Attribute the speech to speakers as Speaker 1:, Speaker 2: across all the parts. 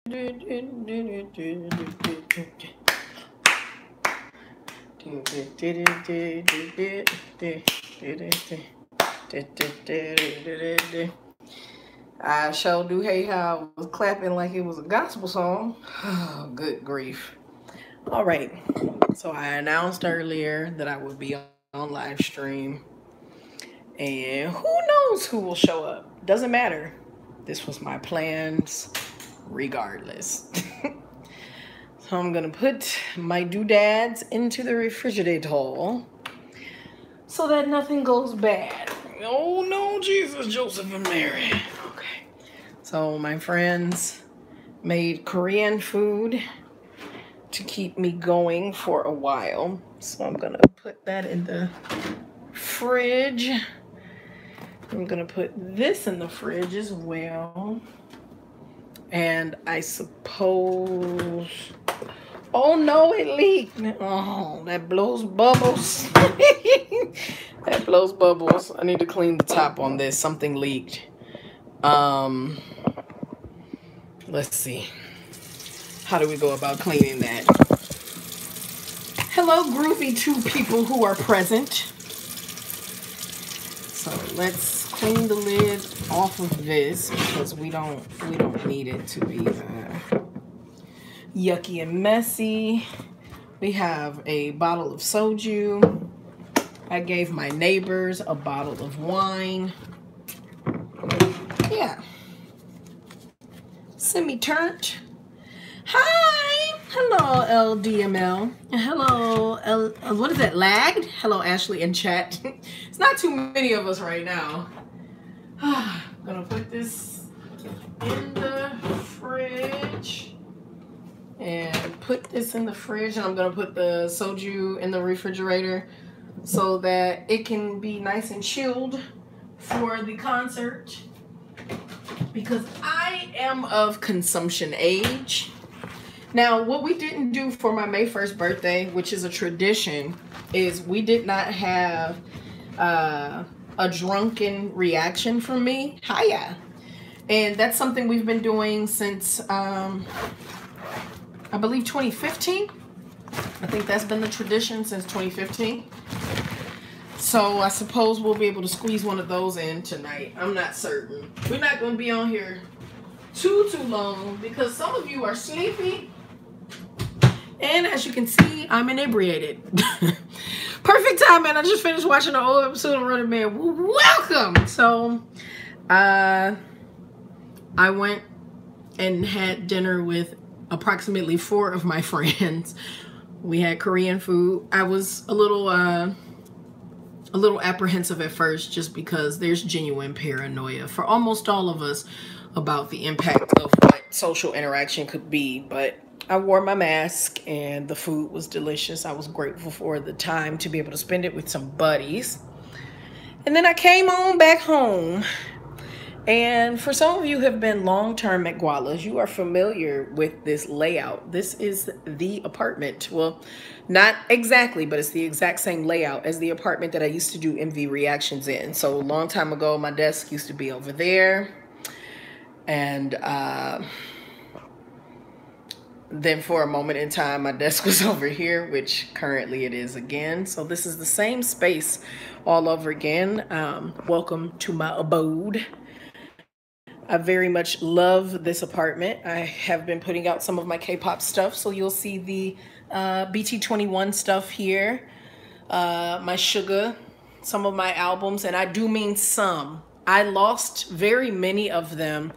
Speaker 1: I sure do hate how I was clapping like it was a gospel song. Oh, good grief. All right. So I announced earlier that I would be on live stream. And who knows who will show up? Doesn't matter. This was my plans regardless. So I'm going to put my doodads into the refrigerator so that nothing goes bad. Oh no, Jesus, Joseph, and Mary. Okay. So my friends made Korean food to keep me going for a while. So I'm going to put that in the fridge. I'm going to put this in the fridge as well. And I suppose... Oh no, it leaked. Oh, that blows bubbles. That blows bubbles. I need to clean the top on this. Something leaked. Let's see. How do we go about cleaning that? Hello, groovy 2 people who are present. So let's clean the lid off of this because we don't need it to be yucky and messy. We have a bottle of soju. I gave my neighbors a bottle of wine. Yeah. Semi-turnt. Hi. Hello, LDML. Hello, what is that, lagged? Hello, Ashley in chat. It's not too many of us right now. I'm gonna put this in the fridge. And put this in the fridge, and I'm gonna put the soju in the refrigerator so that it can be nice and chilled for the concert, because I am of consumption age. Now, what we didn't do for my May 1st birthday, which is a tradition, is we did not have a drunken reaction from me. Hiya. And that's something we've been doing since I believe 2015. I think that's been the tradition since 2015. So I suppose we'll be able to squeeze one of those in tonight. I'm not certain. We're not going to be on here too long because some of you are sleepy. And as you can see, I'm inebriated. Perfect time, man. I just finished watching an old episode of Running Man. Welcome. So I went and had dinner with approximately 4 of my friends. We had Korean food. I was a little apprehensive at first just because there's genuine paranoia for almost all of us about the impact of what social interaction could be, but I wore my mask and the food was delicious. I was grateful for the time to be able to spend it with some buddies. And then I came on back home. And for some of you who have been long-term at Gualas, you are familiar with this layout. This is the apartment. Well, not exactly, but it's the exact same layout as the apartment that I used to do MV reactions in. So a long time ago, my desk used to be over there. And then for a moment in time, my desk was over here, which currently it is again. So this is the same space all over again. Welcome to my abode. I very much love this apartment. I have been putting out some of my K-pop stuff, so you'll see the BT21 stuff here, my Sugar, some of my albums, and I do mean some. I lost very many of them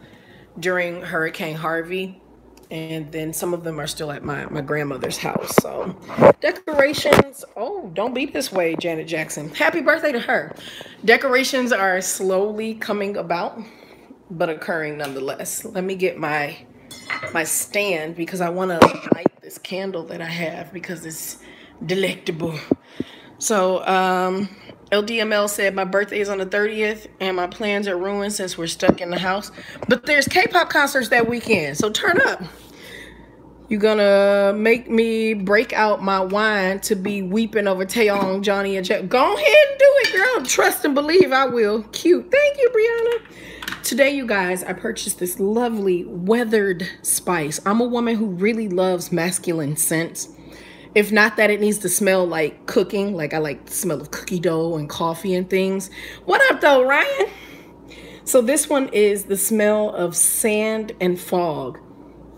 Speaker 1: during Hurricane Harvey, and then some of them are still at my grandmother's house. So decorations, oh, don't be this way, Janet Jackson. Happy birthday to her. Decorations are slowly coming about, but occurring nonetheless. Let me get my stand because I want to light this candle that I have because it's delectable. So LDML said my birthday is on the 30th and my plans are ruined since we're stuck in the house. But there's K-pop concerts that weekend, so turn up. You gonna make me break out my wine to be weeping over Taeyong, Johnny, and Jack? Go ahead and do it, girl. Trust and believe I will. Cute. Thank you, Brianna. Today, you guys, I purchased this lovely weathered spice. I'm a woman who really loves masculine scents. If not that it needs to smell like cooking, like I like the smell of cookie dough and coffee and things. What up, though, Ryan? So this one is the smell of sand and fog.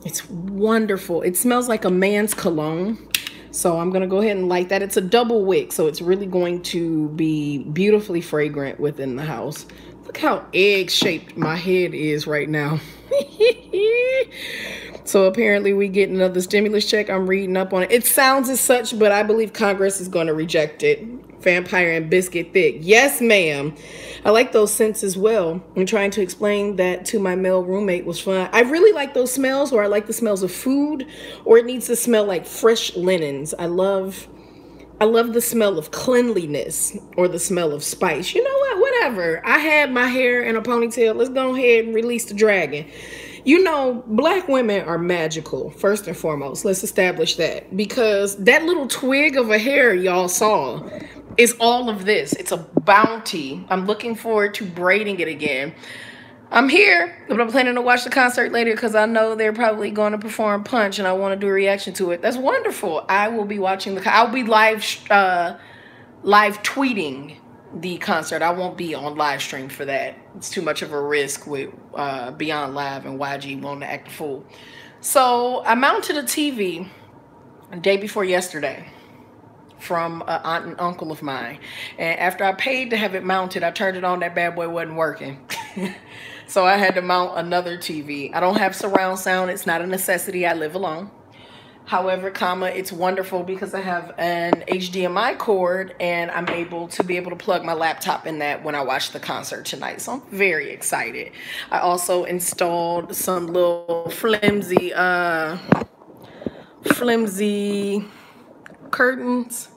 Speaker 1: It's wonderful. It smells like a man's cologne. So I'm going to go ahead and light that. It's a double wick, so it's really going to be beautifully fragrant within the house. Look how egg-shaped my head is right now. So apparently we get another stimulus check. I'm reading up on it. It sounds as such, but I believe Congress is going to reject it. Vampire and biscuit thick. Yes, ma'am. I like those scents as well. I'm trying to explain that to my male roommate was fun. I really like those smells, or I like the smells of food, or it needs to smell like fresh linens. I love the smell of cleanliness or the smell of spice. You know what? Whatever. I had my hair in a ponytail. Let's go ahead and release the dragon. You know, black women are magical, first and foremost. Let's establish that. Because that little twig of a hair y'all saw is all of this. It's a bounty. I'm looking forward to braiding it again. I'm here, but I'm planning to watch the concert later because I know they're probably going to perform Punch and I want to do a reaction to it. That's wonderful. I will be watching I'll be live tweeting the concert. I won't be on live stream for that. It's too much of a risk with Beyond Live and YG wanting to act a fool. So I mounted a TV the day before yesterday from an aunt and uncle of mine. And after I paid to have it mounted, I turned it on. That bad boy wasn't working. So I had to mount another TV. I don't have surround sound. It's not a necessity. I live alone. However, it's wonderful because I have an HDMI cord and I'm able to plug my laptop in that when I watch the concert tonight. So I'm very excited. I also installed some little flimsy curtains.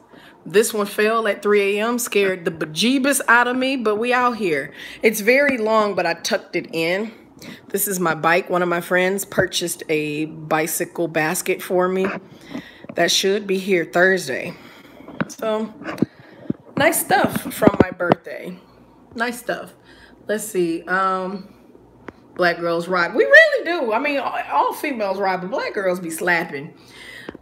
Speaker 1: This one fell at 3 a.m. Scared the bejeebus out of me, but we out here. It's very long, but I tucked it in. This is my bike. One of my friends purchased a bicycle basket for me. That should be here Thursday. So, nice stuff from my birthday. Nice stuff. Let's see. Black girls rock. We really do. I mean, all females rock, but black girls be slapping.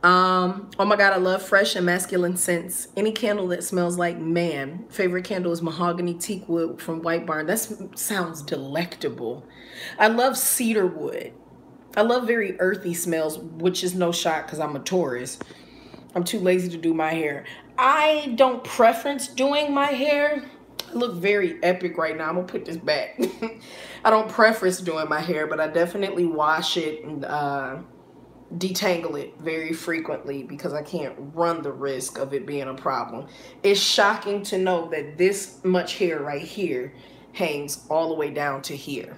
Speaker 1: Oh my God, I love fresh and masculine scents. Any candle that smells like man. Favorite candle is mahogany teak wood from White Barn. That sounds delectable. I love cedar wood. I love very earthy smells, which is no shock because I'm a Taurus. I'm too lazy to do my hair. I don't preference doing my hair. I look very epic right now. I'm gonna put this back. I don't preference doing my hair, but I definitely wash it and detangle it very frequently because I can't run the risk of it being a problem. It's shocking to know that this much hair right here hangs all the way down to here.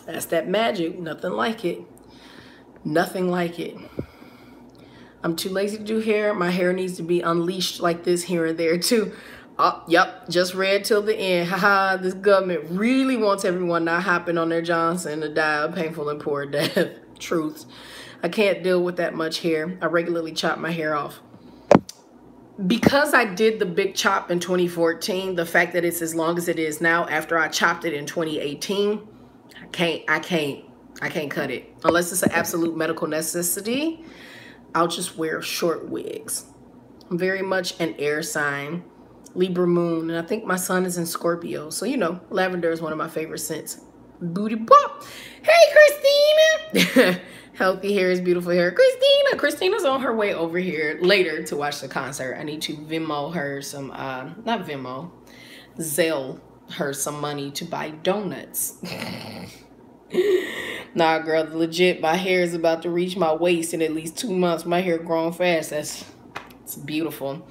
Speaker 1: That's that magic. Nothing like it. Nothing like it. I'm too lazy to do hair. My hair needs to be unleashed like this here and there too. Oh, yep, just read till the end. Haha, this government really wants everyone not hopping on their Johnson to die a painful and poor death. Truths. I can't deal with that much hair. I regularly chop my hair off. Because I did the big chop in 2014, the fact that it's as long as it is now after I chopped it in 2018, I can't cut it. Unless it's an absolute medical necessity, I'll just wear short wigs. I'm very much an air sign, Libra moon, and I think my sun is in Scorpio. So, you know, lavender is one of my favorite scents. Booty bop. Hey, Christina. Healthy hair is beautiful hair. Christina's on her way over here later to watch the concert. I need to Venmo her some, not Venmo, Zelle her some money to buy donuts. Nah, girl, legit, my hair is about to reach my waist in at least 2 months. My hair growing fast. It's beautiful.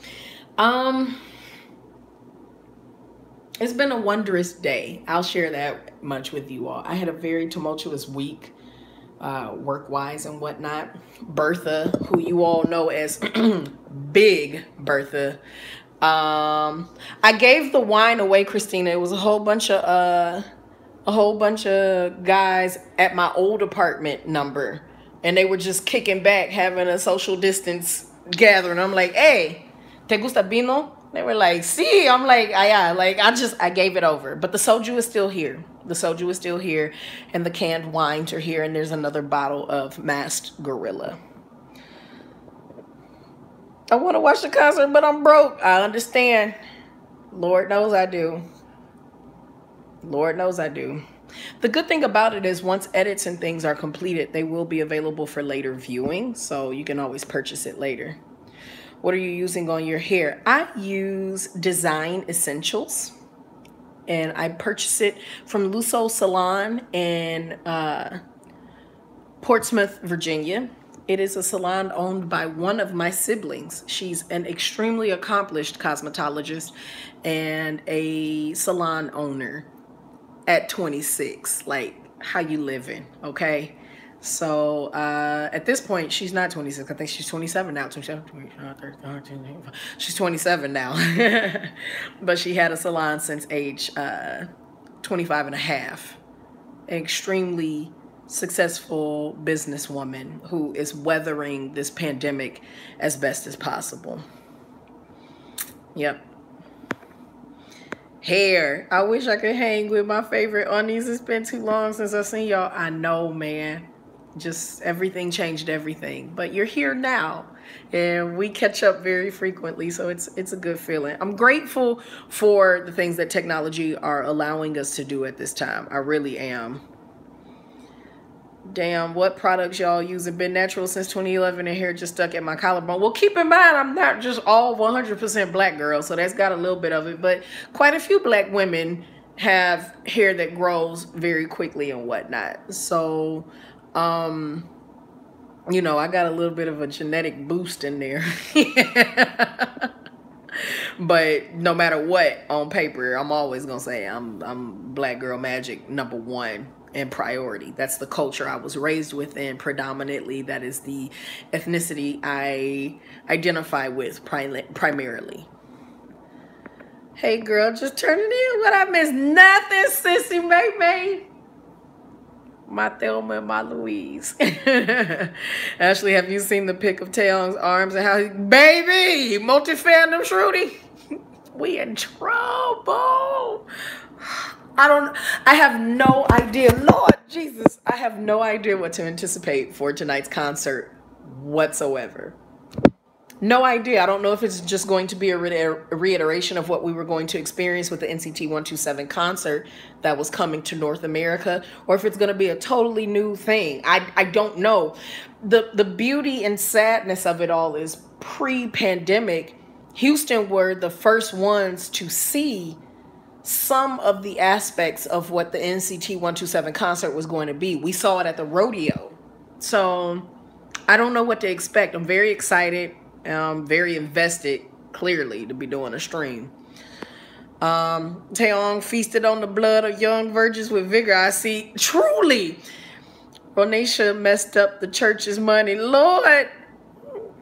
Speaker 1: It's been a wondrous day. I'll share that much with you all. I had a very tumultuous week, work-wise and whatnot. Bertha, who you all know as Big Bertha. I gave the wine away, Christina. It was a whole bunch of guys at my old apartment number And they were just kicking back, having a social distance gathering. I'm like, hey, ¿te gusta vino? They were like, sí. I'm like, ah, yeah. Like, I gave it over. But the soju is still here. The soju is still here. And the canned wines are here. And there's another bottle of masked gorilla. I want to watch the concert, but I'm broke. I understand. Lord knows I do. Lord knows I do. The good thing about it is once edits and things are completed, they will be available for later viewing. So you can always purchase it later. What are you using on your hair? I use Design Essentials. And I purchased it from Lusso Salon in Portsmouth, Virginia. It is a salon owned by one of my siblings. She's an extremely accomplished cosmetologist and a salon owner at 26. Like, how you living, okay? So at this point, she's not 26. I think she's 27 now. 27, she's 27 now. But she had a salon since age 25 and a half. An extremely successful businesswoman who is weathering this pandemic as best as possible. Yep. Hair. I wish I could hang with my favorite undies. It's been too long since I've seen y'all. I know, man. Just everything changed everything. But you're here now. And we catch up very frequently. So it's a good feeling. I'm grateful for the things that technology are allowing us to do at this time. I really am. Damn, what products y'all using? Been natural since 2011 and hair just stuck at my collarbone. Well, keep in mind, I'm not just all 100% black girl, so that's got a little bit of it. But quite a few black women have hair that grows very quickly and whatnot. So, you know, I got a little bit of a genetic boost in there. But no matter what, on paper, I'm always gonna say I'm black girl magic #1 and priority. That's the culture I was raised within predominantly. That is the ethnicity I identify with primarily. Hey girl, just turning in. What I miss? Nothing, sissy baby. My Thelma and my Louise. Ashley, have you seen the pic of Taeyong's arms and how he, baby, multi-fandom Shruti? We in trouble. I have no idea. Lord Jesus, I have no idea what to anticipate for tonight's concert whatsoever. No idea. I don't know if it's just going to be a reiteration of what we were going to experience with the NCT127 concert that was coming to North America, or if it's going to be a totally new thing. I don't know. The beauty and sadness of it all is pre-pandemic, Houston were the first ones to see some of the aspects of what the NCT127 concert was going to be. We saw it at the rodeo. So I don't know what to expect. I'm very excited. Very invested, clearly, to be doing a stream. Taeyong feasted on the blood of young virgins with vigor. I see. Truly. Ronisha messed up the church's money. Lord.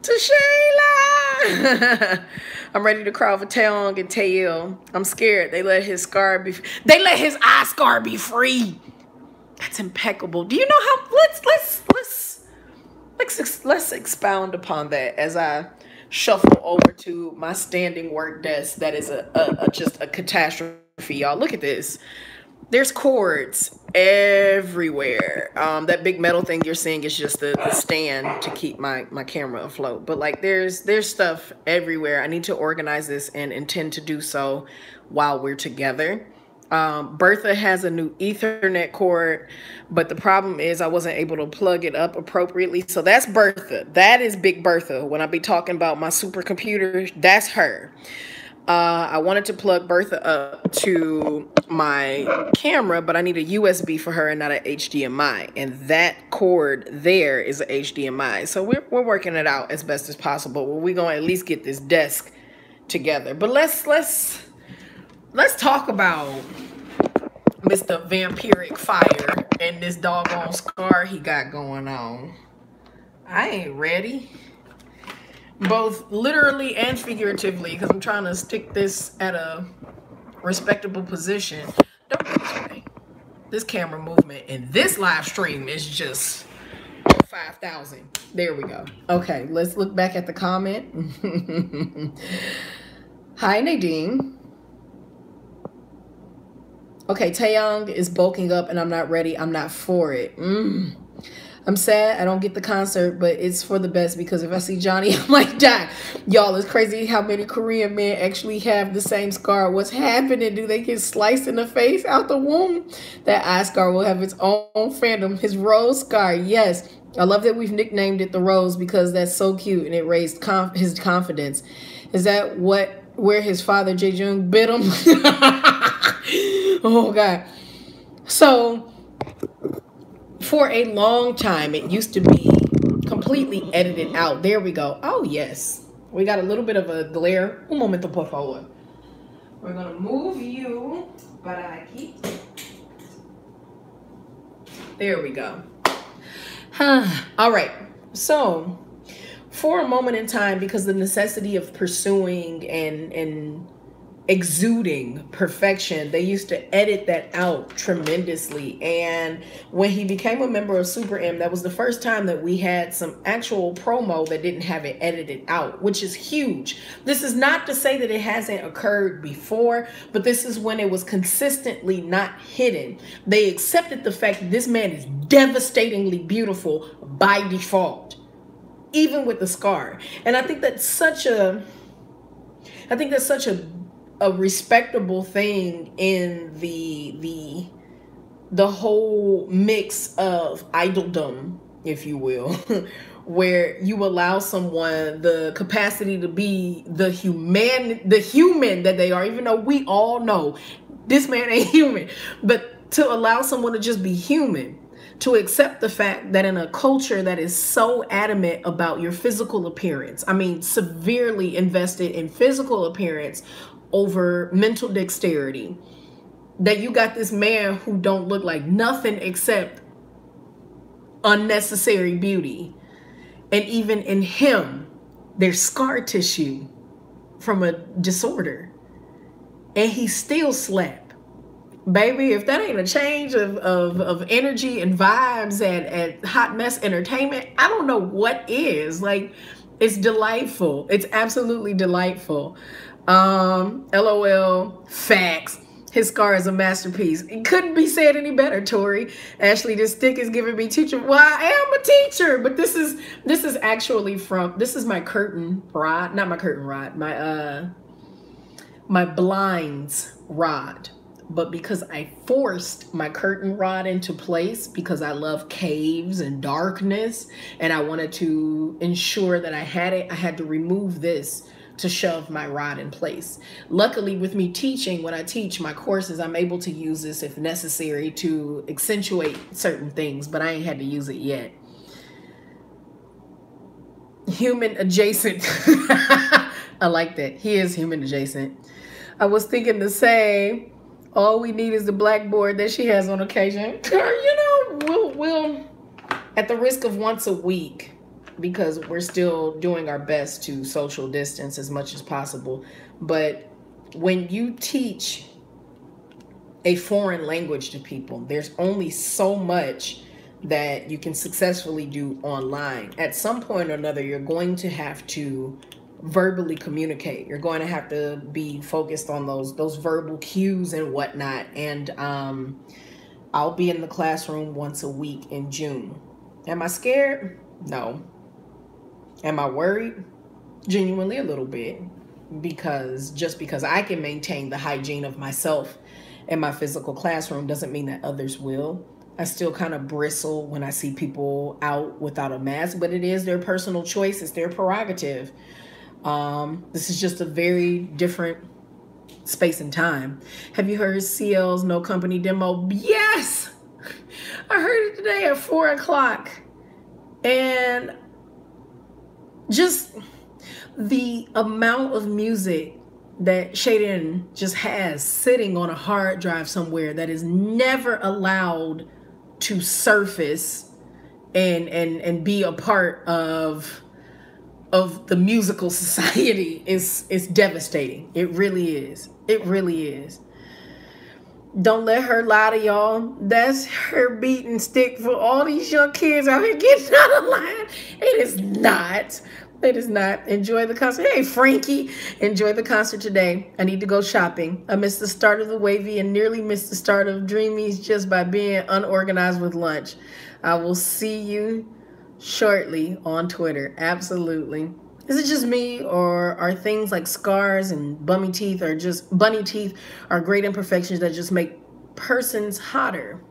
Speaker 1: Tashayla. I'm ready to cry for Taeyong and Taeyil. I'm scared. They let his eye scar be free. That's impeccable. Do you know how? Let's expound upon that as I shuffle over to my standing work desk. That is just a catastrophe, y'all. Look at this. There's cords everywhere. That big metal thing you're seeing is just the stand to keep my camera afloat. But like there's stuff everywhere. I need to organize this and intend to do so while we're together. Bertha has a new Ethernet cord, but the problem is I wasn't able to plug it up appropriately. So that's Bertha. That is Big Bertha. When I be talking about my supercomputer, that's her. I wanted to plug Bertha up to my camera, but I need a USB for her and not an HDMI. And that cord there is a HDMI. So we're working it out as best as possible. Well, we're going to at least get this desk together. But let's talk about Mr. Vampiric Fire and this doggone scar he got going on. I ain't ready. Both literally and figuratively, because I'm trying to stick this at a respectable position. Don't go this way. This camera movement in this live stream is just 5,000. There we go. Okay, let's look back at the comment. Hi, Nadine. Okay, Taeyong is bulking up and I'm not ready. I'm not for it. I'm sad I don't get the concert, but it's for the best because if I see Johnny, I might die. Y'all, it's crazy how many Korean men actually have the same scar. What's happening? Do they get sliced in the face out the womb? That eye scar will have its own fandom. His rose scar, yes. I love that we've nicknamed it the rose because that's so cute and it raised his confidence. Is that where his father, Jae-jung, bit him? Oh, God. So, for a long time, it used to be completely edited out. There we go. Oh, yes. We got a little bit of a glare. Un momento, por favor. We're going to move you para aquí. There we go. All right. So, for a moment in time, because the necessity of pursuing and exuding perfection, they used to edit that out tremendously. And when he became a member of Super M, that was the first time that we had some actual promo that didn't have it edited out, which is huge. This is not to say that it hasn't occurred before, but this is when it was consistently not hidden. They accepted the fact that this man is devastatingly beautiful by default, even with the scar. And I think that's such a respectable thing in the whole mix of idoldom, if you will, where you allow someone the capacity to be the human that they are, even though we all know this man ain't human, but to allow someone to just be human, to accept the fact that in a culture that is so adamant about your physical appearance, I mean, severely invested in physical appearance over mental dexterity, that you got this man who don't look like nothing except unnecessary beauty. And even in him, there's scar tissue from a disorder. And he still slept. Baby, if that ain't a change of energy and vibes at Hot Mess Entertainment, I don't know what is. Like, it's delightful. It's absolutely delightful. LOL, facts. His scar is a masterpiece. It couldn't be said any better, Tori. Ashley, this stick is giving me teacher. Well, I am a teacher, but this is actually this is my curtain rod, not my curtain rod, my blinds rod. But because I forced my curtain rod into place because I love caves and darkness and I wanted to ensure that I had it, I had to remove this to shove my rod in place. Luckily, with me teaching, when I teach my courses, I'm able to use this if necessary to accentuate certain things, but I ain't had to use it yet. Human adjacent. I like that. He is human adjacent. I was thinking the same. All we need is the blackboard that she has on occasion. You know, we'll at the risk of once a week, because we're still doing our best to social distance as much as possible. But when you teach a foreign language to people, there's only so much that you can successfully do online. At some point or another, you're going to have to verbally communicate. You're going to have to be focused on those verbal cues and whatnot. And I'll be in the classroom once a week in June. Am I scared? No. Am I worried? Genuinely a little bit, because just because I can maintain the hygiene of myself in my physical classroom doesn't mean that others will. I still kind of bristle when I see people out without a mask, but it is their personal choice. It's their prerogative. This is just a very different space and time. Have you heard CL's No Company demo? Yes! I heard it today at 4 o'clock. And just the amount of music that Shaden just has sitting on a hard drive somewhere that is never allowed to surface and be a part of the musical society is devastating. It really is. It really is. Don't let her lie to y'all. That's her beating stick for all these young kids out here getting out of line. It is not. It is not. Enjoy the concert. Hey, Frankie, enjoy the concert today. I need to go shopping. I missed the start of the Wavy and nearly missed the start of Dreamies just by being unorganized with lunch. I will see you shortly on Twitter. Absolutely. Is it just me, or are things like scars and bunny teeth are great imperfections that just make persons hotter?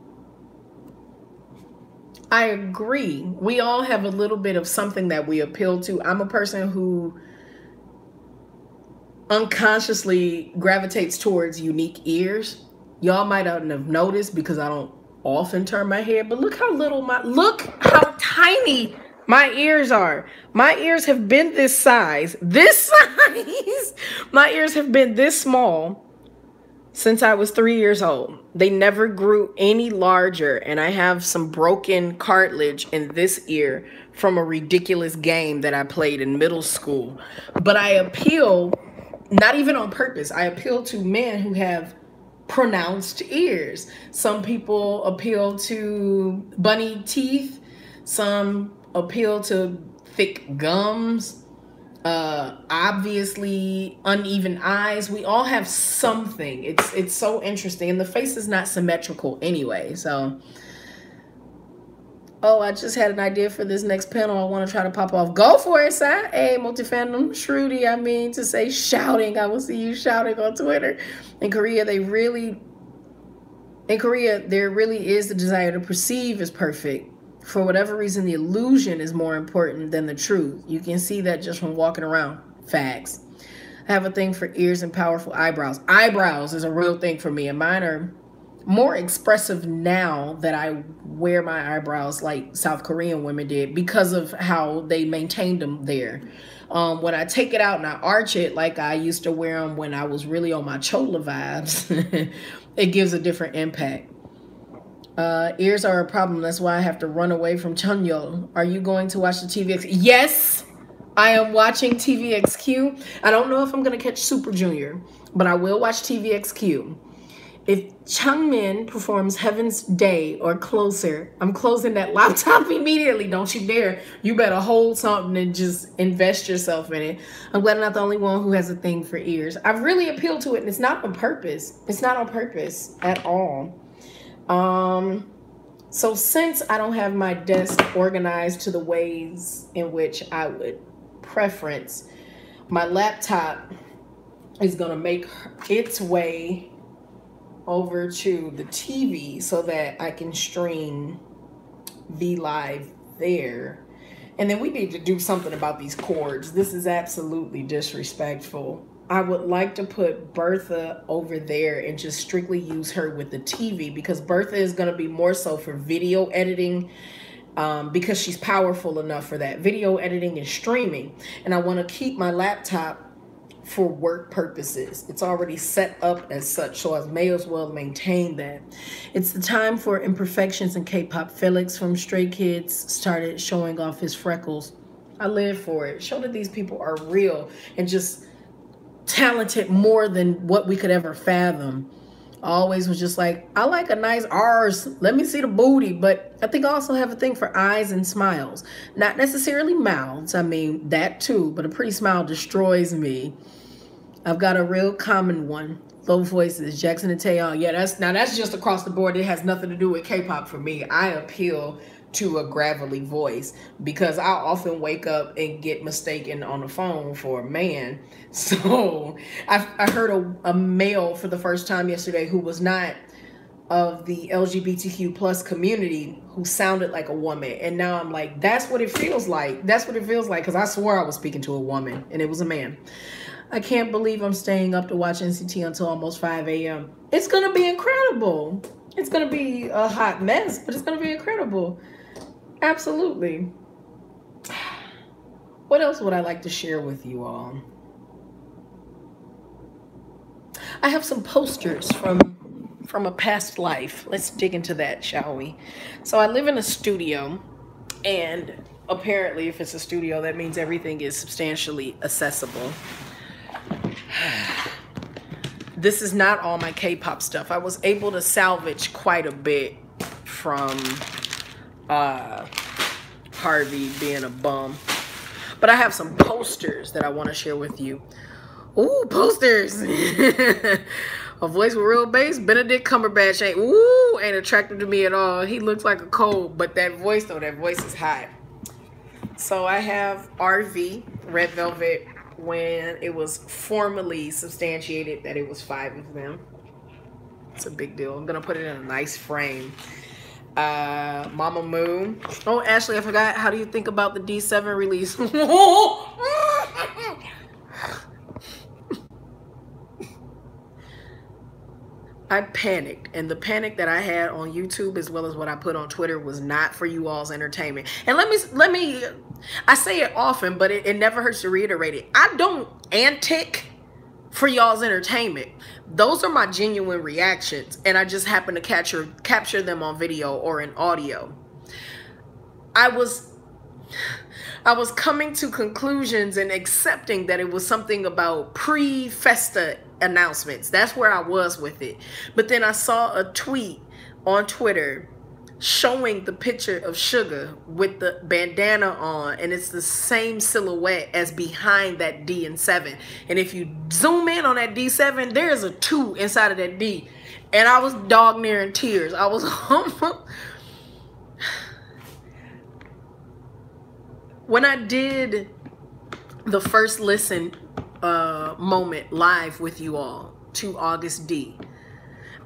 Speaker 1: I agree. We all have a little bit of something that we appeal to. I'm a person who unconsciously gravitates towards unique ears. Y'all might not have noticed because I don't often turn my head, but look how tiny my ears are. My ears have been this size. My ears have been this small since I was 3 years old. They never grew any larger, and I have some broken cartilage in this ear from a ridiculous game that I played in middle school. But I appeal, not even on purpose, I appeal to men who have pronounced ears. Some people appeal to bunny teeth. Some appeal to thick gums. Obviously uneven eyes. We all have something. It's so interesting, and the face is not symmetrical anyway. So, oh, I just had an idea for this next panel I want to try to pop off. Go for it, Si. Hey, multi-fandom Shruti, I mean to say shouting. I will see you shouting on Twitter. In Korea, there really is the desire to perceive as perfect. For whatever reason, the illusion is more important than the truth. You can see that just from walking around. Facts. I have a thing for ears and powerful eyebrows. Eyebrows is a real thing for me, and mine are more expressive now that I wear my eyebrows like South Korean women did because of how they maintained them there. When I take it out and I arch it like I used to wear them when I was really on my chola vibes, it gives a different impact. Ears are a problem. That's why I have to run away from Chunyo. Are you going to watch the TVX? Yes, I am watching TVXQ. I don't know if I'm going to catch Super Junior, but I will watch TVXQ. If Changmin performs Heaven's Day or Closer, I'm closing that laptop immediately. Don't you dare. You better hold something and just invest yourself in it. I'm glad I'm not the only one who has a thing for ears. I've really appealed to it, and it's not on purpose. It's not on purpose at all. So since I don't have my desk organized to the ways in which I would preference, my laptop is going to make its way over to the TV so that I can stream VLive there. And then we need to do something about these cords. This is absolutely disrespectful. I would like to put Bertha over there and just strictly use her with the TV, because Bertha is going to be more so for video editing, because she's powerful enough for that. Video editing and streaming. And I want to keep my laptop for work purposes. It's already set up as such, so I may as well maintain that. It's the time for imperfections in K-pop. Felix from Stray Kids started showing off his freckles. I live for it. Show that these people are real and just talented more than what we could ever fathom. I always was just like, I like a nice arse. Let me see the booty. But I think I also have a thing for eyes and smiles. Not necessarily mouths. I mean, that too. But a pretty smile destroys me. I've got a real common one. Low voices. Jackson and Taeyong. Yeah, that's just across the board. It has nothing to do with K-pop for me. I appeal to a gravelly voice because I often wake up and get mistaken on the phone for a man. So I heard a male for the first time yesterday who was not of the LGBTQ plus community who sounded like a woman. And now I'm like, that's what it feels like. That's what it feels like, because I swore I was speaking to a woman and it was a man. I can't believe I'm staying up to watch NCT until almost 5 a.m. It's going to be incredible. It's going to be a hot mess, but it's going to be incredible. Absolutely. What else would I like to share with you all? I have some posters from a past life. Let's dig into that, shall we? So I live in a studio, and apparently if it's a studio, that means everything is substantially accessible. This is not all my K-pop stuff. I was able to salvage quite a bit from Harvey being a bum. But I have some posters that I want to share with you. Ooh, posters. A voice with real bass. Benedict Cumberbatch ain't attractive to me at all. He looks like a cold, but that voice though, that voice is hot. So I have RV, Red Velvet, when it was formally substantiated that it was 5 of them. It's a big deal. I'm gonna put it in a nice frame. Mama Moon. Oh, Ashley, I forgot. How do you think about the D7 release? I panicked, and the panic that I had on YouTube as well as what I put on Twitter was not for you all's entertainment. And let me I say it often, but it never hurts to reiterate it. I don't antic for y'all's entertainment. Those are my genuine reactions, and I just happen to capture them on video or in audio. I was coming to conclusions and accepting that it was something about pre-festa announcements. That's where I was with it. But then I saw a tweet on Twitter showing the picture of Sugar with the bandana on, and it's the same silhouette as behind that D and 7. And if you zoom in on that D7, there's a 2 inside of that D. And I was dog near in tears. I was when I did the first listen moment live with you all to August D,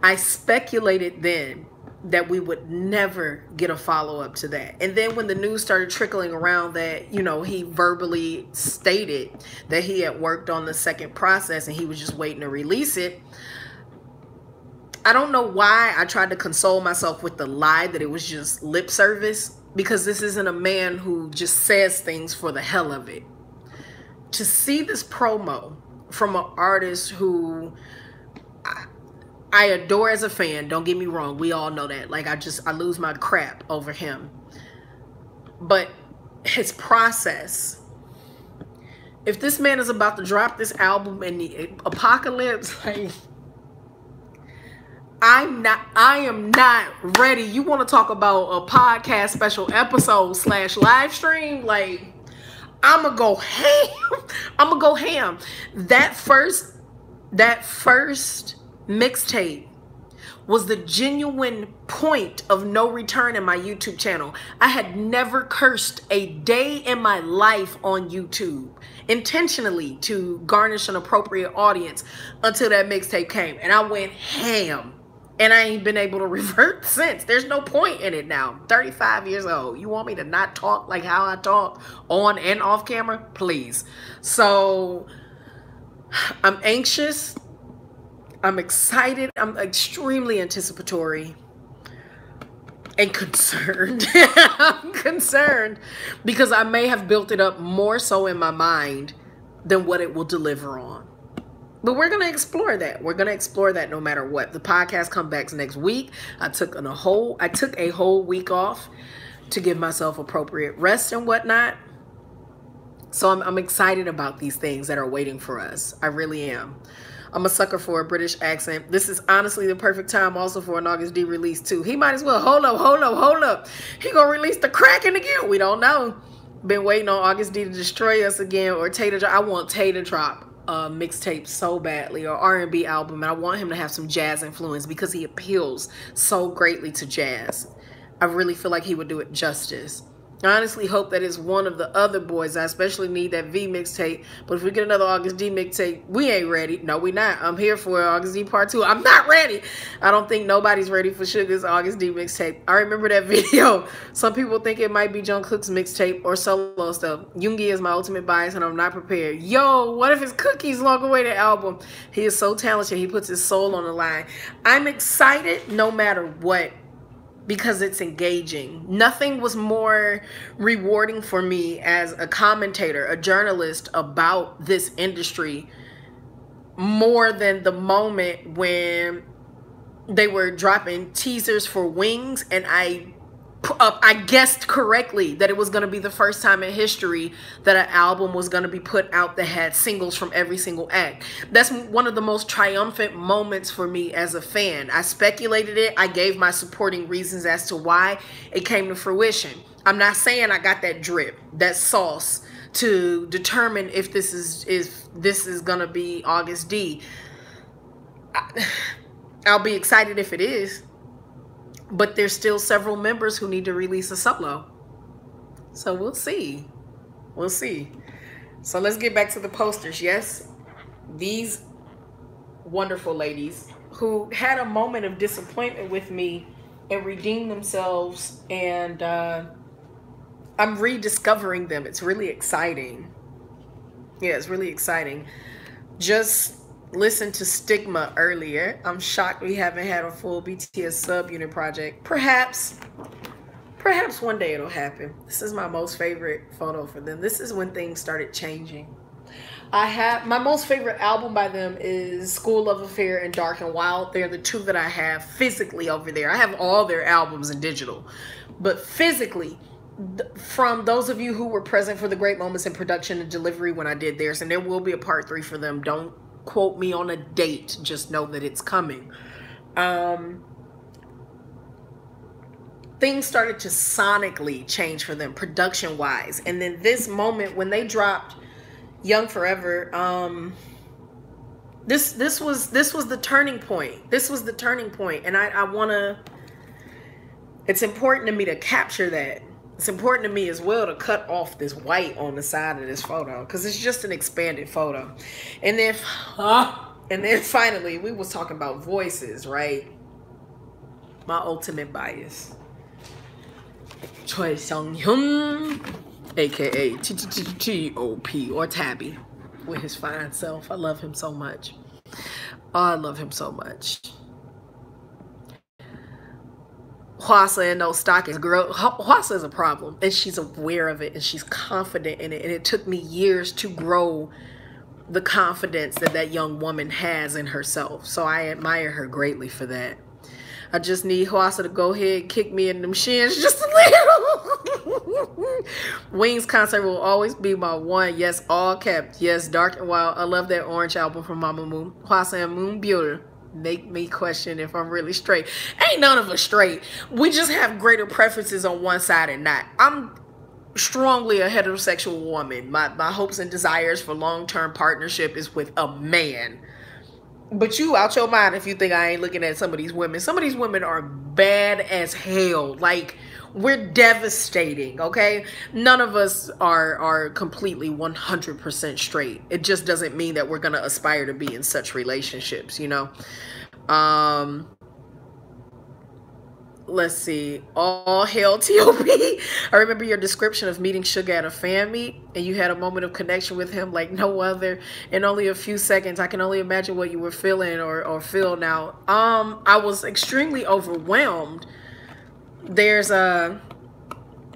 Speaker 1: I speculated then that we would never get a follow-up to that. And then when the news started trickling around that, you know, he verbally stated that he had worked on the second process and he was just waiting to release it, I don't know why I tried to console myself with the lie that it was just lip service, because this isn't a man who just says things for the hell of it. To see this promo from an artist who I adore as a fan, don't get me wrong, we all know that. Like, I lose my crap over him. But his process, if this man is about to drop this album in the apocalypse, like, I am not ready. You want to talk about a podcast special episode / live stream? Like, I'm gonna go ham. I'm gonna go ham. That first mixtape was the genuine point of no return in my YouTube channel. I had never cursed a day in my life on YouTube intentionally to garnish an appropriate audience until that mixtape came, and I went ham. And I ain't been able to revert since. There's no point in it now. I'm 35 years old. You want me to not talk like how I talk on and off camera? Please. So I'm anxious. I'm excited. I'm extremely anticipatory and concerned. I'm concerned because I may have built it up more so in my mind than what it will deliver on. But we're going to explore that. We're going to explore that no matter what. The podcast comes back next week. I took a whole week off to give myself appropriate rest and whatnot. So I'm excited about these things that are waiting for us. I really am. I'm a sucker for a British accent. This is honestly the perfect time also for an August D release too. He might as well, hold up. He gonna release the Kraken again. We don't know. Been waiting on August D to destroy us again, or Tay to drop. I want Tay to drop mixtape so badly, or R&B album, and I want him to have some jazz influence because he appeals so greatly to jazz. I really feel like he would do it justice. I honestly hope that it's one of the other boys. I especially need that V mixtape. But if we get another August D mixtape, we ain't ready. No, we not. I'm here for August D part 2. I'm not ready. I don't think nobody's ready for Sugar's August D mixtape. I remember that video. Some people think it might be Jungkook's mixtape or solo stuff. Yoongi is my ultimate bias, and I'm not prepared. Yo, what if it's Cookie's long awaited album? He is so talented. He puts his soul on the line. I'm excited no matter what, because it's engaging. Nothing was more rewarding for me as a commentator, a journalist about this industry, more than the moment when they were dropping teasers for Wings and I I guessed correctly that it was going to be the first time in history that an album was going to be put out that had singles from every single act. That's one of the most triumphant moments for me as a fan. I speculated it. I gave my supporting reasons as to why it came to fruition. I'm not saying I got that drip, that sauce to determine if this is going to be August D. I'll be excited if it is. But there's still several members who need to release a solo. So we'll see. We'll see. So let's get back to the posters. Yes, these wonderful ladies who had a moment of disappointment with me and redeemed themselves. And I'm rediscovering them. It's really exciting. Yeah, it's really exciting. Just listened to Stigma earlier. I'm shocked we haven't had a full BTS subunit project. Perhaps one day it'll happen. This is my most favorite photo for them. This is when things started changing. I have my most favorite album by them is School Love Affair and Dark and Wild. They're the two that I have physically over there. I have all their albums in digital, but physically, from those of you who were present for the great moments in production and delivery when I did theirs, and there will be a part 3 for them. Don't quote me on a date, just know that it's coming. Things started to sonically change for them production wise, and then this moment when they dropped Young Forever, this was the turning point. This was the turning point, and I want to, it's important to me to capture that. It's important to me as well to cut off this white on the side of this photo because it's just an expanded photo. And then finally, we was talking about voices, right? My ultimate bias. Choi Sung-hyun, aka T-O-P, or Tabby, with his fine self. I love him so much. Oh, I love him so much. Hwasa and those stockings, girl. Hwasa is a problem, and she's aware of it, and she's confident in it. And it took me years to grow the confidence that that young woman has in herself. So I admire her greatly for that. I just need Hwasa to go ahead and kick me in them shins just a little. Wings concert will always be my one. Yes, all kept. Yes, Dark and Wild. I love that orange album from Mama Moon. Hwasa and Moon Builder make me question if I'm really straight. Ain't none of us straight. We just have greater preferences on one side and not. I'm strongly a heterosexual woman. My hopes and desires for long-term partnership is with a man. But you out your mind if you think I ain't looking at some of these women. Some of these women are bad as hell. Like, we're devastating, okay? None of us are completely 100% straight. It just doesn't mean that we're going to aspire to be in such relationships, you know? Let's see. All hail T.O.P. I remember your description of meeting Suga at a fan meet, and you had a moment of connection with him like no other in only a few seconds. I can only imagine what you were feeling or feel now. I was extremely overwhelmed. There's an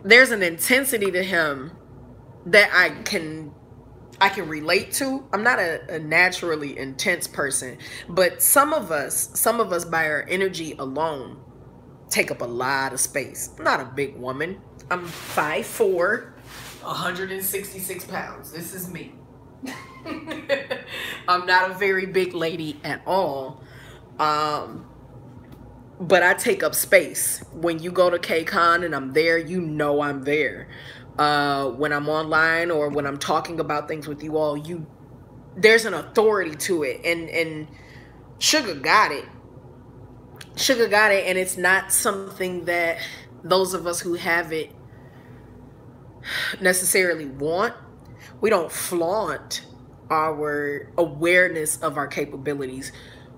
Speaker 1: intensity to him that I can relate to. I'm not a naturally intense person, but some of us by our energy alone take up a lot of space. I'm not a big woman. I'm 5'4", 166 pounds. This is me. I'm not a very big lady at all. But I take up space. When you go to K-Con and I'm there, you know I'm there. When I'm online or when I'm talking about things with you all, there's an authority to it. And Suga got it. Suga got it, and it's not something that those of us who have it necessarily want. We don't flaunt our awareness of our capabilities,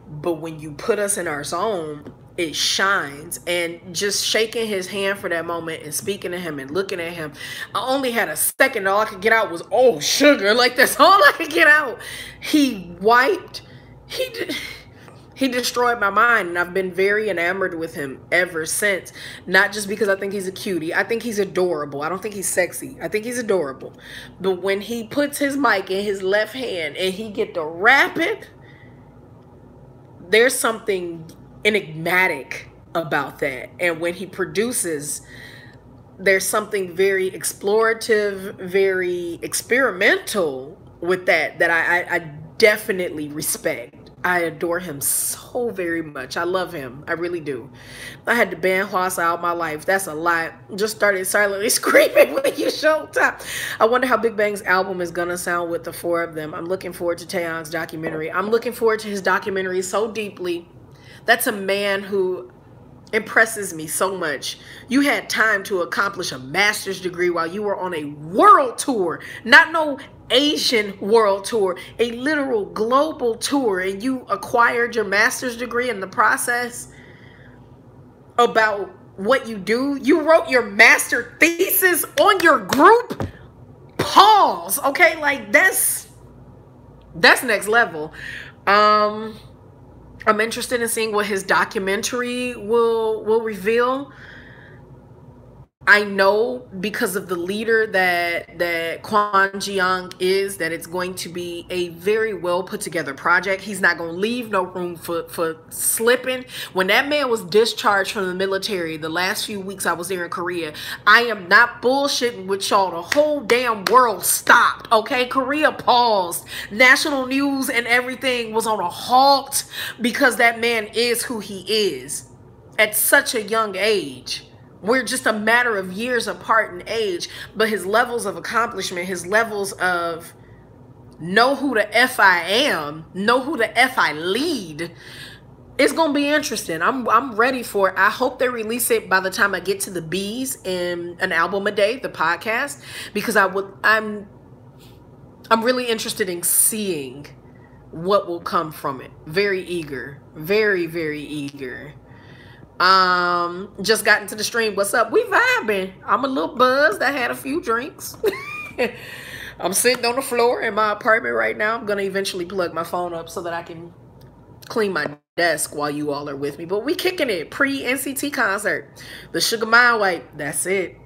Speaker 1: but when you put us in our zone, it shines. And just shaking his hand for that moment and speaking to him and looking at him, I only had a second. All I could get out was, oh, Sugar. Like, that's all I could get out. He destroyed my mind, and I've been very enamored with him ever since. Not just because I think he's a cutie. I think he's adorable. I don't think he's sexy. I think he's adorable. But when he puts his mic in his left hand and he get to rapping, there's something enigmatic about that. And when he produces, there's something very explorative, very experimental with that I definitely respect. I adore him so very much. I love him. I really do. I had to ban Hwasa out my life. That's a lot. Just started silently screaming when you showed up. I wonder how Big Bang's album is gonna sound with the four of them. I'm looking forward to Taeyong's documentary. I'm looking forward to his documentary so deeply. That's a man who impresses me so much. You had time to accomplish a master's degree while you were on a world tour, not no Asian world tour, a literal global tour, and you acquired your master's degree in the process about what you do. You wrote your master thesis on your group. Pause. Okay, like that's next level. I'm interested in seeing what his documentary will reveal. I know because of the leader that Kwon Ji-young is, that it's going to be a very well put together project. He's not going to leave no room for slipping. When that man was discharged from the military the last few weeks I was there in Korea, I am not bullshitting with y'all. The whole damn world stopped, okay? Korea paused. National news and everything was on a halt because that man is who he is at such a young age. We're just a matter of years apart in age, but his levels of accomplishment, his levels of know who the F I am, know who the F I lead, it's going to be interesting. I'm ready for it. I hope they release it by the time I get to the B's in an album a day, the podcast, because I'm really interested in seeing what will come from it. Very eager, very, very eager. Just got into the stream. What's up? We vibing. I'm a little buzzed. I had a few drinks. I'm sitting on the floor in my apartment right now. I'm gonna eventually plug my phone up so that I can clean my desk while you all are with me. But we kicking it. Pre-NCT concert. The Sugar Mind Wipe. That's it.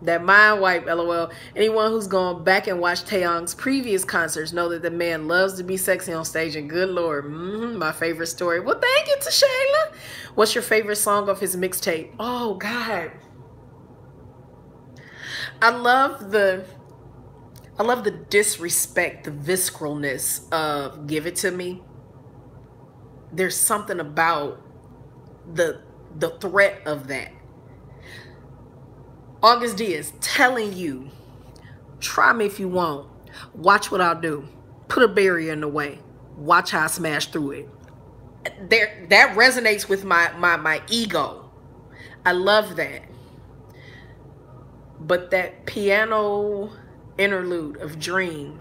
Speaker 1: That mind wipe, LOL. Anyone who's gone back and watched Taeyong's previous concerts know that the man loves to be sexy on stage, and good lord, my favorite story. Well, thank you, Tashayla. What's your favorite song of his mixtape? Oh, God. I love the disrespect, the visceralness of Give It To Me. There's something about the threat of that. August D is telling you, try me if you want. Watch what I'll do. Put a barrier in the way. Watch how I smash through it. That resonates with my ego. I love that. But that piano interlude of Dream,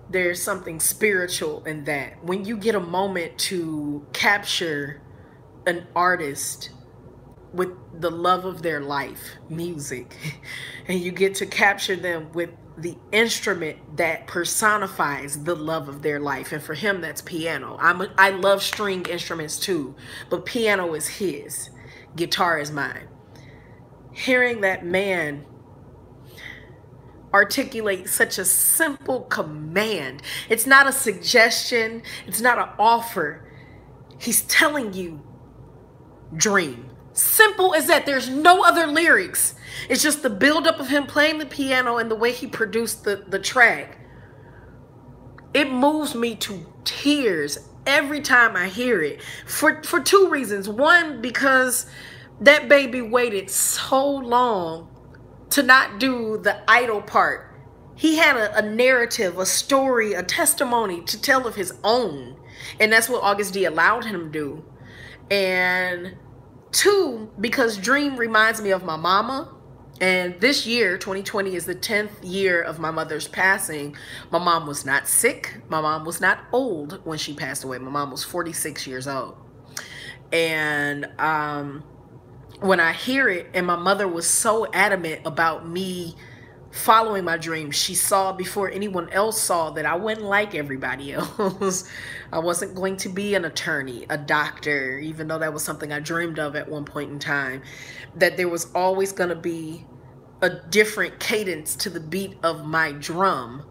Speaker 1: there's something spiritual in that. When you get a moment to capture an artist with the love of their life, music, and you get to capture them with the instrument that personifies the love of their life, and for him that's piano. I love string instruments too, but piano is his, guitar is mine. Hearing that man articulate such a simple command, it's not a suggestion, it's not an offer, he's telling you dream. Simple as that. There's no other lyrics. It's just the buildup of him playing the piano and the way he produced the track. It moves me to tears every time I hear it for two reasons. One, because that baby waited so long to not do the idol part. He had a narrative, a story, a testimony to tell of his own, and that's what August D allowed him to do. And two, because Dream reminds me of my mama. And this year, 2020, is the 10th year of my mother's passing. My mom was not sick. My mom was not old when she passed away. My mom was 46 years old. And when I hear it, and my mother was so adamant about me following my dreams. She saw before anyone else saw that I wouldn't like everybody else. I wasn't going to be an attorney, a doctor, even though that was something I dreamed of at one point in time. That there was always going to be a different cadence to the beat of my drum.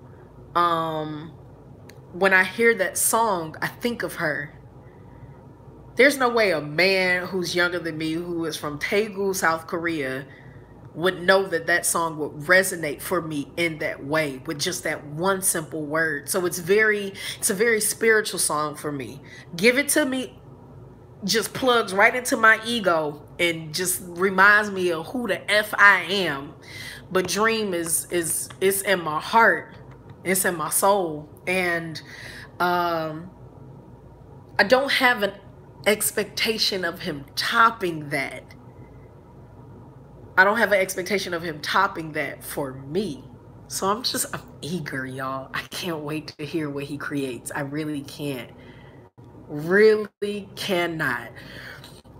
Speaker 1: When I hear that song, I think of her. There's no way a man who's younger than me, who is from Daegu, South Korea, would know that that song would resonate for me in that way with just that one simple word. So it's a very spiritual song for me. Give It To Me just plugs right into my ego and just reminds me of who the F I am. But Dream is it's in my heart. It's in my soul. And I don't have an expectation of him topping that. I don't have an expectation of him topping that for me. So I'm eager, y'all. I can't wait to hear what he creates. I really can't. Really cannot.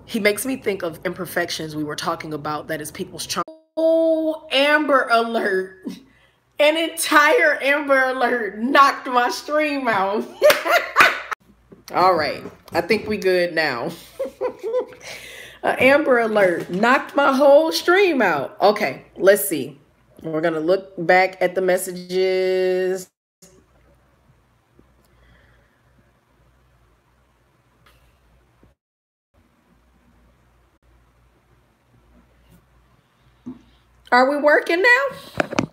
Speaker 1: He makes me think of imperfections we were talking about, that is people's charm. Oh, Amber Alert. An entire Amber Alert knocked my stream out. All right. I think we good now. Amber Alert knocked my whole stream out. Okay, let's see. We're going to look back at the messages. Are we working now?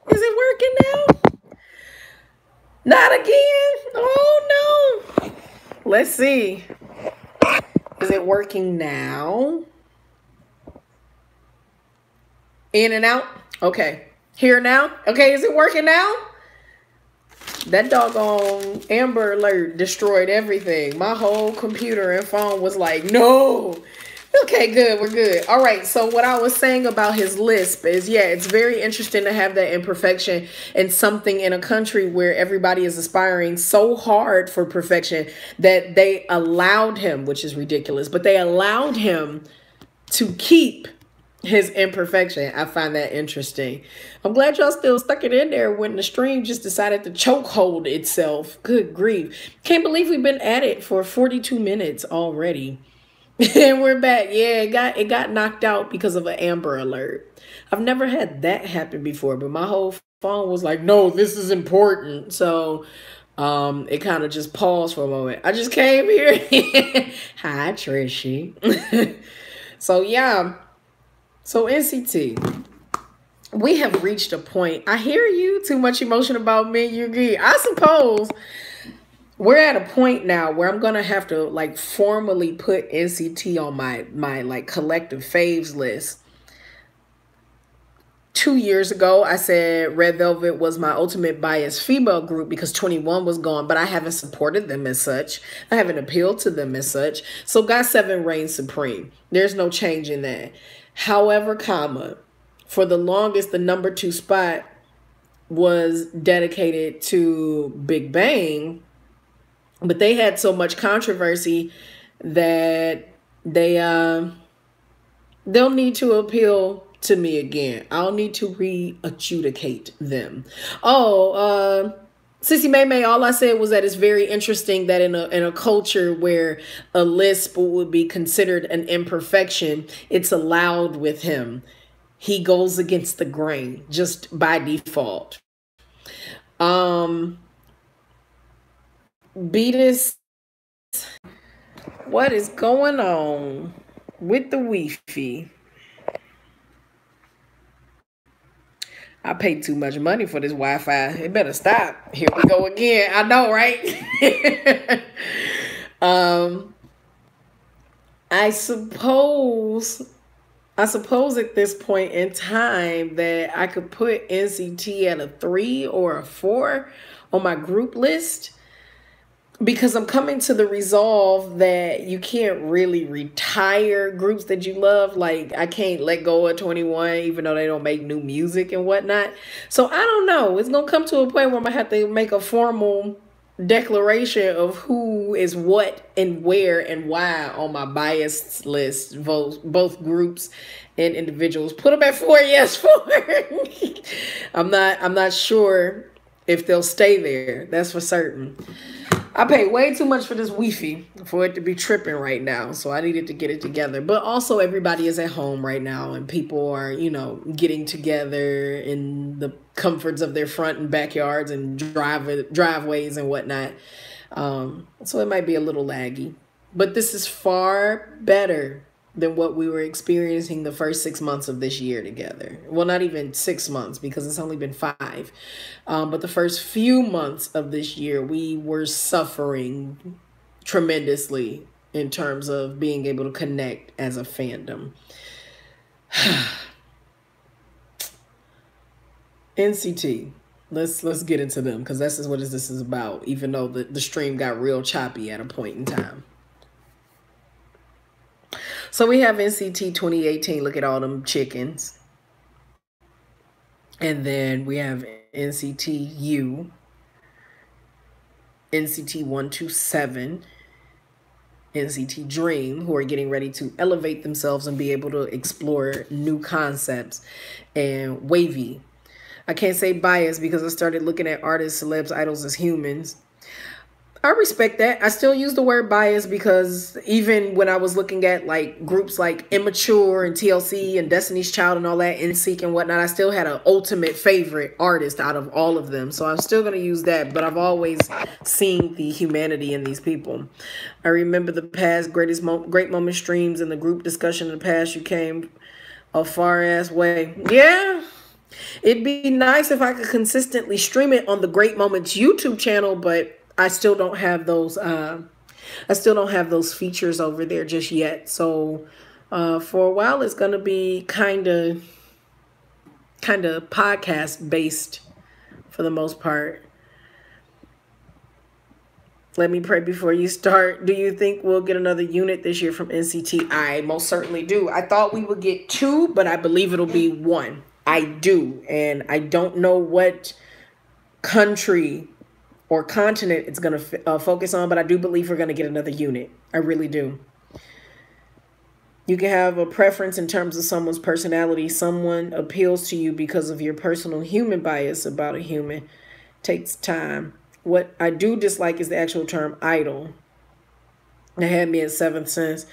Speaker 1: Is it working now? Not again. Oh, no. Let's see. Is it working now? In and out. Okay. Here now. Okay. Is it working now? That doggone Amber Alert destroyed everything. My whole computer and phone was like, no. Okay, good. We're good. All right. So what I was saying about his lisp is, yeah, it's very interesting to have that imperfection and something in a country where everybody is aspiring so hard for perfection that they allowed him, which is ridiculous, but they allowed him to keep his imperfection. I find that interesting. I'm glad y'all still stuck it in there when the stream just decided to chokehold itself. Good grief. Can't believe we've been at it for 42 minutes already. And we're back. Yeah, it got knocked out because of an Amber Alert. I've never had that happen before, but my whole phone was like, no, this is important. So it kind of just paused for a moment. I just came here. Hi, Trishy. So yeah. So NCT, we have reached a point. I hear you. Too much emotion about me, Yugi. I suppose we're at a point now where I'm going to have to like formally put NCT on my like collective faves list. 2 years ago, I said Red Velvet was my ultimate biased female group because 21 was gone, but I haven't supported them as such. I haven't appealed to them as such. So GOT7 reigns supreme. There's no change in that. However, for the longest, the number 2 spot was dedicated to Big Bang, but they had so much controversy that they'll need to appeal to me again. I'll need to re-adjudicate them. Oh, Sissy May May, all I said was that it's very interesting that in a culture where a lisp would be considered an imperfection, it's allowed with him. He goes against the grain just by default. Beatus, what is going on with the Wi-Fi? I paid too much money for this Wi-Fi. It better stop. Here we go again. I know, right? I suppose at this point in time that I could put NCT at a 3 or a 4 on my group list, because I'm coming to the resolve that you can't really retire groups that you love. Like, I can't let go of 21, even though they don't make new music and whatnot. So I don't know. It's going to come to a point where I'm going to have to make a formal declaration of who is what and where and why on my biased list, both groups and individuals. Put them at 4, yes, 4. I'm not sure if they'll stay there. That's for certain. I paid way too much for this Wi-Fi for it to be tripping right now. So I needed to get it together. But also everybody is at home right now and people are, getting together in the comforts of their front and backyards and driveways and whatnot. So it might be a little laggy. But this is far better than what we were experiencing the first 6 months of this year together. Well, not even 6 months because it's only been 5. But the first few months of this year, we were suffering tremendously in terms of being able to connect as a fandom. NCT. Let's get into them because this is what this is about, even though the stream got real choppy at a point in time. So we have NCT 2018. Look at all them chickens. And then we have NCT NCT127, NCT Dream, who are getting ready to elevate themselves and be able to explore new concepts, and Wavy. I can't say biased because I started looking at artists, celebs, idols as humans. I respect that. I still use the word bias because even when I was looking at like groups like Immature and TLC and Destiny's Child and all that, NSYNC and whatnot, I still had an ultimate favorite artist out of all of them. So I'm still going to use that, but I've always seen the humanity in these people. I remember the past great moment streams and the group discussion in the past. You came a far ass way. Yeah. It'd be nice if I could consistently stream it on the Great Moments YouTube channel, but I still don't have those features over there just yet. So for a while it's going to be kind of podcast based for the most part. Let me pray before you start. Do you think we'll get another unit this year from NCT? I most certainly do. I thought we would get 2, but I believe it'll be 1. I do. And I don't know what country or continent it's going to focus on, but I do believe we're going to get another unit. I really do. You can have a preference in terms of someone's personality. Someone appeals to you because of your personal human bias about a human. Takes time. What I do dislike is the actual term idol. That had me at 7th sense.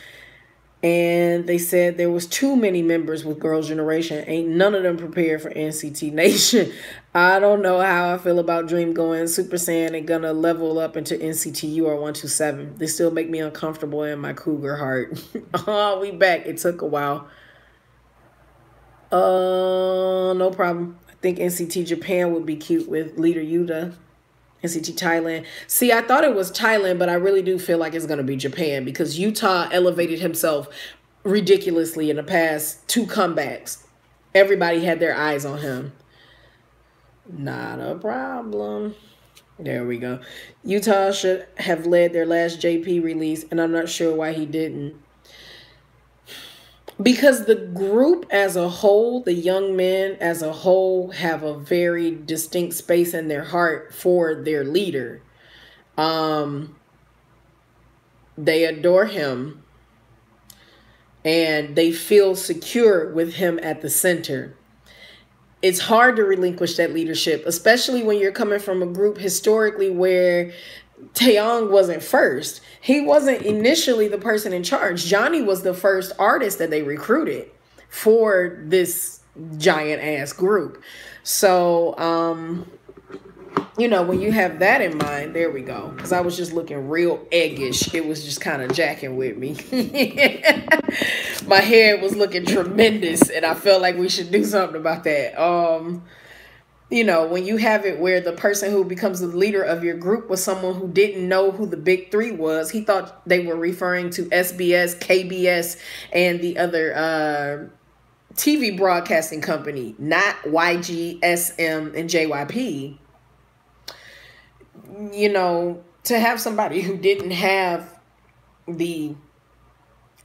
Speaker 1: And they said there was too many members with Girls' Generation. Ain't none of them prepared for NCT Nation. I don't know how I feel about Dream going Super Saiyan and gonna level up into NCTU or 127. They still make me uncomfortable in my cougar heart. Oh, we back. It took a while. No problem. I think NCT Japan would be cute with leader Yuta. NCT Thailand. See, I thought it was Thailand, but I really do feel like it's going to be Japan because Utah elevated himself ridiculously in the past 2 comebacks. Everybody had their eyes on him. Not a problem. There we go. Utah should have led their last JP release, and I'm not sure why he didn't. Because the group as a whole, the young men as a whole, have a very distinct space in their heart for their leader. They adore him and they feel secure with him at the center. It's hard to relinquish that leadership, especially when you're coming from a group historically where Taeyong wasn't first. He wasn't initially the person in charge. Johnny was the first artist that they recruited for this giant ass group. So, you know, when you have that in mind, there we go. Because I was just looking real eggish. It was just kind of jacking with me. My hair was looking tremendous, and I felt like we should do something about that. You know, when you have it where the person who becomes the leader of your group was someone who didn't know who the big 3 was. He thought they were referring to SBS, KBS, and the other TV broadcasting company, not YG, SM, and JYP. You know, to have somebody who didn't have the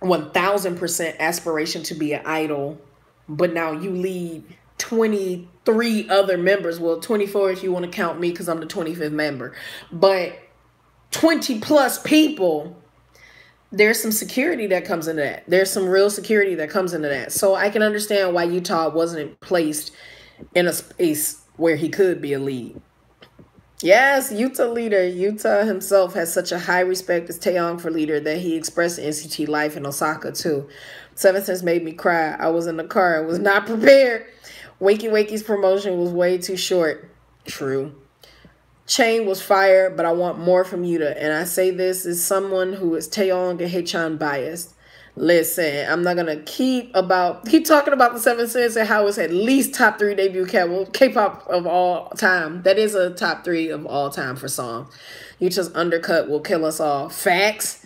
Speaker 1: 1000% aspiration to be an idol, but now you lead 23 other members, well 24 if you want to count me because I'm the 25th member, but 20 plus people, there's some security that comes into that. There's some real security that comes into that. So I can understand why Utah wasn't placed in a space where he could be a lead. Yes, Utah leader. Utah himself has such a high respect as Taeyong for leader that he expressed NCT life in Osaka too. 7th Sense made me cry. I was in the car. I was not prepared. Wakey Wakey's promotion was way too short. True. Chain was fire, but I want more from Yuta. And I say this as someone who is Taeyong and Haechan biased. Listen, I'm not gonna keep talking about the Seven Sins and how it's at least top 3 debut K-pop of all time. That is a top 3 of all time for song. Yuta's undercut will kill us all. Facts.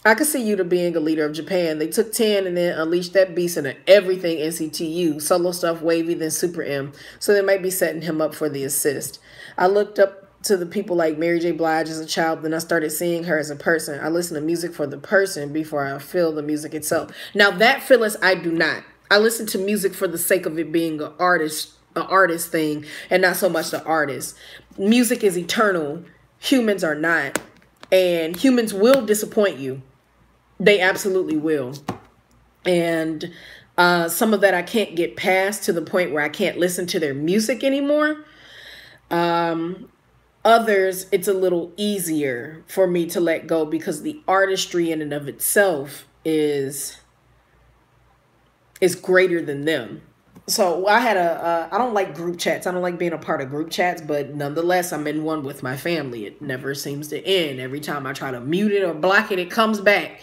Speaker 1: I could see Yuta being a leader of Japan. They took 10 and then unleashed that beast into everything NCTU. Solo stuff, Wavy, then Super M. So they might be setting him up for the assist. I looked up to the people like Mary J. Blige as a child, then I started seeing her as a person. I listen to music for the person before I feel the music itself. Now that, Phyllis, I do not. I listen to music for the sake of it being an artist thing, and not so much the artist. Music is eternal. Humans are not. And humans will disappoint you. They absolutely will. And some of that I can't get past to the point where I can't listen to their music anymore. Others, it's a little easier for me to let go because the artistry in and of itself is greater than them. So I had I don't like group chats. I don't like being a part of group chats, but nonetheless, I'm in one with my family. It never seems to end. Every time I try to mute it or block it, it comes back.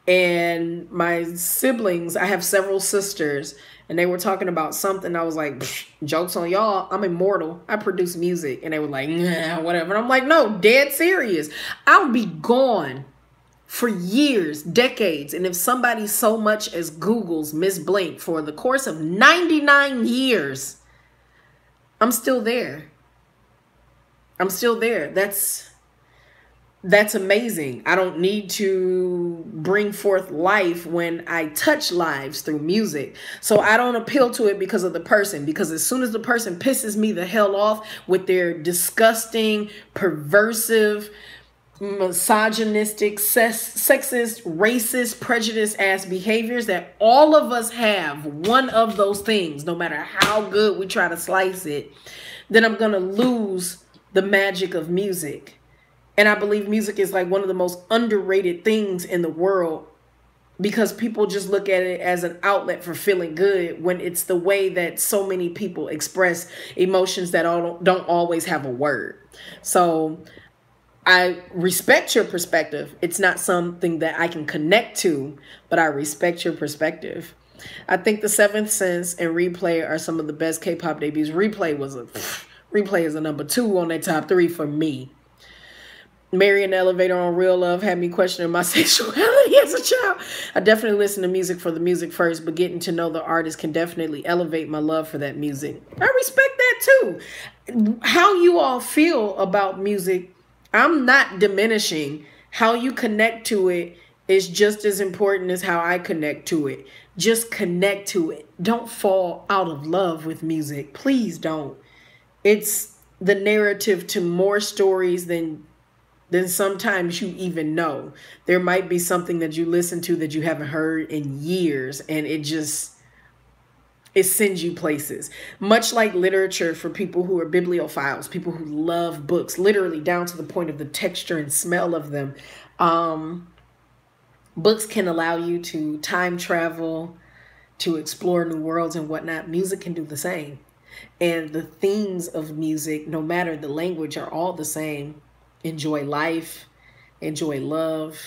Speaker 1: And my siblings, I have several sisters, and they were talking about something. I was like, jokes on y'all. I'm immortal. I produce music. And they were like, nah, whatever. And I'm like, no, dead serious. I'll be gone for years, decades. And if somebody so much as Googles Miss Blink for the course of 99 years, I'm still there. I'm still there. That's amazing. I don't need to bring forth life when I touch lives through music. So I don't appeal to it because of the person. Because as soon as the person pisses me the hell off with their disgusting, perversive, misogynistic, sexist, racist, prejudice ass behaviors that all of us have, one of those things, no matter how good we try to slice it, then I'm going to lose the magic of music. And I believe music is like one of the most underrated things in the world because people just look at it as an outlet for feeling good when it's the way that so many people express emotions that don't always have a word. So I respect your perspective. It's not something that I can connect to, but I respect your perspective. I think The Seventh Sense and Replay are some of the best K-pop debuts. Replay is a number 2 on that top 3 for me. Mary in the Elevator on Real Love had me questioning my sexuality as a child. I definitely listen to music for the music first, but getting to know the artist can definitely elevate my love for that music. I respect that too. How you all feel about music, I'm not diminishing. How you connect to it is just as important as how I connect to it. Just connect to it. Don't fall out of love with music. Please don't. It's the narrative to more stories than sometimes you even know. There might be something that you listen to that you haven't heard in years, and it sends you places. Much like literature for people who are bibliophiles, people who love books, literally down to the point of the texture and smell of them. Books can allow you to time travel, to explore new worlds and whatnot. Music can do the same. And the themes of music, no matter the language, are all the same. Enjoy life, enjoy love,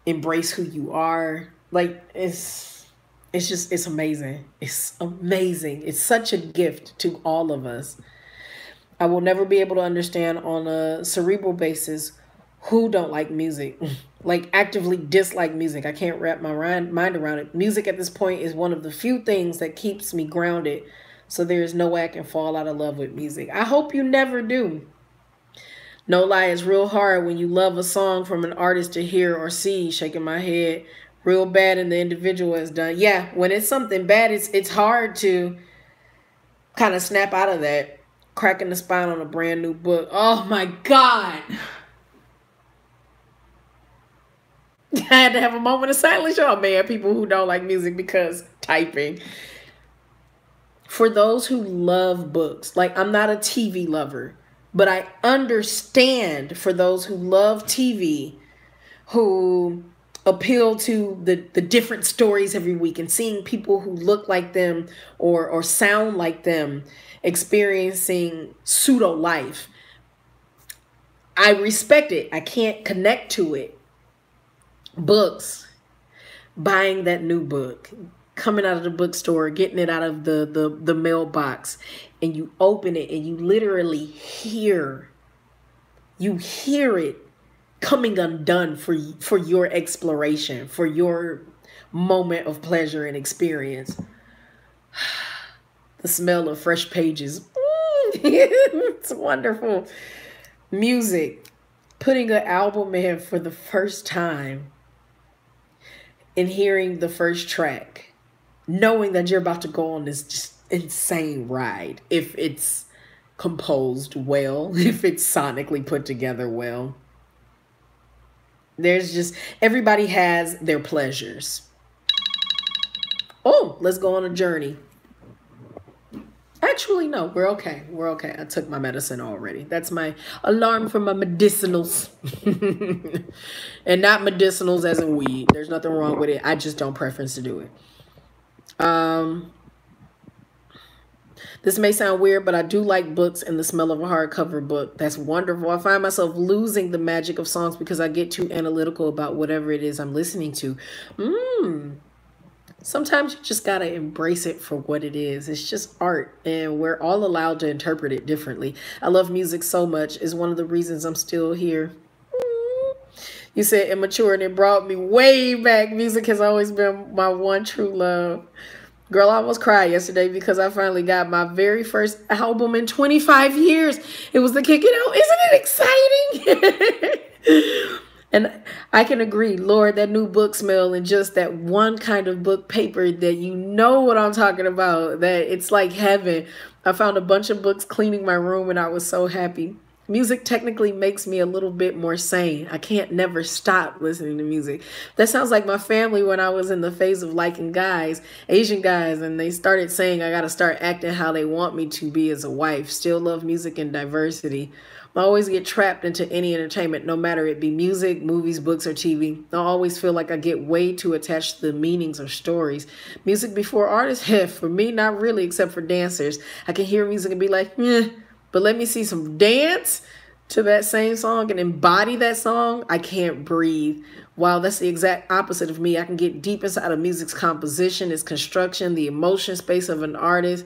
Speaker 1: embrace who you are. Like, it's amazing. It's amazing. It's such a gift to all of us. I will never be able to understand on a cerebral basis who don't like music, like actively dislike music. I can't wrap my mind around it. Music at this point is one of the few things that keeps me grounded. So there's no way I can fall out of love with music. I hope you never do. No lie, it's real hard when you love a song from an artist to hear or see. Shaking my head real bad and the individual has done. Yeah, when it's something bad, it's hard to kind of snap out of that. Cracking the spine on a brand new book. Oh my God. I had to have a moment of silence, y'all, man. People who don't like music because typing. For those who love books, like, I'm not a TV lover, but I understand for those who love TV, who appeal to the different stories every week and seeing people who look like them or sound like them experiencing pseudo life. I respect it. I can't connect to it. Books, buying that new book, coming out of the bookstore, getting it out of the mailbox, and you open it and you literally hear it coming undone for your exploration, for your moment of pleasure and experience. The smell of fresh pages. It's wonderful. Music, putting an album in for the first time and hearing the first track, knowing that you're about to go on this just insane ride. If it's composed well, if it's sonically put together well. There's just, everybody has their pleasures. Oh, let's go on a journey. Actually, no, we're okay. We're okay. I took my medicine already. That's my alarm for my medicinals. And not medicinals as in weed. There's nothing wrong with it. I just don't preference to do it. This may sound weird, but I do like books and the smell of a hardcover book. That's wonderful. I find myself losing the magic of songs because I get too analytical about whatever it is I'm listening to. Sometimes you just got to embrace it for what it is. It's just art, and we're all allowed to interpret it differently. I love music so much. It's one of the reasons I'm still here. You said immature, and it brought me way back. Music has always been my one true love. Girl, I almost cried yesterday because I finally got my very first album in 25 years. It was the Kick It Out. Isn't it exciting? And I can agree, Lord, that new book smell and just that one kind of book paper that you know what I'm talking about, that it's like heaven. I found a bunch of books cleaning my room and I was so happy. Music technically makes me a little bit more sane. I can't never stop listening to music. That sounds like my family when I was in the phase of liking guys, Asian guys, and they started saying I got to start acting how they want me to be as a wife. Still love music and diversity. I always get trapped into any entertainment, no matter it be music, movies, books, or TV. I always feel like I get way too attached to the meanings or stories. Music before artists? For me, not really, except for dancers. I can hear music and be like, but let me see some dance to that same song and embody that song. I can't breathe. Wow, that's the exact opposite of me. I can get deep inside of music's composition, its construction, the emotion space of an artist.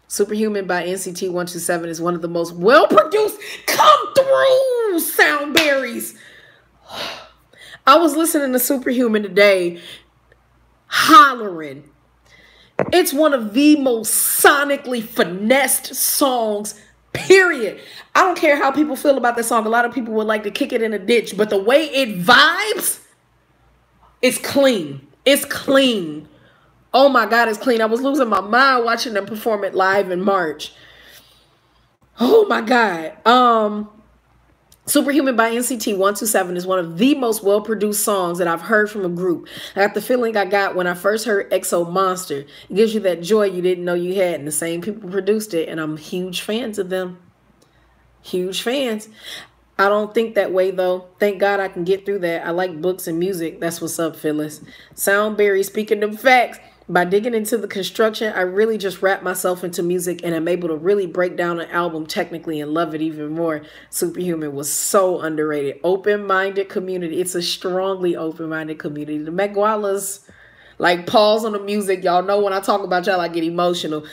Speaker 1: Superhuman by NCT127 is one of the most well-produced come through sound berries. I was listening to Superhuman today, hollering. It's one of the most sonically finessed songs, period. I don't care how people feel about this song. A lot of people would like to kick it in a ditch, but the way it vibes, it's clean. It's clean. Oh my God, it's clean. I was losing my mind watching them perform it live in March. Oh my God. Superhuman by NCT127 is one of the most well-produced songs that I've heard from a group. I got the feeling I got when I first heard EXO Monster. It gives you that joy you didn't know you had, and the same people produced it, and I'm huge fans of them. Huge fans. I don't think that way, though. Thank God I can get through that. I like books and music. That's what's up, Phyllis. Soundberry, speaking of facts, by digging into the construction, I really just wrap myself into music and I'm able to really break down an album technically and love it even more. Superhuman was so underrated. Open-minded community. It's a strongly open-minded community. The Megwalas, like, pause on the music. Y'all know when I talk about y'all, I get emotional.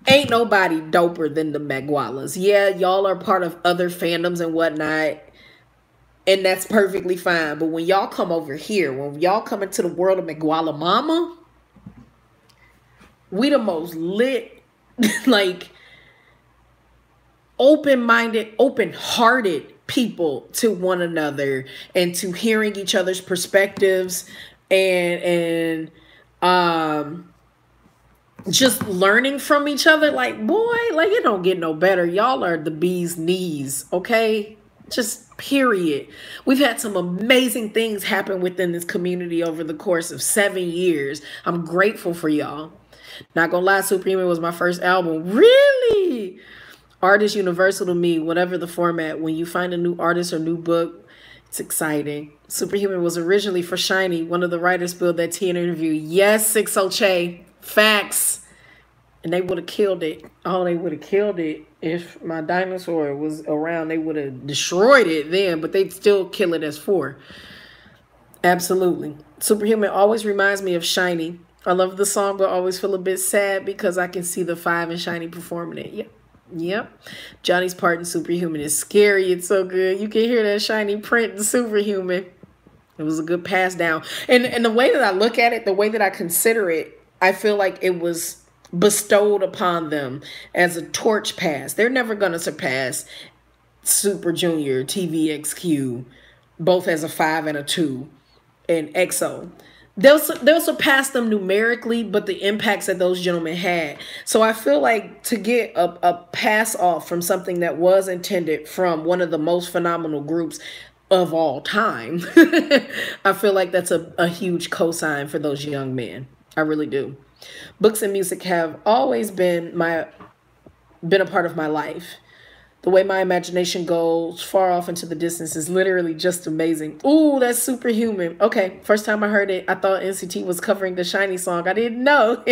Speaker 1: Ain't nobody doper than the Megwalas. Yeah, y'all are part of other fandoms and whatnot, and that's perfectly fine. But when y'all come over here, when y'all come into the world of Megwala Mama, we the most lit, like, open-minded, open-hearted people to one another and to hearing each other's perspectives and just learning from each other. Like, boy, like, it don't get no better. Y'all are the bee's knees, okay? Just period. We've had some amazing things happen within this community over the course of 7 years. I'm grateful for y'all. Not gonna lie, Superhuman was my first album. Really? Art is universal to me, whatever the format. When you find a new artist or new book, it's exciting. Superhuman was originally for Shiny. One of the writers spilled that tea in an interview. Yes, 60 Che. Facts. And they would have killed it. Oh, they would have killed it if my dinosaur was around. They would have destroyed it then, but they'd still kill it as 4. Absolutely. Superhuman always reminds me of Shiny. I love the song, but always feel a bit sad because I can see the 5 and Shiny performing it. Yep. Yep. Johnny's part in Superhuman is scary. It's so good. You can hear that Shiny print in Superhuman. It was a good pass down. And the way that I look at it, the way that I consider it, I feel like it was bestowed upon them as a torch pass. They're never going to surpass Super Junior, TVXQ, both as a 5 and a 2, and EXO. They'll surpass them numerically, but the impacts that those gentlemen had. So I feel like to get a pass off from something that was intended from one of the most phenomenal groups of all time, I feel like that's a huge cosign for those young men. I really do. Books and music have always been a part of my life. The way my imagination goes far off into the distance is literally just amazing. Ooh, that's Superhuman. Okay, first time I heard it, I thought NCT was covering the Shiny song. I didn't know.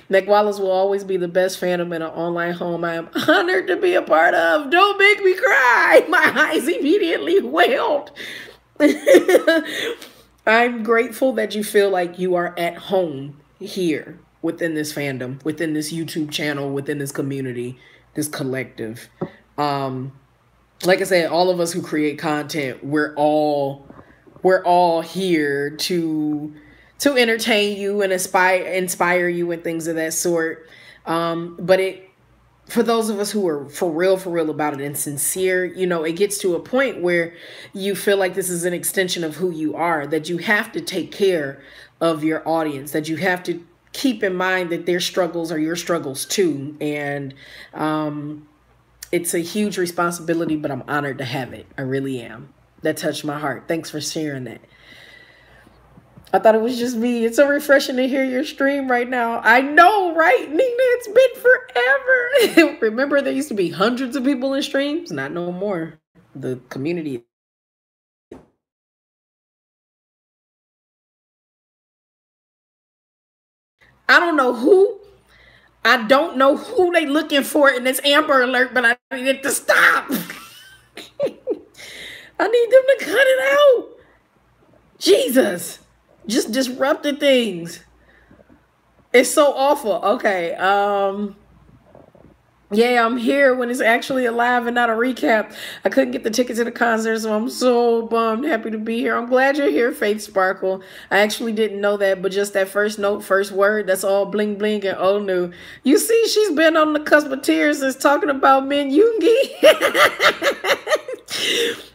Speaker 1: Nick Wallace will always be the best fandom in an online home I am honored to be a part of. Don't make me cry. My eyes immediately welled. I'm grateful that you feel like you are at home here within this fandom, within this YouTube channel, within this community, this collective. Like I said, all of us who create content, we're all here to entertain you and inspire you and things of that sort. But for those of us who are for real about it and sincere, you know, it gets to a point where you feel like this is an extension of who you are, that you have to take care of your audience, that you have to keep in mind that their struggles are your struggles too. And, it's a huge responsibility, but I'm honored to have it. I really am. That touched my heart. Thanks for sharing that. I thought it was just me. It's so refreshing to hear your stream right now. I know, right, Nina? It's been forever. Remember, there used to be hundreds of people in streams? Not no more. The community. I don't know who they looking for in this Amber Alert, but I need it to stop. I need them to cut it out. Jesus. Just disrupted things. It's so awful. Okay. Yeah, I'm here when it's actually alive and not a recap. I couldn't get the ticket to the concert, so I'm so bummed. Happy to be here. I'm glad you're here, Faith Sparkle. I actually didn't know that, but just that first note, first word, that's all bling bling and oh no. You see, she's been on the cusp of tears since talking about Min Yoongi.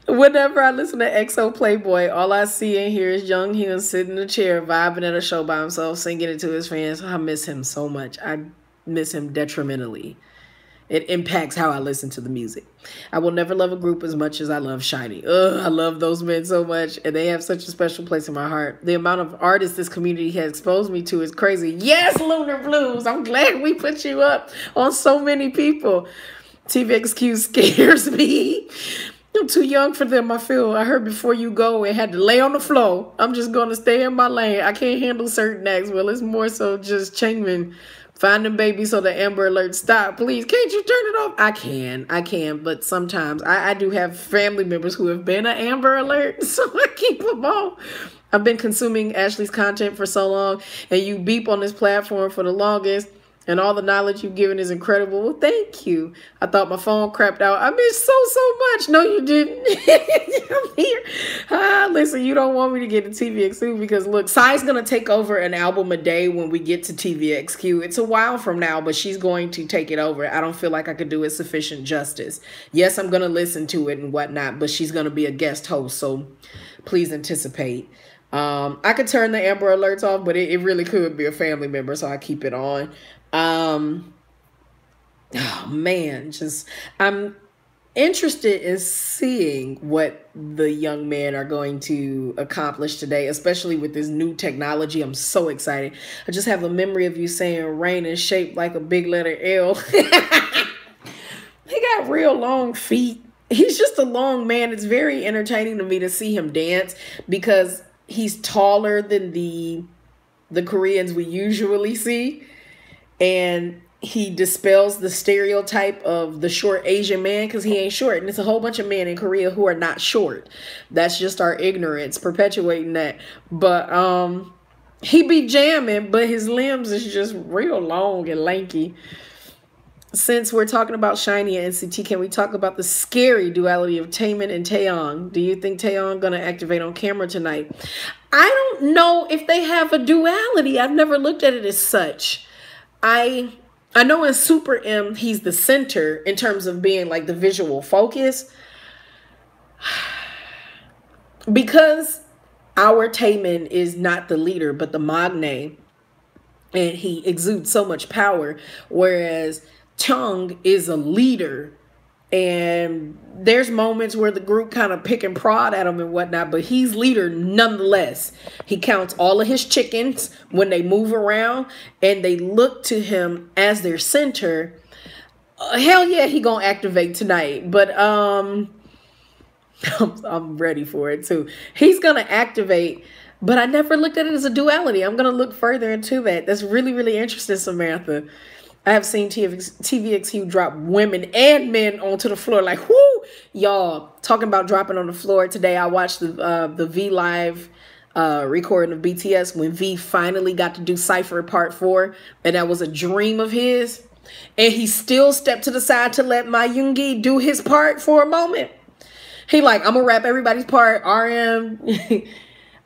Speaker 1: Whenever I listen to EXO Playboy, all I see and hear is Young Hyun sitting in a chair, vibing at a show by himself, singing it to his fans. I miss him so much. I miss him detrimentally. It impacts how I listen to the music. I will never love a group as much as I love Shiny. Ugh, I love those men so much, and they have such a special place in my heart. The amount of artists this community has exposed me to is crazy. Yes, Lunar Blues. I'm glad we put you up on so many people. TVXQ scares me. I'm too young for them, I feel. I heard Before You Go and had to lay on the floor. I'm just going to stay in my lane. I can't handle certain acts. Well, it's more so just Changmin. Find them, baby, so the Amber Alert stop. Please, can't you turn it off? I can, but sometimes I do have family members who have been an Amber Alert, so I keep them on. I've been consuming Ashley's content for so long, and you beep on this platform for the longest, and all the knowledge you've given is incredible. Well, thank you. I thought my phone crapped out. I missed so much. No, you didn't. I'm here. Listen, you don't want me to get to TVXQ because, look, Psy's going to take over an album a day when we get to TVXQ. It's a while from now, but she's going to take it over. I don't feel like I could do it sufficient justice. Yes, I'm going to listen to it and whatnot, but she's going to be a guest host, so please anticipate. I could turn the Amber Alerts off, but it really could be a family member, so I keep it on. Oh man, I'm interested in seeing what the young men are going to accomplish today, especially with this new technology. I'm so excited. I just have a memory of you saying rain is shaped like a big letter L. He got real long feet. He's just a long man. It's very entertaining to me to see him dance because he's taller than the Koreans we usually see. And he dispels the stereotype of the short Asian man, because he ain't short, and it's a whole bunch of men in Korea who are not short. That's just our ignorance perpetuating that. But he be jamming, but his limbs is just real long and lanky. Since we're talking about Shiny and NCT, can we talk about the scary duality of Taemin and Taeyong? Do you think Taeyong gonna activate on camera tonight? I don't know if they have a duality. I've never looked at it as such. I know in Super M, he's the center in terms of being like the visual focus. Because our Taemin is not the leader, but the magne, and he exudes so much power, whereas Chung is a leader, and there's moments where the group kind of pick and prod at him and whatnot, but he's leader nonetheless. He counts all of his chickens when they move around, and they look to him as their center. Hell yeah, he gonna activate tonight, but I'm ready for it too. He's gonna activate, but I never looked at it as a duality. I'm gonna look further into that. That's really, really interesting, Samantha. I have seen TVXQ drop women and men onto the floor. Like, whoo, y'all, talking about dropping on the floor. Today, I watched the V Live recording of BTS when V finally got to do Cypher Part 4. And that was a dream of his. And he still stepped to the side to let My Yoongi do his part for a moment. He like, I'm going to rap everybody's part. RM,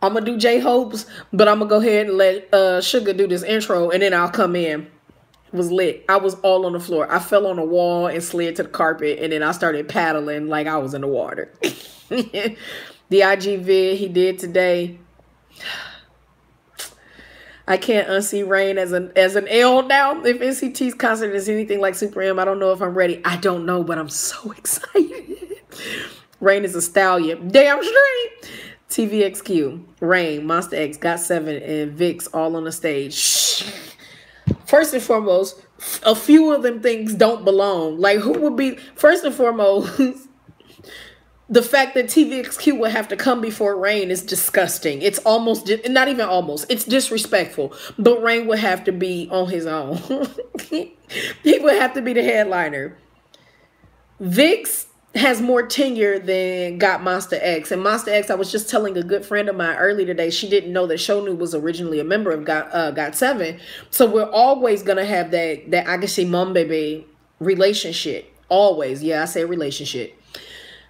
Speaker 1: I'm going to do J-Hope's, but I'm going to go ahead and let Sugar do this intro, and then I'll come in. It was lit. I was all on the floor. I fell on the wall and slid to the carpet, and then I started paddling like I was in the water. The IG vid he did today. I can't unsee Rain as an L now. If NCT's concert is anything like Super M, I don't know if I'm ready. I don't know, but I'm so excited. Rain is a stallion. Damn straight. TVXQ, Rain, Monster X, GOT7, and VIX all on the stage. Shh. First and foremost, a few of them things don't belong. Like, who would be, first and foremost, the fact that TVXQ would have to come before Rain is disgusting. It's almost, not even almost, it's disrespectful. But Rain would have to be on his own. He would have to be the headliner. VIX has more tenure than Got Monster X. And Monster X, I was just telling a good friend of mine earlier today, she didn't know that Shonu was originally a member of Got7. So we're always going to have that Agashi Mumbebe relationship. Always. Yeah, I say relationship.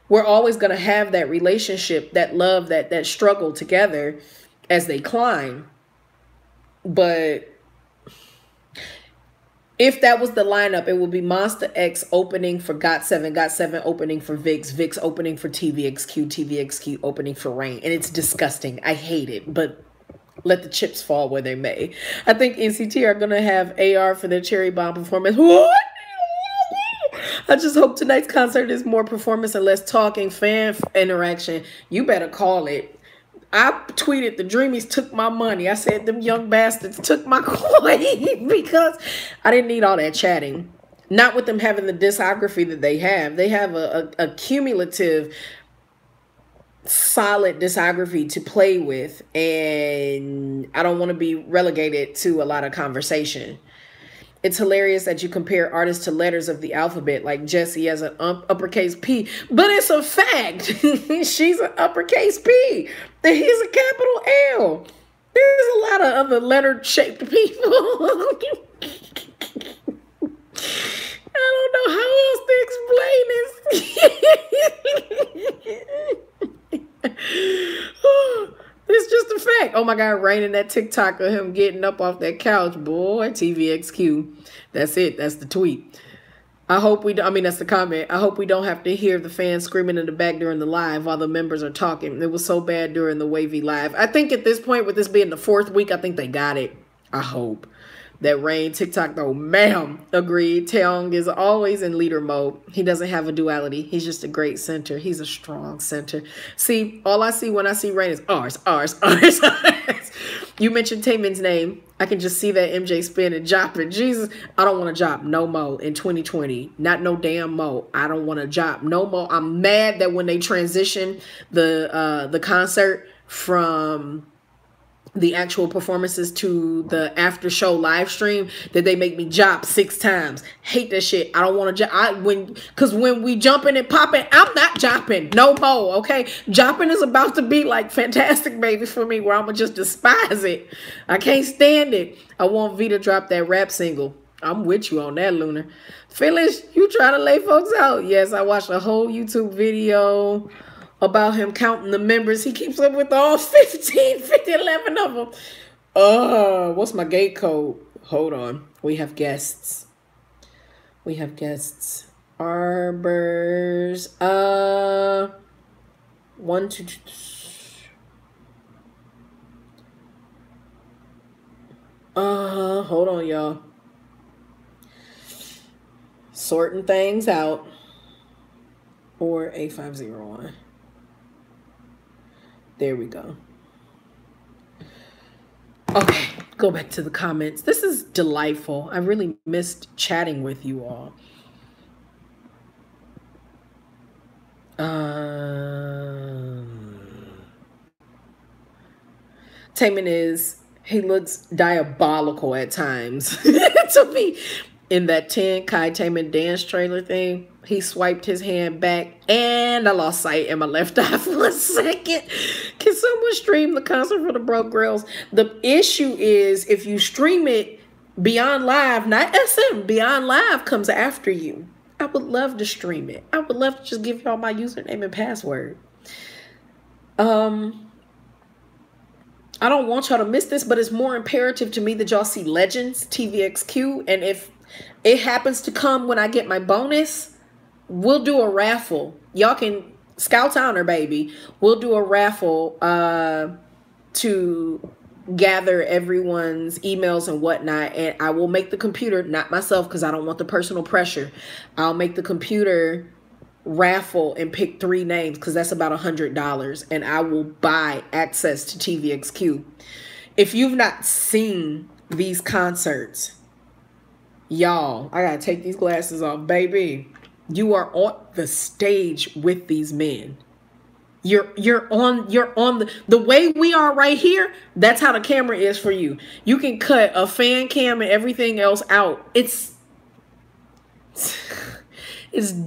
Speaker 1: We're always going to have that relationship, that love, that struggle together as they climb. But if that was the lineup, it would be Monster X opening for GOT7, GOT7 opening for VIX, VIX opening for TVXQ, TVXQ opening for Rain. And it's disgusting. I hate it, but let the chips fall where they may. I think NCT are going to have AR for their Cherry Bomb performance. What? I just hope tonight's concert is more performance and less talking, fan interaction. You better call it. I tweeted the Dreamies took my money. I said them young bastards took my coin because I didn't need all that chatting. Not with them having the discography that they have. They have a cumulative, solid discography to play with. And I don't want to be relegated to a lot of conversation. It's hilarious that you compare artists to letters of the alphabet, like Jessie as an uppercase P. But it's a fact. She's an uppercase P. And he's a capital L. There's a lot of other letter-shaped people. I don't know how else to explain this. It's just a fact. Oh my God, raining that TikTok of him getting up off that couch. Boy, TVXQ. That's it. That's the tweet. I hope we, I mean, that's the comment. I hope we don't have to hear the fans screaming in the back during the live while the members are talking. It was so bad during the Wavy live. I think at this point, with this being the 4th week, I think they got it. I hope. That Rain TikTok though, ma'am, agreed. Taeyong is always in leader mode. He doesn't have a duality. He's just a great center. He's a strong center. See, all I see when I see Rain is ours, ours, ours, ours. You mentioned Taemin's name. I can just see that MJ spin and jopping. Jesus, I don't want to jop no more in 2020. Not no damn mo. I don't want to jop no more. I'm mad that when they transition the concert from the actual performances to the after show live stream, that they make me jump 6 times. Hate that shit. I don't want to jump. Because when we jumping and popping, I'm not jumping no more, okay? Jumping is about to be like Fantastic Baby for me, where I'm going to just despise it. I can't stand it. I want V to drop that rap single. I'm with you on that, Lunar. Phyllis, you trying to lay folks out? Yes, I watched a whole YouTube video about him counting the members. He keeps up with all 11 of them. What's my gate code? Hold on. We have guests. We have guests. Arbors. 1, 2, 3. Hold on, y'all. Sorting things out. Or A501. There we go. Okay, go back to the comments. This is delightful. I really missed chatting with you all. Taman he looks diabolical at times to me. In that 10 Kai Taman dance trailer thing, he swiped his hand back and I lost sight in my left eye for a second. Can someone stream the concert for the broke girls? The issue is if you stream it Beyond Live, not SM, Beyond Live comes after you. I would love to stream it. I would love to just give y'all my username and password. I don't want y'all to miss this, but it's more imperative to me that y'all see Legends, TVXQ, and if it happens to come when I get my bonus, we'll do a raffle. Y'all can Scout's Honor, baby. We'll do a raffle to gather everyone's emails and whatnot, and I will make the computer, not myself because I don't want the personal pressure. I'll make the computer raffle and pick 3 names because that's about $100, and I will buy access to TVXQ. If you've not seen these concerts, y'all, I gotta take these glasses off, baby. You are on the stage with these men. You're on the way we are right here. That's how the camera is for you. You can cut a fan cam and everything else out. It's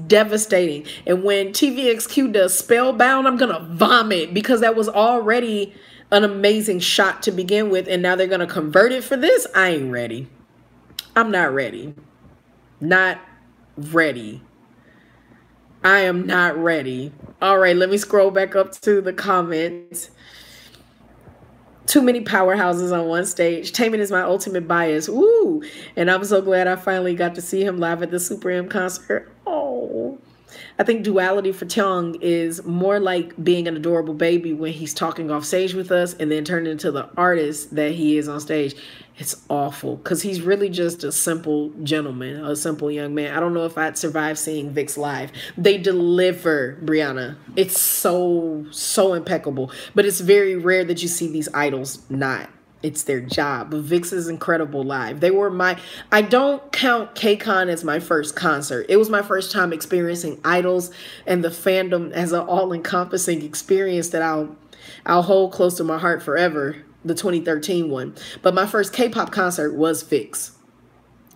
Speaker 1: devastating. And when TVXQ does Spellbound, I'm gonna vomit because that was already an amazing shot to begin with, and now they're gonna convert it for this. I ain't ready. I'm not ready. Not ready. I am not ready. All right, let me scroll back up to the comments. Too many powerhouses on one stage. Taman is my ultimate bias. Ooh, and I'm so glad I finally got to see him live at the Super M concert. Oh, I think duality for Cheong is more like being an adorable baby when he's talking off stage with us and then turning into the artist that he is on stage. It's awful because he's really just a simple gentleman, a simple young man. I don't know if I'd survive seeing Vix live. They deliver, Brianna. It's so impeccable. But it's very rare that you see these idols not. It's their job. But Vix is incredible live. They were I don't count KCON as my first concert. It was my first time experiencing idols and the fandom as an all-encompassing experience that I'll hold close to my heart forever. The 2013 one. But my first K-pop concert was Vix.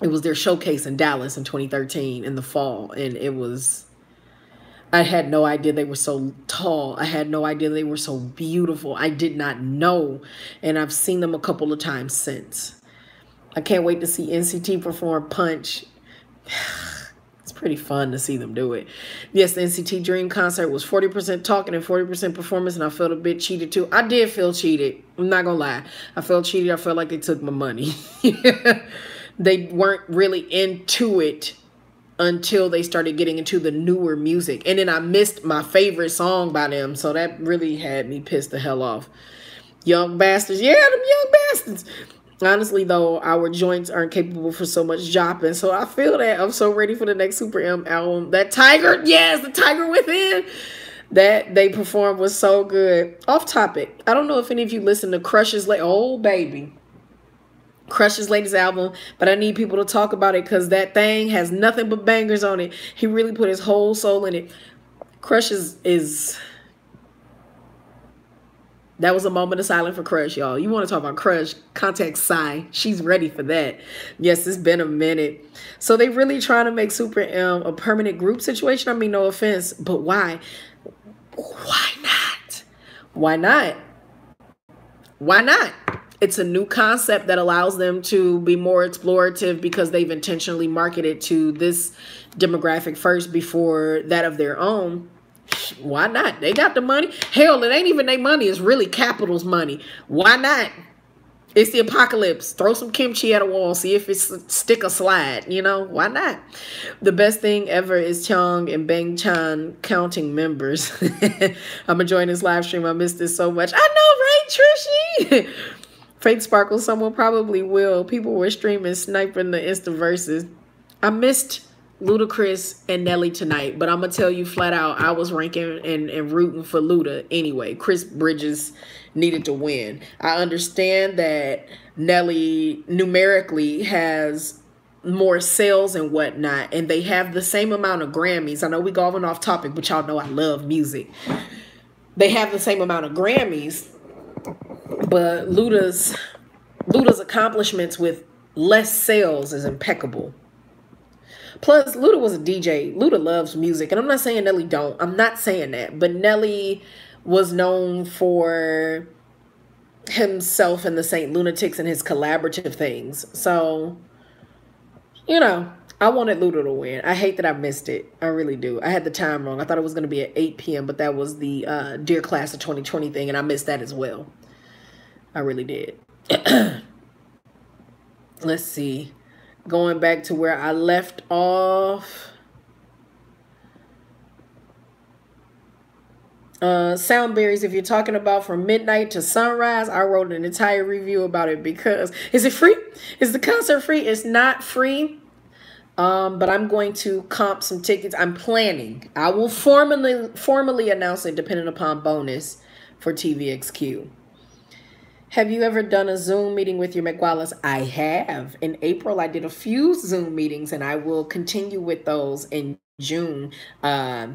Speaker 1: It was their showcase in Dallas in 2013 in the fall. And it was, I had no idea they were so tall. I had no idea they were so beautiful. I did not know. And I've seen them a couple of times since. I can't wait to see NCT perform Punch. It's pretty fun to see them do it. Yes, the NCT Dream concert was 40% talking and 40% performance, and I felt a bit cheated too. I did feel cheated. I'm not gonna lie. I felt cheated. I felt like they took my money. They weren't really into it until they started getting into the newer music. And then I missed my favorite song by them, so that really had me pissed the hell off. Young bastards. Yeah, them young bastards. Honestly, though, our joints aren't capable for so much jopping. So I feel that. I'm so ready for the next Super M album. That Tiger, yes, the Tiger Within that they performed was so good. Off topic. I don't know if any of you listen to Crush's oh baby. Crush's latest album, but I need people to talk about it because that thing has nothing but bangers on it. He really put his whole soul in it. Crush is That was a moment of silence for Crush, y'all. You want to talk about Crush? Contact Psy. She's ready for that. Yes, it's been a minute. So they really trying to make Super M a permanent group situation. I mean, no offense, but why? Why not? Why not? Why not? It's a new concept that allows them to be more explorative because they've intentionally marketed to this demographic first before that of their own. Why not? They got the money. Hell, it ain't even their money. It's really Capital's money. Why not? It's the apocalypse. Throw some kimchi at a wall. See if it's stick or slide. You know, why not? The best thing ever is Chong and Bang Chan counting members. I'm enjoying this live stream. I missed this so much. I know, right, Trishy? Fate Sparkle, someone probably will. People were streaming, sniping the Insta verses. I missed Ludacris and Nelly tonight, but I'm gonna tell you flat out, I was ranking and rooting for Luda anyway. Chris Bridges needed to win. I understand that Nelly numerically has more sales and whatnot, and they have the same amount of Grammys. I know we going off topic, but y'all know I love music. They have the same amount of Grammys, but Luda's accomplishments with less sales is impeccable. Plus, Luda was a DJ. Luda loves music. And I'm not saying Nelly don't. I'm not saying that. But Nelly was known for himself and the Saint Lunatics and his collaborative things. So, you know, I wanted Luda to win. I hate that I missed it. I really do. I had the time wrong. I thought it was going to be at 8 p.m., but that was the Dear Class of 2020 thing, and I missed that as well. I really did. Let's see. Going back to where I left off. Soundberries, if you're talking about from midnight to sunrise, I wrote an entire review about it because... Is it free? Is the concert free? It's not free. But I'm going to comp some tickets. I'm planning. I will formally announce it depending upon bonus for TVXQ. Have you ever done a Zoom meeting with your McWallace? I have. In April, I did a few Zoom meetings, and I will continue with those in June. I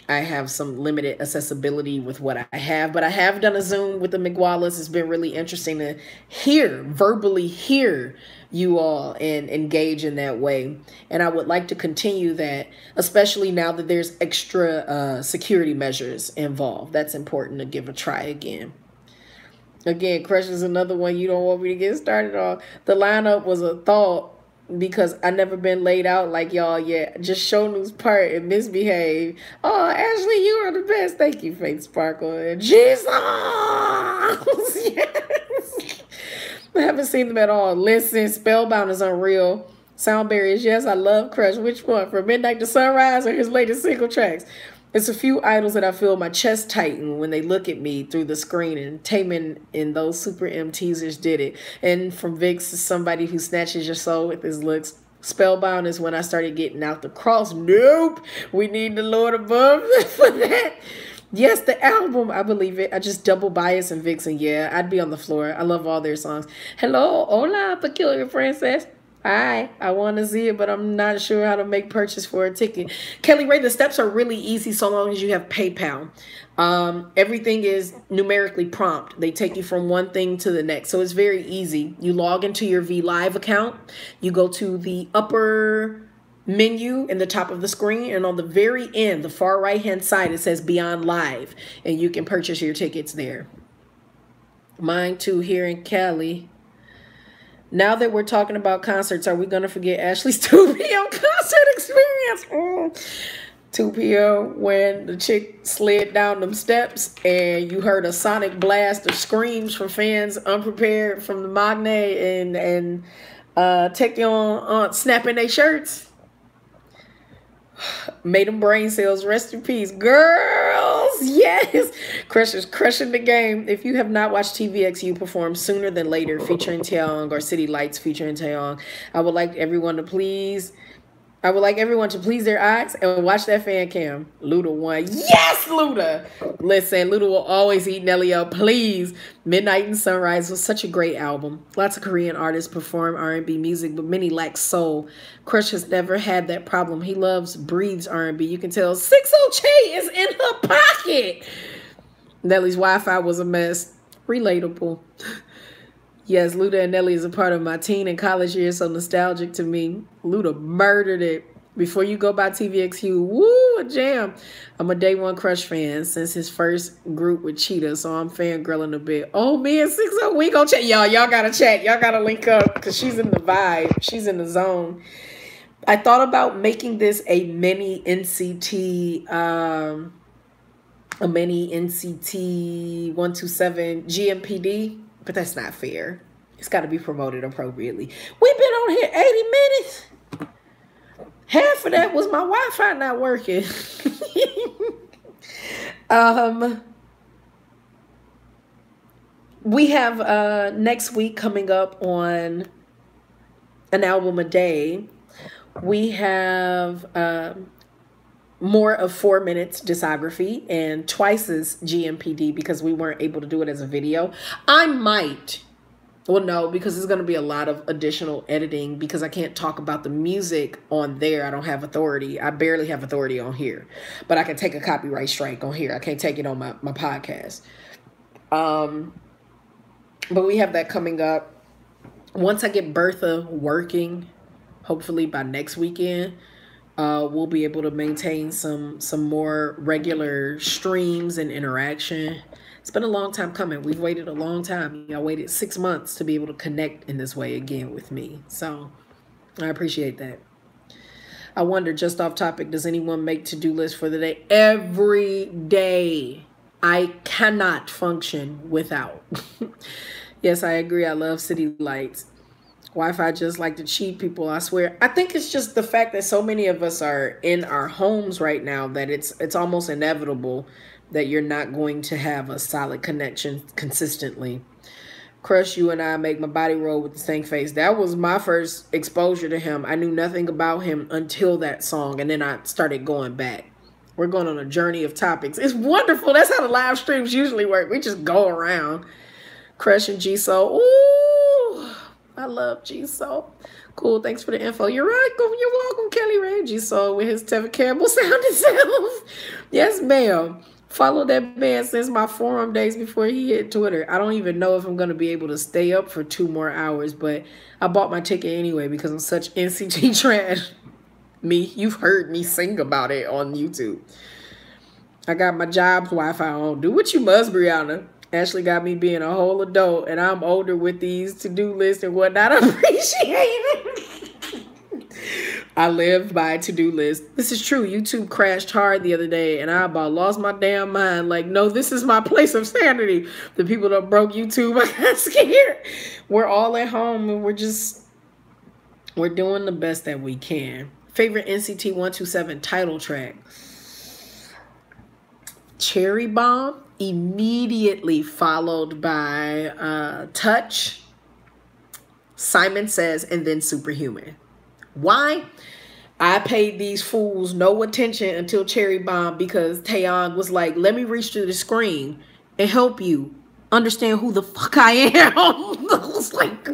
Speaker 1: have some limited accessibility with what I have, but I have done a Zoom with the McWallace. It's been really interesting to verbally hear you all and engage in that way. And I would like to continue that, especially now that there's extra security measures involved. That's important to give a try again. Again, Crush is another one you don't want me to get started on. The lineup was a thought because I never been laid out like y'all yet. Just show news part and misbehave. Oh, Ashley, you are the best. Thank you, Fate Sparkle. And Jesus! Yes! I haven't seen them at all. Listen, Spellbound is unreal. Soundberries, yes, I love Crush. Which one? From Midnight to Sunrise or his latest single tracks? It's a few idols that I feel my chest tighten when they look at me through the screen, and Taman and those Super M teasers did it. And from Vix is somebody who snatches your soul with his looks. Spellbound is when I started getting out the cross. Nope, we need the Lord above for that. Yes, the album, I believe it. I just double bias and Vixen. Yeah, I'd be on the floor. I love all their songs. Hello, hola, peculiar princess. Hi, I want to see it, but I'm not sure how to make purchase for a ticket. Kelly Ray, the steps are really easy so long as you have PayPal. Everything is numerically prompt. They take you from one thing to the next. So it's very easy. You log into your VLive account. You go to the upper menu in the top of the screen, and on the very end, the far right-hand side, it says Beyond Live, and you can purchase your tickets there. Mine too here in Cali. Now that we're talking about concerts, are we going to forget Ashley's 2 p.m. concert experience? 2 p.m. when the chick slid down them steps and you heard a sonic blast of screams from fans unprepared from the Magne and Taekyon snapping their shirts. Made them brain cells. Rest in peace. Girls, yes. Crush is crushing the game. If you have not watched TVXU perform Sooner Than Later featuring Taeyong or City Lights featuring Taeyong, I would like everyone to please their eyes and watch that fan cam. Luda won. Yes, Luda. Listen, Luda will always eat Nelly up. Please. Midnight and Sunrise was such a great album. Lots of Korean artists perform R&B music, but many lack soul. Crush has never had that problem. He breathes R&B. You can tell 60 Che is in her pocket. Nelly's Wi-Fi was a mess. Relatable. Yes, Luda and Nelly is a part of my teen and college years, so nostalgic to me. Luda murdered it. Before You Go by TVXQ, woo, a jam. I'm a day one Crush fan since his first group with Cheetah, so I'm fangirling a bit. Oh, me and 60, we gonna chat. Y'all gotta chat. Y'all gotta link up because she's in the vibe. She's in the zone. I thought about making this a mini NCT, a mini NCT127 GMPD, but that's not fair. It's got to be promoted appropriately. We've been on here 80 minutes. Half of that was my Wi-Fi not working. We have next week coming up on an album a day. We have more of 4 minutes discography and Twice's GMPD because we weren't able to do it as a video. I might. Well, no, because there's going to be a lot of additional editing because I can't talk about the music on there. I don't have authority. I barely have authority on here. But I can take a copyright strike on here. I can't take it on my podcast. But we have that coming up. Once I get Bertha working, hopefully by next weekend, we'll be able to maintain some more regular streams and interaction. It's been a long time coming. We've waited a long time. I waited 6 months to be able to connect in this way again with me. So I appreciate that. I wonder, just off topic, does anyone make to-do lists for the day? Every day. I cannot function without. Yes, I agree. I love city lights. Wi-Fi just like to cheat people, I swear. I think it's just the fact that so many of us are in our homes right now that it's almost inevitable that you're not going to have a solid connection consistently. Crush, You and I Make My Body Roll with the Stank Face. That was my first exposure to him. I knew nothing about him until that song, and then I started going back. We're going on a journey of topics. It's wonderful. That's how the live streams usually work. We just go around. Crush and G-Soul. Ooh, I love G-Soul. Cool, thanks for the info. You're right. You're welcome, Kelly Ray. G-Soul with his Tevin Campbell sounding self. Yes, ma'am. Followed that man since my forum days before he hit Twitter. I don't even know if I'm going to be able to stay up for 2 more hours, but I bought my ticket anyway because I'm such NCT trash. You've heard me sing about it on YouTube. I got my job's Wi-Fi on. Do what you must, Brianna. Ashley got me being a whole adult, and I'm older with these to-do lists and whatnot. I appreciate it. I live by to-do lists. This is true. YouTube crashed hard the other day, and I about lost my damn mind. Like, no, this is my place of sanity. The people that broke YouTube, I got scared. We're all at home, and we're doing the best that we can. Favorite NCT127 title track? Cherry Bomb, immediately followed by Touch, Simon Says, and then Superhuman. Why? I paid these fools no attention until Cherry Bomb because Taeyong was like, let me reach through the screen and help you understand who the fuck I am. I was like,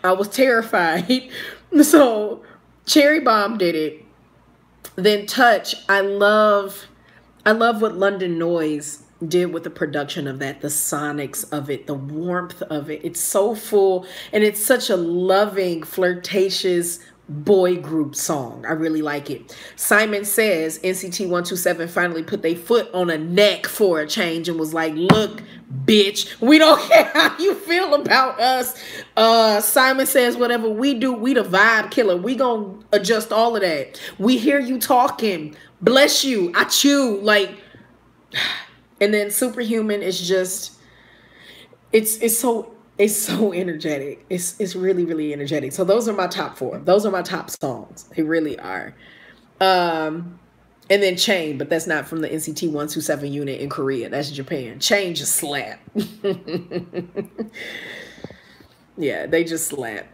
Speaker 1: I was terrified. So Cherry Bomb did it. Then Touch, I love what London Noise did with the production of that, the sonics of it, the warmth of it. It's so full, and it's such a loving, flirtatious boy group song. I really like it. Simon Says, NCT127 finally put their foot on a neck for a change and was like, look, bitch, we don't care how you feel about us. Simon Says, whatever we do, we the vibe killer. We gonna adjust all of that. We hear you talking. Bless you. I chew. Like, and then Superhuman is just, it's so energetic. It's really, really energetic. So those are my top 4. Those are my top songs. They really are. And then Chain, but that's not from the NCT127 unit in Korea. That's Japan. Chain just slap. Yeah, they just slap.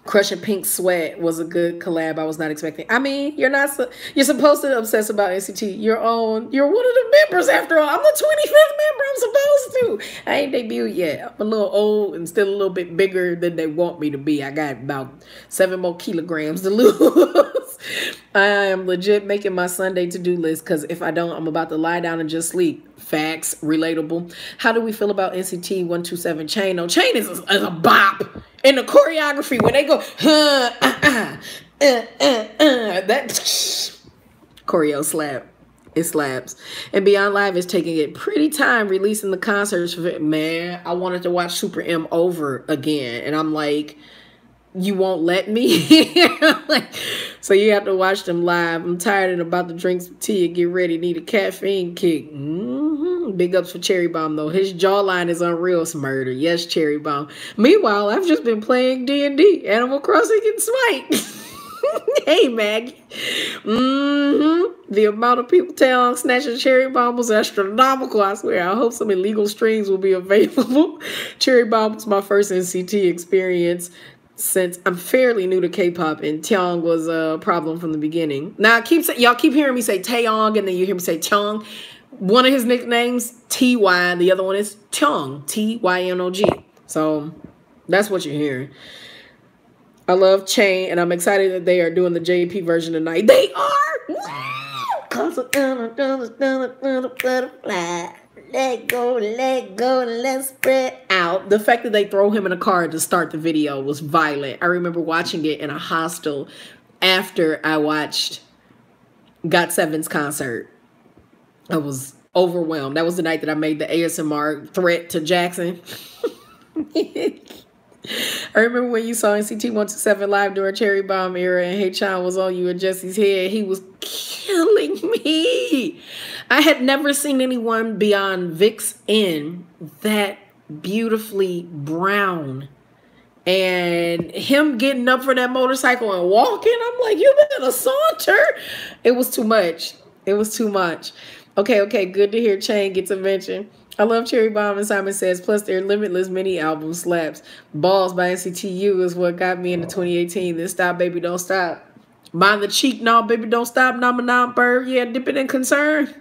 Speaker 1: Crush and Pink Sweat was a good collab. I was not expecting. I mean, you're supposed to obsess about NCT. You're one of the members after all. I'm the 25th member. I'm supposed to. I ain't debuted yet. I'm a little old and still a little bit bigger than they want me to be. I got about 7 more kilograms to lose. I am legit making my Sunday to-do list because if I don't, I'm about to lie down and just sleep. Facts, relatable. How do we feel about NCT127 Chain? No, Chain is a bop. In the choreography, when they go, that choreo slap. It slaps. And Beyond Live is taking it pretty time releasing the concerts for it. Man, I wanted to watch Super M over again. And I'm like, you won't let me? Like, so you have to watch them live. I'm tired and about to drink some tea and get ready. Need a caffeine kick. Big ups for Cherry Bomb, though. His jawline is unreal. It's murder. Yes, Cherry Bomb. Meanwhile, I've just been playing D&D, Animal Crossing and Smite. Hey, Maggie. The amount of people telling snatching Cherry Bomb was astronomical, I swear. I hope some illegal streams will be available. Cherry Bomb was my first NCT experience since I'm fairly new to K-pop, and Taeyong was a problem from the beginning. Now, y'all keep hearing me say Taeyong, and then you hear me say Taeyong. One of his nicknames, T-Y, the other one is Taeyong, T-Y-N-O-G. So that's what you're hearing. I love Chain, and I'm excited that they are doing the JP version tonight. They are! Cause I'm gonna butterfly. Let go, let's spread out. The fact that they throw him in a car to start the video was violent. I remember watching it in a hostel after I watched GOT7's concert. I was overwhelmed. That was the night that I made the ASMR threat to Jackson. I remember when you saw NCT127 live during Cherry Bomb era and Hey Chan was on you and Jesse's head. He was killing me. I had never seen anyone beyond Vic's N that beautifully brown. And him getting up for that motorcycle and walking, I'm like, you better saunter. It was too much. It was too much. Okay, good to hear Chain gets a mention. I love Cherry Bomb, and Simon Says, plus their Limitless mini album slaps. Balls by NCTU is what got me into 2018. Then Stop Baby Don't Stop. Mind the cheek, no, baby don't stop. Nom bird, yeah, dip it in concern.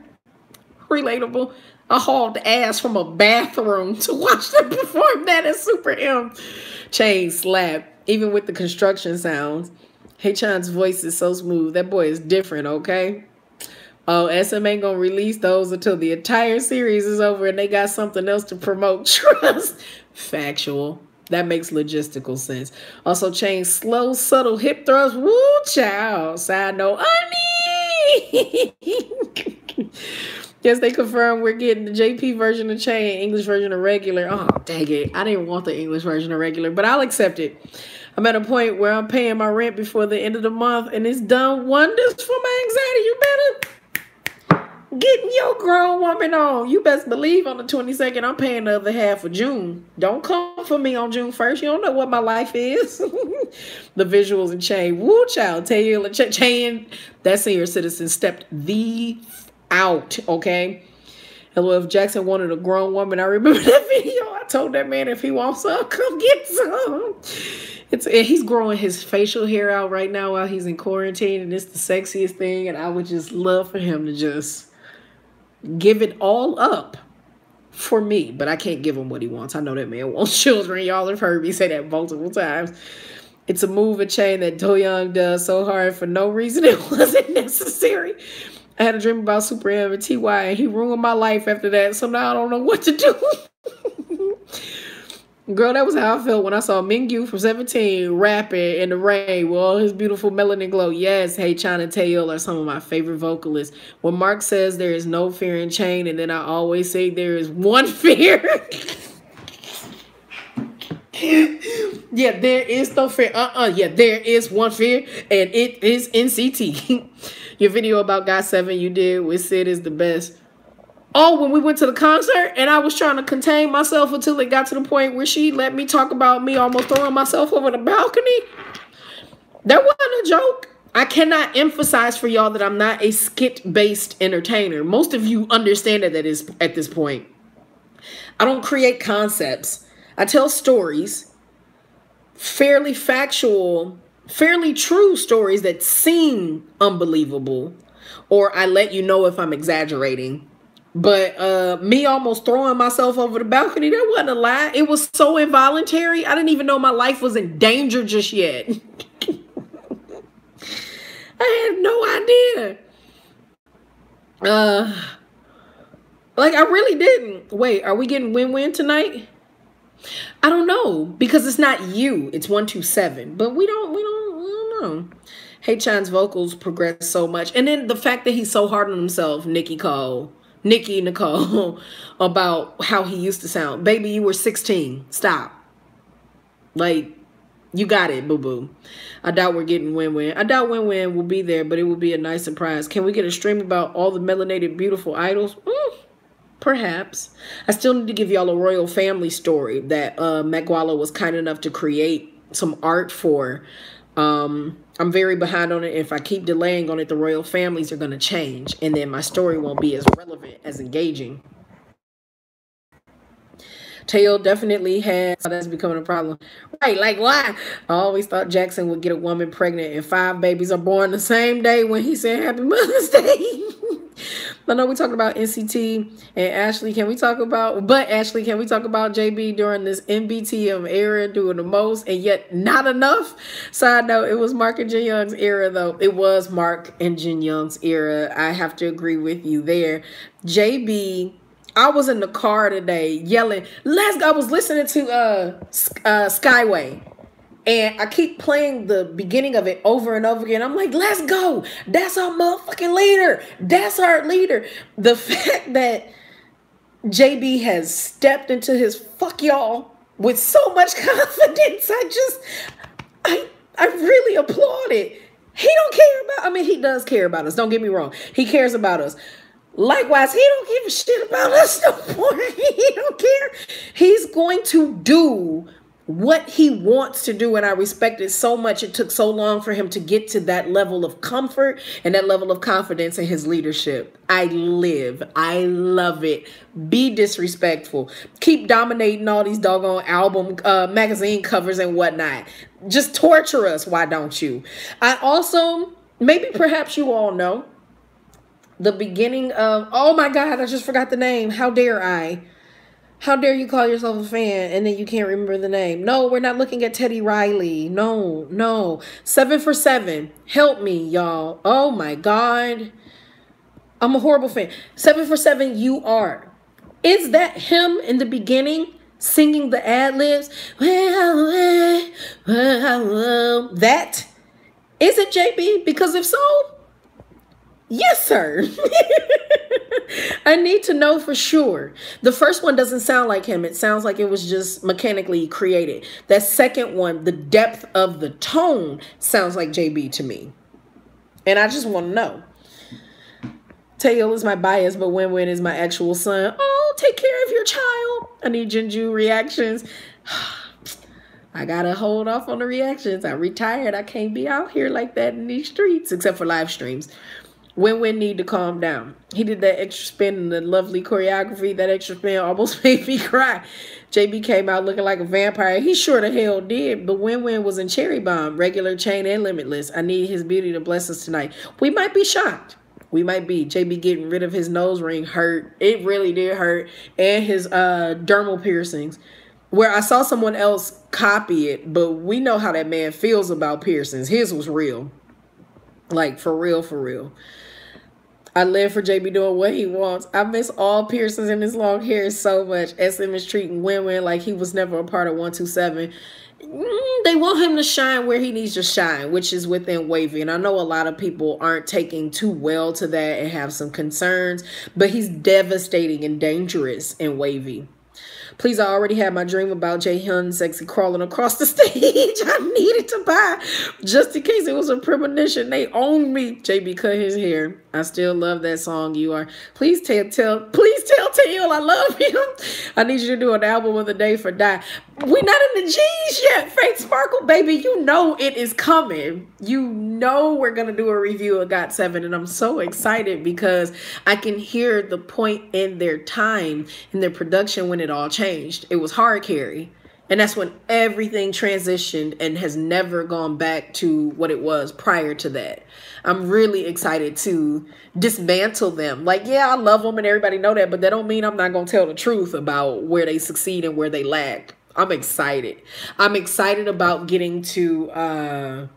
Speaker 1: Relatable. I hauled ass from a bathroom to watch them perform that at Super M. Chain slap, even with the construction sounds. Hey Chan's voice is so smooth. That boy is different, okay? Oh, SM ain't gonna release those until the entire series is over and they got something else to promote. Trust. Factual. That makes logistical sense. Also, Chain's slow, subtle hip thrust. Woo, child. Side note, honey. Yes, they confirmed we're getting the JP version of Chain, English version of regular. Oh, dang it. I didn't want the English version of regular, but I'll accept it. I'm at a point where I'm paying my rent before the end of the month, and it's done wonders for my anxiety. You better getting your grown woman on. You best believe on the 22nd, I'm paying the other half of June. Don't come for me on June 1st. You don't know what my life is. The visuals in Chain. Woo, child. Taylor Chain, that senior citizen stepped the out, okay? Hello, if Jackson wanted a grown woman, I remember that video. I told that man if he wants some, come get some. He's growing his facial hair out right now while he's in quarantine, and it's the sexiest thing, and I would just love for him to just give it all up for me, but I can't give him what he wants. I know that man wants children. Y'all have heard me say that multiple times. It's a move, a chain that Doyoung does so hard for no reason. It wasn't necessary. I had a dream about Super M and TY, and he ruined my life after that, so now I don't know what to do. Girl, that was how I felt when I saw Mingyu from 17 rapping in the rain with all his beautiful melanin glow. Yes, Hey Chan and Taeyol are some of my favorite vocalists. When Mark says there is no fear in Chain, and then I always say there is one fear. Yeah, there is no fear. Yeah, there is one fear, and it is NCT. Your video about GOT7 you did with Sid is the best. Oh, when we went to the concert and I was trying to contain myself until it got to the point where she let me talk about me almost throwing myself over the balcony. That wasn't a joke. I cannot emphasize for y'all that I'm not a skit-based entertainer. Most of you understand that at this point. I don't create concepts. I tell stories, fairly factual, fairly true stories that seem unbelievable, or I let you know if I'm exaggerating. But me almost throwing myself over the balcony, that wasn't a lie. It was so involuntary. I didn't even know my life was in danger just yet. I I had no idea. Like I really didn't. Wait, are we getting win-win tonight? I don't know because it's not you. It's 127, but we don't know. Hey, Chan's vocals progress so much, and then the fact that he's so hard on himself, Nikki Nicole, about how he used to sound. Baby, you were 16. Stop. Like, you got it, boo-boo. I doubt we're getting win-win. I doubt win-win will be there, but it will be a nice surprise. Can we get a stream about all the melanated beautiful idols? Perhaps. I still need to give y'all a royal family story that Magwala was kind enough to create some art for. I'm very behind on it. If I keep delaying on it, the royal families are going to change. And then my story won't be as relevant, as engaging. Teo definitely has. That's becoming a problem. Right, like why? I always thought Jackson would get a woman pregnant and 5 babies are born the same day when he said Happy Mother's Day. I know we're talking about NCT and Ashley. Can we talk about, JB during this MBTM era doing the most and yet not enough? Side note, it was Mark and Jin Young's era though. It was Mark and Jin Young's era. I have to agree with you there. JB, I was in the car today yelling, let's go. I was listening to Skyway. And I keep playing the beginning of it over and over again. I'm like, let's go. That's our motherfucking leader. That's our leader. The fact that JB has stepped into his fuck y'all with so much confidence, I really applaud it. He don't care about, I mean, he does care about us. Don't get me wrong. He cares about us. Likewise, he don't give a shit about us no more. He don't care. He's going to do what he wants to do, and I respect it so much. It took so long for him to get to that level of comfort and that level of confidence in his leadership. I love it. Be disrespectful. Keep dominating all these doggone album magazine covers and whatnot. Just torture us. Why don't you? I also, maybe perhaps you all know, the beginning of, oh my God, I just forgot the name. How dare I? How dare you call yourself a fan and then you can't remember the name? No, we're not looking at Teddy Riley. No. 7 for 7. Help me, y'all. Oh my God. I'm a horrible fan. 7 for 7, you are. Is that him in the beginning singing the ad-libs? That? Is it JB? Because if so, yes, sir. I need to know for sure. The first one doesn't sound like him. It sounds like it was just mechanically created. That second one, the depth of the tone sounds like JB to me. And I just want to know. Tail is my bias, but Win-Win is my actual son. Oh, take care of your child. I need Jinju reactions. I gotta hold off on the reactions. I'm retired. I can't be out here like that in these streets, except for live streams. Win-Win need to calm down. He did that extra spin and the lovely choreography. That extra spin almost made me cry. JB came out looking like a vampire. He sure the hell did. But Win-Win was in Cherry Bomb, regular, chain, and limitless. I need his beauty to bless us tonight. We might be shocked. We might be. JB getting rid of his nose ring hurt. It really did hurt. And his dermal piercings. Where I saw someone else copy it. But we know how that man feels about piercings. His was real. Like, for real, for real. I live for JB doing what he wants. I miss all piercings in his long hair so much. SM is treating Win-Win like he was never a part of 127. They want him to shine where he needs to shine, which is within Wavy. And I know a lot of people aren't taking too well to that and have some concerns. But he's devastating and dangerous in Wavy. Please, I already had my dream about Jaehyun sexy crawling across the stage. I needed to buy just in case it was a premonition. They own me. JB cut his hair. I still love that song. You are. Please tell Teal I love him. I need you to do an album of the day for Die. We're not in the G's yet. Fate Sparkle, baby. You know it is coming. You know we're going to do a review of GOT7. And I'm so excited because I can hear the point in their time, in their production when it all changed. It was hard carry. And that's when everything transitioned and has never gone back to what it was prior to that. I'm really excited to dismantle them. Like, yeah, I love them and everybody know that, but that don't mean I'm not going to tell the truth about where they succeed and where they lack. I'm excited. I'm excited about getting to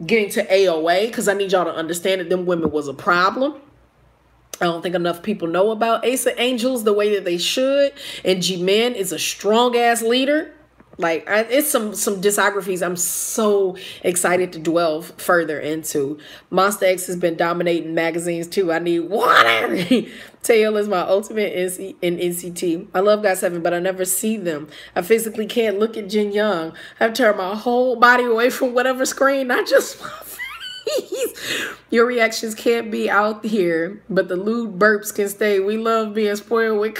Speaker 1: getting to AOA, because I need y'all to understand that them women was a problem. I don't think enough people know about Ace of Angels the way that they should. And G-Men is a strong ass leader. Like, it's some discographies I'm so excited to dwell further into. Monster X has been dominating magazines too. I need water. Tail is my ultimate in NCT. I love GOT7, but I never see them. I physically can't look at Jin Young. I've turned my whole body away from whatever screen, not just my face. Your reactions can't be out here, but the lewd burps can stay. We love being spoiled with...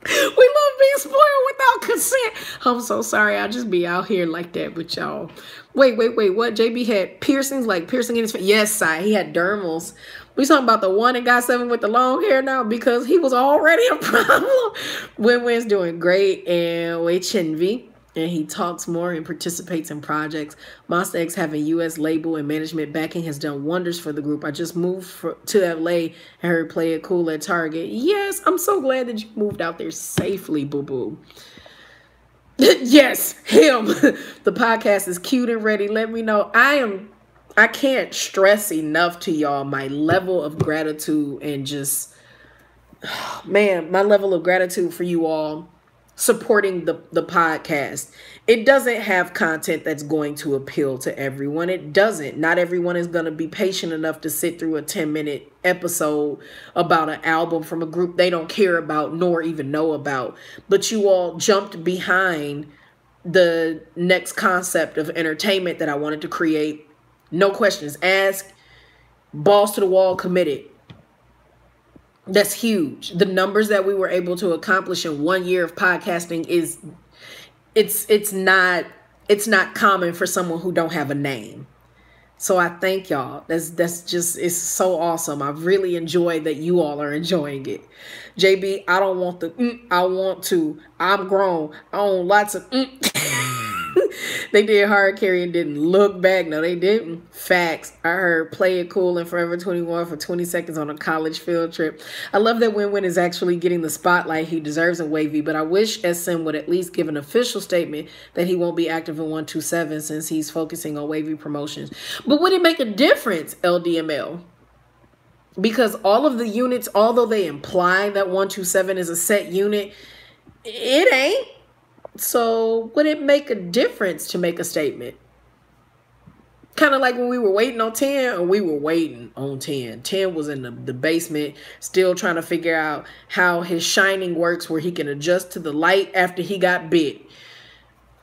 Speaker 1: We love being spoiled without consent. I'm so sorry. I'll just be out here like that with y'all. Wait. What? JB had piercings, like piercing in his face? Yes, Si. He had dermals. We talking about the one that got 7 with the long hair now because he was already a problem. Win-Win's doing great. And Wei Chenvi. And he talks more and participates in projects. Monster X having U.S. label and management backing has done wonders for the group. I just moved to L.A. and heard Play It Cool at Target. Yes, I'm so glad that you moved out there safely, boo-boo. Yes, him. The podcast is cute and ready. Let me know. I can't stress enough to y'all my level of gratitude and just, man, my level of gratitude for you all supporting the podcast. It doesn't have content that's going to appeal to everyone. It doesn't. Not everyone is going to be patient enough to sit through a 10-minute episode about an album from a group they don't care about nor even know about. But you all jumped behind the next concept of entertainment that I wanted to create. No questions asked. Balls to the wall, committed. That's huge. The numbers that we were able to accomplish in 1 year of podcasting is it's not common for someone who don't have a name. So I thank y'all. That's just, it's so awesome. I really enjoyed that you all are enjoying it. JB, I don't want the I want to. I'm grown. I own lots of They did hard carry and didn't look back. No, they didn't. Facts. I heard Play It Cool and Forever 21 for 20 seconds on a college field trip. I love that Win-Win is actually getting the spotlight he deserves in Wavy, but I wish SM would at least give an official statement that he won't be active in 127 since he's focusing on Wavy promotions. But would it make a difference, LDML? Because all of the units, although they imply that 127 is a set unit, it ain't. So would it make a difference to make a statement? Kind of like when we were waiting on 10, or we were waiting on 10. 10 was in the basement, still trying to figure out how his shining works, where he can adjust to the light after he got bit.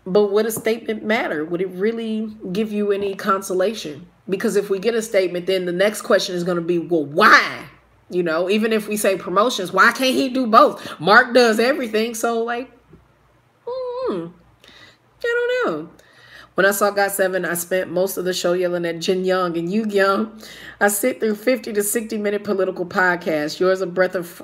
Speaker 1: But would a statement matter? Would it really give you any consolation? Because if we get a statement, then the next question is going to be, well, why? You know, even if we say promotions, why can't he do both? Mark does everything. So like, I don't know. When I saw GOT7, I spent most of the show yelling at Jin Young and Yu Young. I sit through 50 to 60-minute political podcasts. Yours a breath of...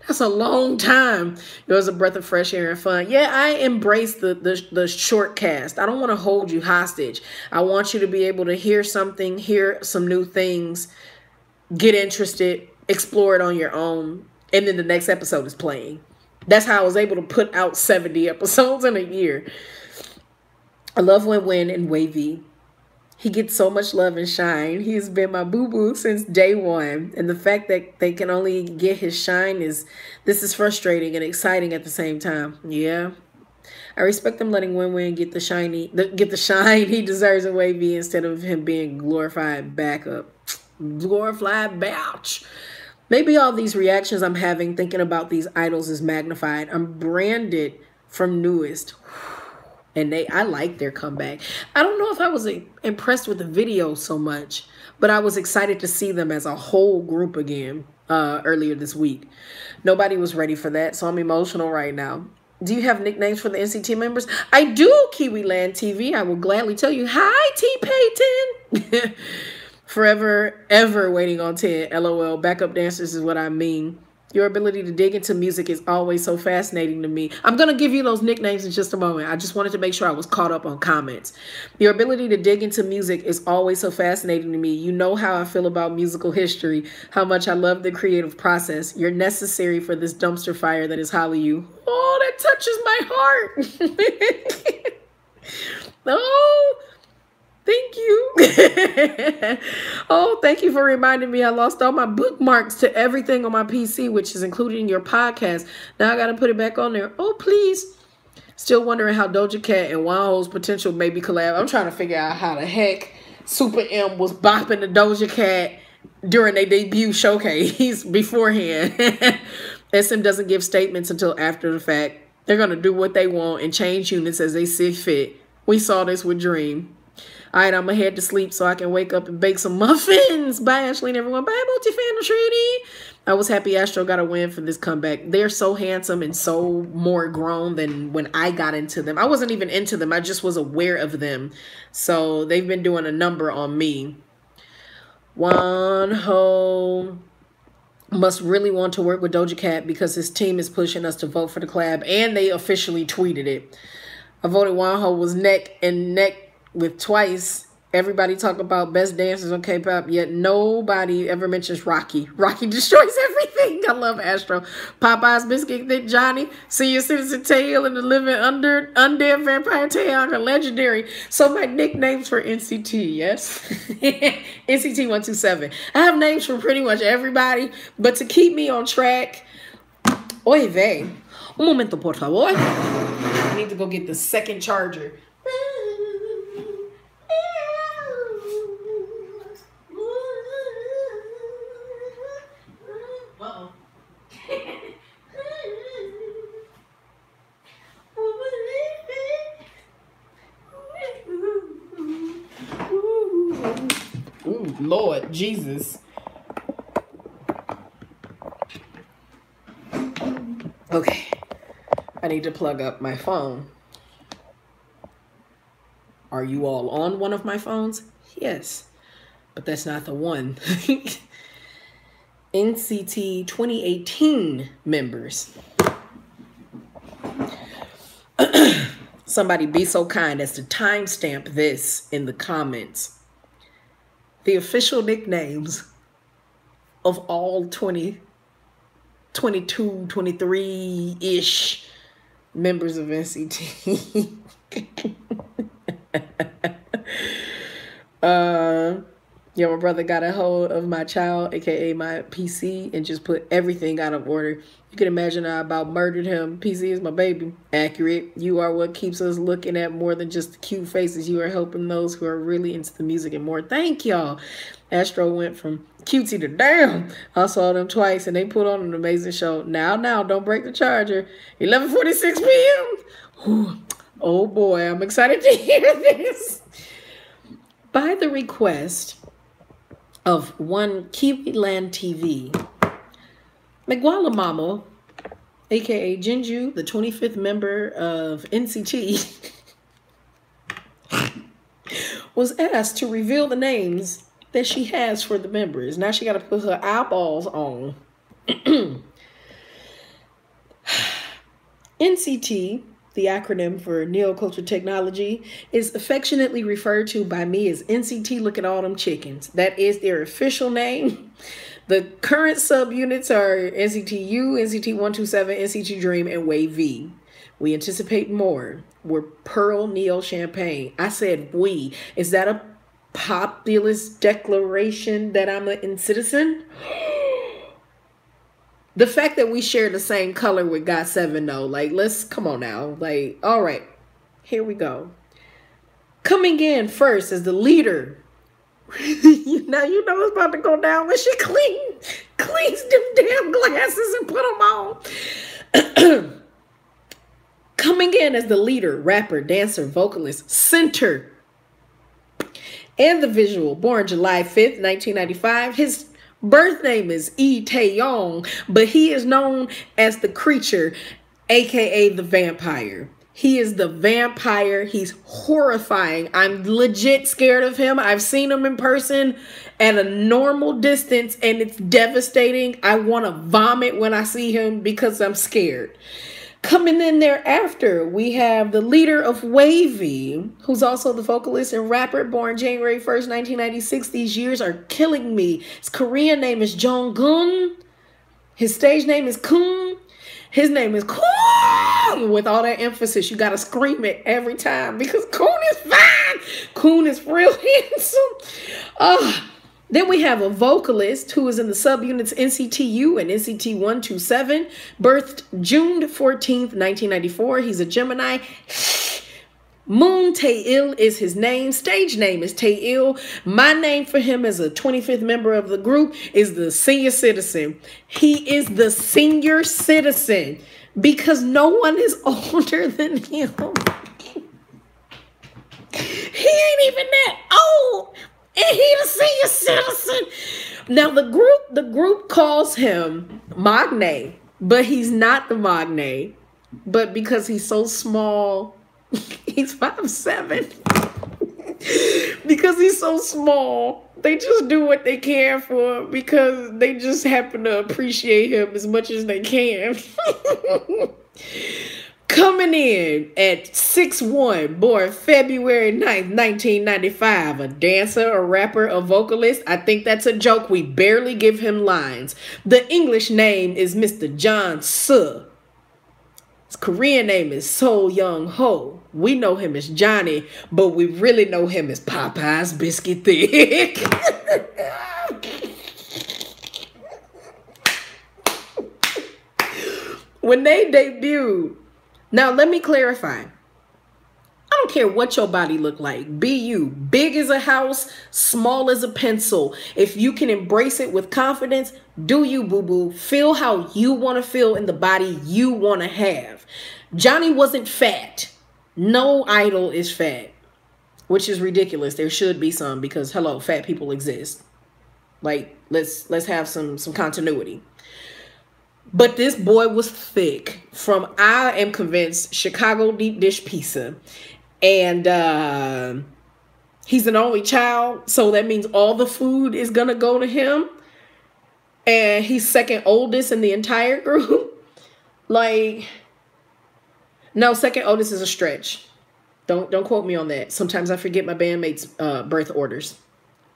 Speaker 1: that's a long time. Yours a breath of fresh air and fun. Yeah, I embrace the short cast. I don't want to hold you hostage. I want you to be able to hear something, hear some new things, get interested, explore it on your own, and then the next episode is playing. That's how I was able to put out 70 episodes in a year. I love Win-Win and Wavy. He gets so much love and shine. He has been my boo-boo since day one. And the fact that they can only get his shine this is frustrating and exciting at the same time. Yeah. I respect them letting Win-Win get the shine he deserves in Wavy instead of him being glorified backup. Glorified batch. Maybe all these reactions I'm having thinking about these idols is magnified. I'm branded from Newest. And I like their comeback. I don't know if I was impressed with the video so much, but I was excited to see them as a whole group again earlier this week. Nobody was ready for that, so I'm emotional right now. Do you have nicknames for the NCT members? I do, Kiwiland TV. I will gladly tell you. Hi, T-Payton. Forever, ever waiting on 10. LOL. Backup dancers is what I mean. Your ability to dig into music is always so fascinating to me. I'm going to give you those nicknames in just a moment. I just wanted to make sure I was caught up on comments. Your ability to dig into music is always so fascinating to me. You know how I feel about musical history, how much I love the creative process. You're necessary for this dumpster fire that is Hallyu. Oh, that touches my heart. Oh, Oh, thank you for reminding me. I lost all my bookmarks to everything on my PC, which is included in your podcast. Now I got to put it back on there. Oh, please. Still wondering how Doja Cat and Wanho's potential maybe collab. I'm trying to figure out how the heck Super M was bopping the Doja Cat during their debut showcase beforehand. SM doesn't give statements until after the fact. They're going to do what they want and change units as they see fit. We saw this with Dream. All right, I'm going to head to sleep so I can wake up and bake some muffins. Bye, Ashley and everyone. Bye, Multifacetedacg Treaty. I was happy Astro got a win for this comeback. They're so handsome and so more grown than when I got into them. I wasn't even into them. I just was aware of them. So they've been doing a number on me. Wanho must really want to work with Doja Cat because his team is pushing us to vote for the collab, and they officially tweeted it. I voted Wanho was neck and neck with Twice. Everybody talk about best dancers on K-pop, yet nobody ever mentions Rocky. Rocky destroys everything. I love Astro. Popeye's Biscuit Thick Johnny, Senior Citizen Tail, and the Living Undead Vampire Taeyong are legendary. So my nicknames for NCT, yes? NCT127. I have names for pretty much everybody, but to keep me on track, oy vey. Un momento, por favor. I need to go get the second charger. Ooh, Lord Jesus. Okay, I need to plug up my phone. Are you all on one of my phones? Yes, but that's not the one. NCT 2018 members. Somebody be so kind as to timestamp this in the comments. The official nicknames of all 22, 23-ish members of NCT. Yeah, my brother got a hold of my child, aka my PC, and just put everything out of order. You can imagine I about murdered him. PC is my baby. Accurate. You are what keeps us looking at more than just the cute faces. You are helping those who are really into the music and more. Thank y'all. Astro went from cutesy to damn. I saw them twice and they put on an amazing show. Now, don't break the charger. 11:46 p.m. Oh boy, I'm excited to hear this. By the request of one Kiwiland TV, Megwala Mama, aka Jinju, the 25th member of NCT, was asked to reveal the names that she has for the members. Now she got to put her eyeballs on. NCT, the acronym for Neoculture Technology, is affectionately referred to by me as NCT Look at All Them Chickens. That is their official name. The current subunits are NCT-U, NCT127, NCT Dream, and Wave V. We anticipate more. We're Pearl Neo Champagne. I said we. Is that a populist declaration that I'm a citizen? The fact that we share the same color with GOT7 though, like, come on now. Like, all right, here we go. Coming in first as the leader. Now you know it's about to go down when she cleans them damn glasses and put them on. Coming in as the leader, rapper, dancer, vocalist, center, and the visual, born July 5th, 1995. His birth name is Taeyong, but he is known as the creature, aka the vampire. He is the vampire. He's horrifying. I'm legit scared of him. I've seen him in person at a normal distance, and it's devastating. I want to vomit when I see him because I'm scared. Coming in thereafter, we have the leader of Wavy, who's also the vocalist and rapper, born January 1st, 1996. These years are killing me. His Korean name is Jonggun. His stage name is Kun. His name is Kun, with all that emphasis. You got to scream it every time because Kun is fine. Kun is real handsome. Then we have a vocalist who is in the subunits NCTU and NCT127, birthed June 14th, 1994. He's a Gemini. Moon Tae-il is his name. Stage name is Tae-il. My name for him as a 25th member of the group is the senior citizen. He is the senior citizen because no one is older than him. He ain't even that old. And he the senior citizen. Now the group calls him Magne, but he's not the Magne. But because he's so small, he's 5'7". Because he's so small, they just do what they can for him because they just happen to appreciate him as much as they can. Coming in at 6'1", born February 9th, 1995, a dancer, a rapper, a vocalist. I think that's a joke. We barely give him lines. The English name is Mr. John Suh. His Korean name is So Young Ho. We know him as Johnny, but we really know him as Popeye's Biscuit Thick. When they debuted, now let me clarify. I don't care what your body look like. Be you. Big as a house, small as a pencil. If you can embrace it with confidence, do you, boo-boo. Feel how you want to feel in the body you want to have. Johnny wasn't fat. No idol is fat, which is ridiculous. There should be some because, hello, fat people exist. Like, let's have some continuity. But this boy was thick from, I am convinced, Chicago deep dish pizza. And he's an only child, so that means all the food is going to go to him. And he's second oldest in the entire group. Like, no, second oldest is a stretch. Don't quote me on that. Sometimes I forget my bandmates' birth orders.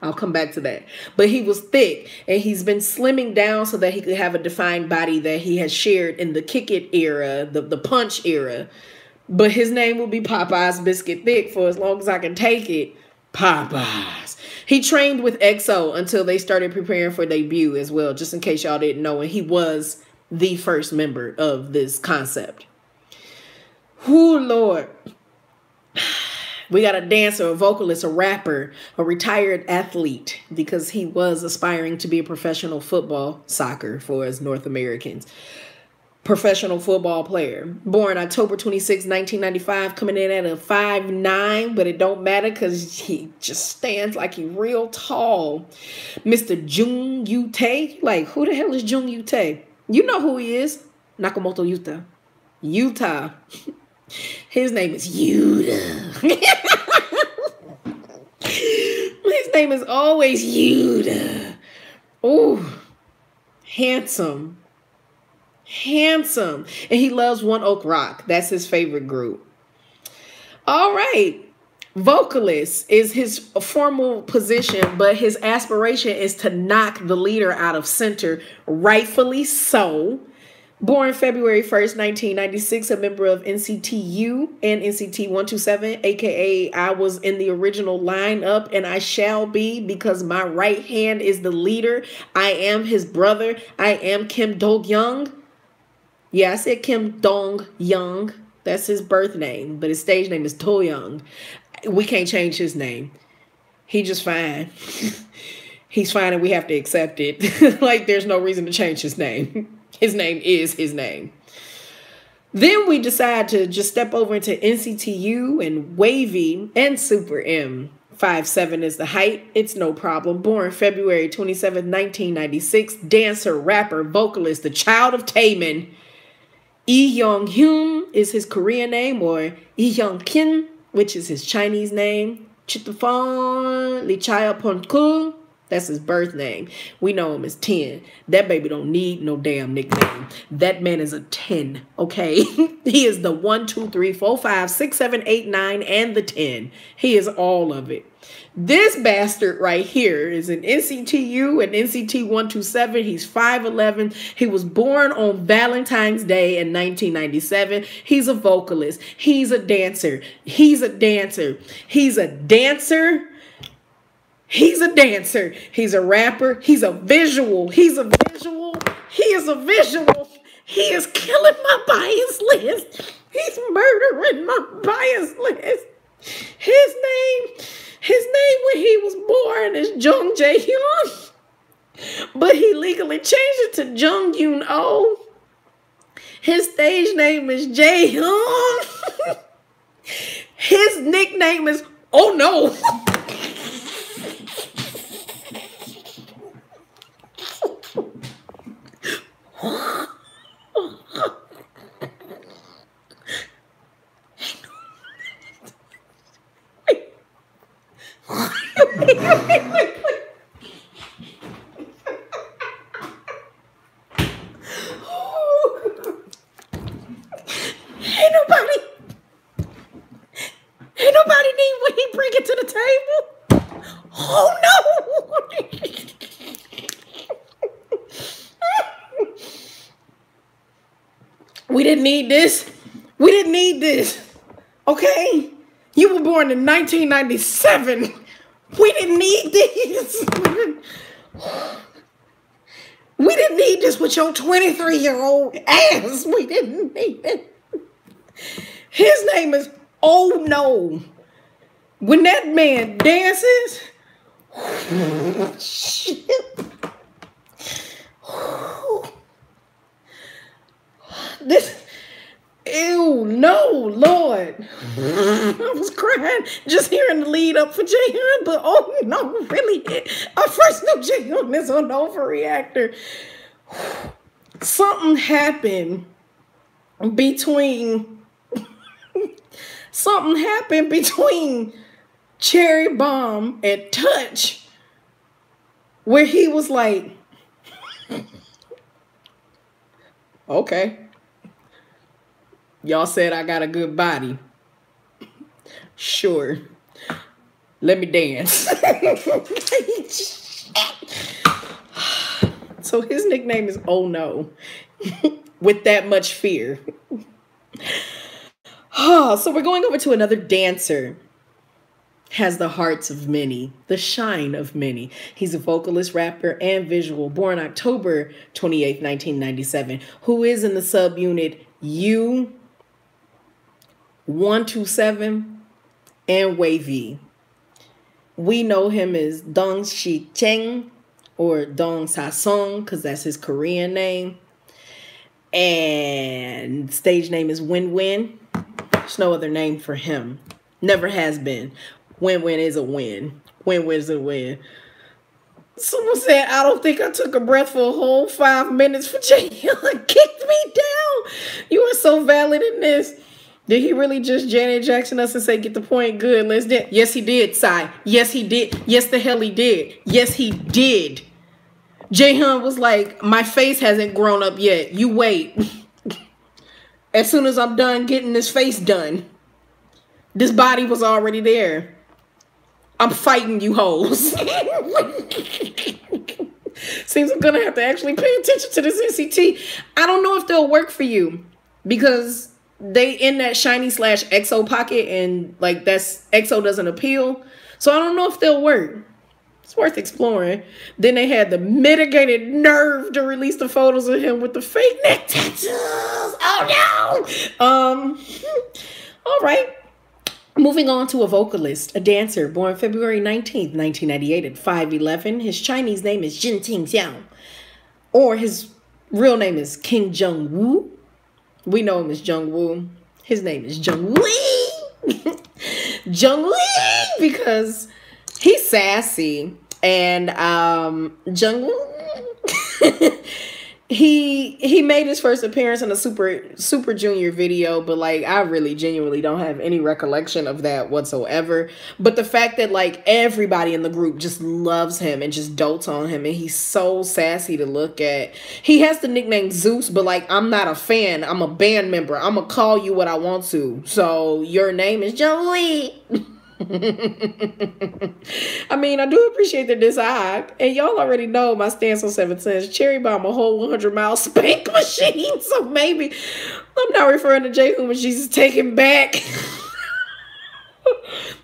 Speaker 1: I'll come back to that. But he was thick, and he's been slimming down so that he could have a defined body that he has shared in the Kick It era, the Punch era. But his name will be Popeye's Biscuit Thick for as long as I can take it. Popeyes. He trained with EXO until they started preparing for debut as well, just in case y'all didn't know. And he was the first member of this concept. Whoo, Lord. We got a dancer, a vocalist, a rapper, a retired athlete, because he was aspiring to be a professional soccer for us North Americans. Professional football player. Born October 26, 1995, coming in at a 5'9", but it don't matter because he just stands like he real tall. Mr. Jung Yu-tae. Like, who the hell is Jung Yu-tae? You know who he is. Nakamoto Yuta. Utah. His name is Yuta. His name is always Yuta. Ooh, handsome. Handsome. And he loves One Ok Rock. That's his favorite group. All right. Vocalist is his formal position, but his aspiration is to knock the leader out of center, rightfully so. Born February 1st, 1996, a member of NCTU and NCT127, aka I was in the original lineup and I shall be because my right hand is the leader. I am his brother. I am Kim Dong-young. Yeah, I said Kim Dong-young. That's his birth name, but his stage name is Do-young. We can't change his name. He just fine. He's fine and we have to accept it. Like there's no reason to change his name. His name is his name. Then we decide to just step over into NCTU and Wavy and Super M. 5'7" is the height. It's no problem. Born February 27, 1996. Dancer, rapper, vocalist, the child of Taemin. Lee Young-hyun is his Korean name, or Lee Young-kin, which is his Chinese name. Chitafon, Lee Chaya Ponkul. That's his birth name. We know him as 10. That baby don't need no damn nickname. That man is a 10, okay? He is the 1, 2, 3, 4, 5, 6, 7, 8, 9, and the 10. He is all of it. This bastard right here is an NCTU and NCT127. He's 5'11". He was born on Valentine's Day in 1997. He's a vocalist. He's a dancer. He's a dancer. He's a dancer. He's a dancer. He's a rapper. He's a visual. He's a visual. He is a visual. He is killing my bias list. He's murdering my bias list. His name when he was born is Jung Jae-hyun, but he legally changed it to Jung Yoon-oh. His stage name is Jae-hyun. His nickname is Oh No. Ain't nobody need what he bring it to the table. Oh no. We didn't need this. We didn't need this. Okay? You were born in 1997. We didn't need this. We didn't need this with your 23-year-old ass. We didn't need it. His name is Oh No. When that man dances, shit. This, ew, no, Lord. I was crying just hearing the lead up for Jaehyun, but Oh No, really? I first knew Jaehyun is an overreactor. Something happened between Cherry Bomb and Touch, where he was like, okay, y'all said I got a good body. Sure. Let me dance. So his nickname is Oh No. With that much fear. So we're going over to another dancer. Has the hearts of many, the shine of many. He's a vocalist, rapper, and visual, born October 28th, 1997, who is in the subunit U127 and Wavy. We know him as Dong Shi Cheng or Dong Sa Song, because that's his Korean name. And stage name is Win Win. There's no other name for him. Never has been. Win Win is a win. Win Win is a win. Someone said, I don't think I took a breath for a whole 5 minutes for Jaehyun kicked me down. You are so valid in this. Did he really just Janet Jackson us and say, get the point? Good, let's do it. Yes, he did, Sai. Yes, he did. Yes, the hell he did. Yes, he did. Jaehyun was like, my face hasn't grown up yet. You wait. As soon as I'm done getting this face done, this body was already there. I'm fighting you hoes. Seems I'm gonna have to actually pay attention to this NCT. I don't know if they'll work for you because they in that shiny / EXO pocket, and like that's EXO doesn't appeal. So I don't know if they'll work. It's worth exploring. Then they had the mitigated nerve to release the photos of him with the fake neck tattoos. Oh no. All right. Moving on to a vocalist, a dancer, born February 19th, 1998 at 5'11". His Chinese name is Jin Ting Xiao, or his real name is King Jung Woo. We know him as Jung Woo. His name is Jung Wee. Jung Wee, because he's sassy. And Jung Woo, he made his first appearance in a super junior video, but like I really genuinely don't have any recollection of that whatsoever. But the fact that like everybody in the group just loves him and just dotes on him, and he's so sassy to look at. He has the nickname Zeus, but like I'm not a fan, I'm a band member. I'm gonna call you what I want to, so your name is Joey. I mean, I do appreciate the design, and y'all already know my stance on 7 cents. Cherry bomb a whole 100-mile spank machine, so maybe I'm not referring to J-Hoon when she's taken back.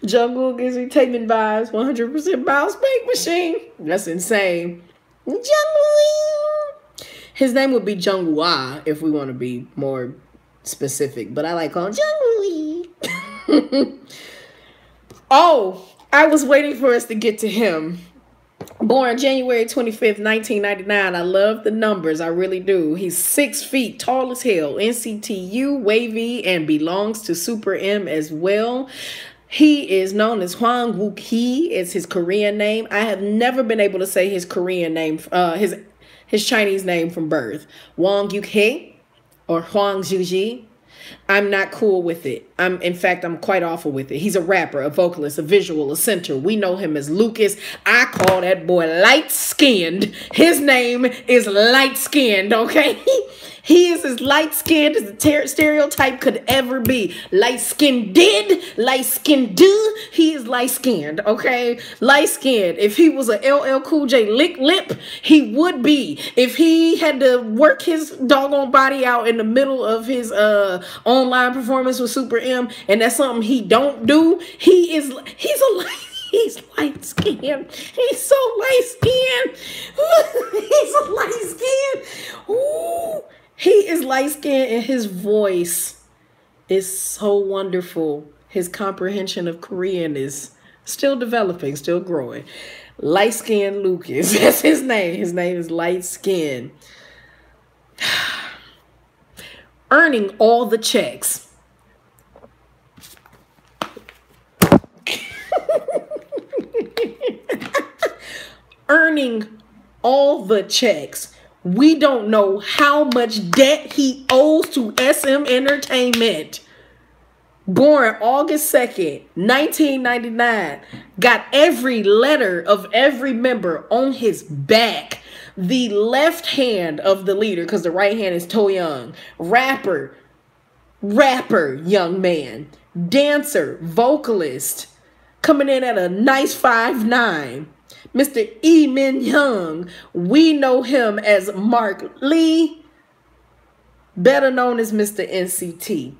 Speaker 1: Jungkook gives me taking vibes, 100% mile spank machine. That's insane. Jungkook. His name would be Jungwoo if we want to be more specific, but I like calling Jungkook. Oh, I was waiting for us to get to him. Born January 25th, 1999. I love the numbers. I really do. He's 6 feet tall as hell. NCTU, wavy, and belongs to Super M as well. He is known as Hwang Wook Hee. It's his Korean name. I have never been able to say his Korean name, his Chinese name from birth. Hwang Wook Hee or Hwang Juji. I'm not cool with it. In fact, I'm quite awful with it. He's a rapper, a vocalist, a visual, a center. We know him as Lucas. I call that boy light-skinned. His name is light-skinned, okay? He is as light-skinned as the stereotype could ever be. Light-skinned did, light-skinned do. He is light-skinned, okay? Light-skinned. If he was a LL Cool J lick lip, he would be. If he had to work his doggone body out in the middle of his online performance with Super M, and that's something he don't do, he's light skinned. He's so light skinned. He's a light skinned. Ooh, he is light skinned, and his voice is so wonderful. His comprehension of Korean is still developing, still growing. Light skinned Lucas. That's his name. His name is Light Skin. Earning all the checks. Earning all the checks. We don't know how much debt he owes to SM Entertainment. Born August 2nd, 1999. Got every letter of every member on his back. The left hand of the leader, because the right hand is To Young. Rapper, young man. Dancer, vocalist. Coming in at a nice 5'9". Mr. Lee Min Young. We know him as Mark Lee, better known as Mr. NCT.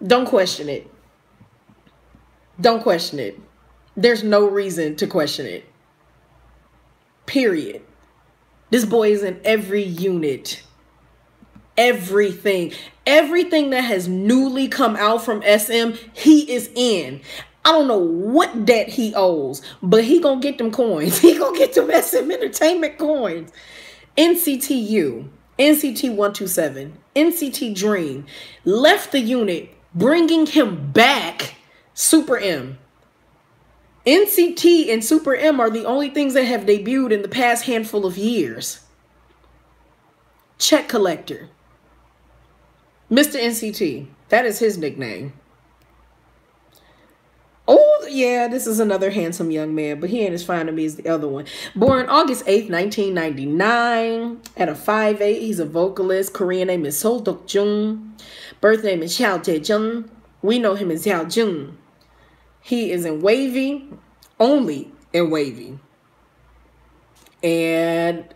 Speaker 1: Don't question it. Don't question it. There's no reason to question it. Period. This boy is in every unit. Everything. Everything that has newly come out from SM, he is in. I don't know what debt he owes, but he gonna get them coins. He gonna get them SM Entertainment coins. NCTU, NCT127, NCT Dream left the unit, bringing him back Super M. NCT and Super M are the only things that have debuted in the past handful of years. Check collector. Mr. NCT. That is his nickname. Oh, yeah, this is another handsome young man, but he ain't as fine to me as the other one. Born August 8th, 1999. At a 5'8", he's a vocalist. Korean name is Sol Dok Jung. Birth name is Xiao Jae-jung. We know him as Xiao Jung. He is in wavy, only in wavy. And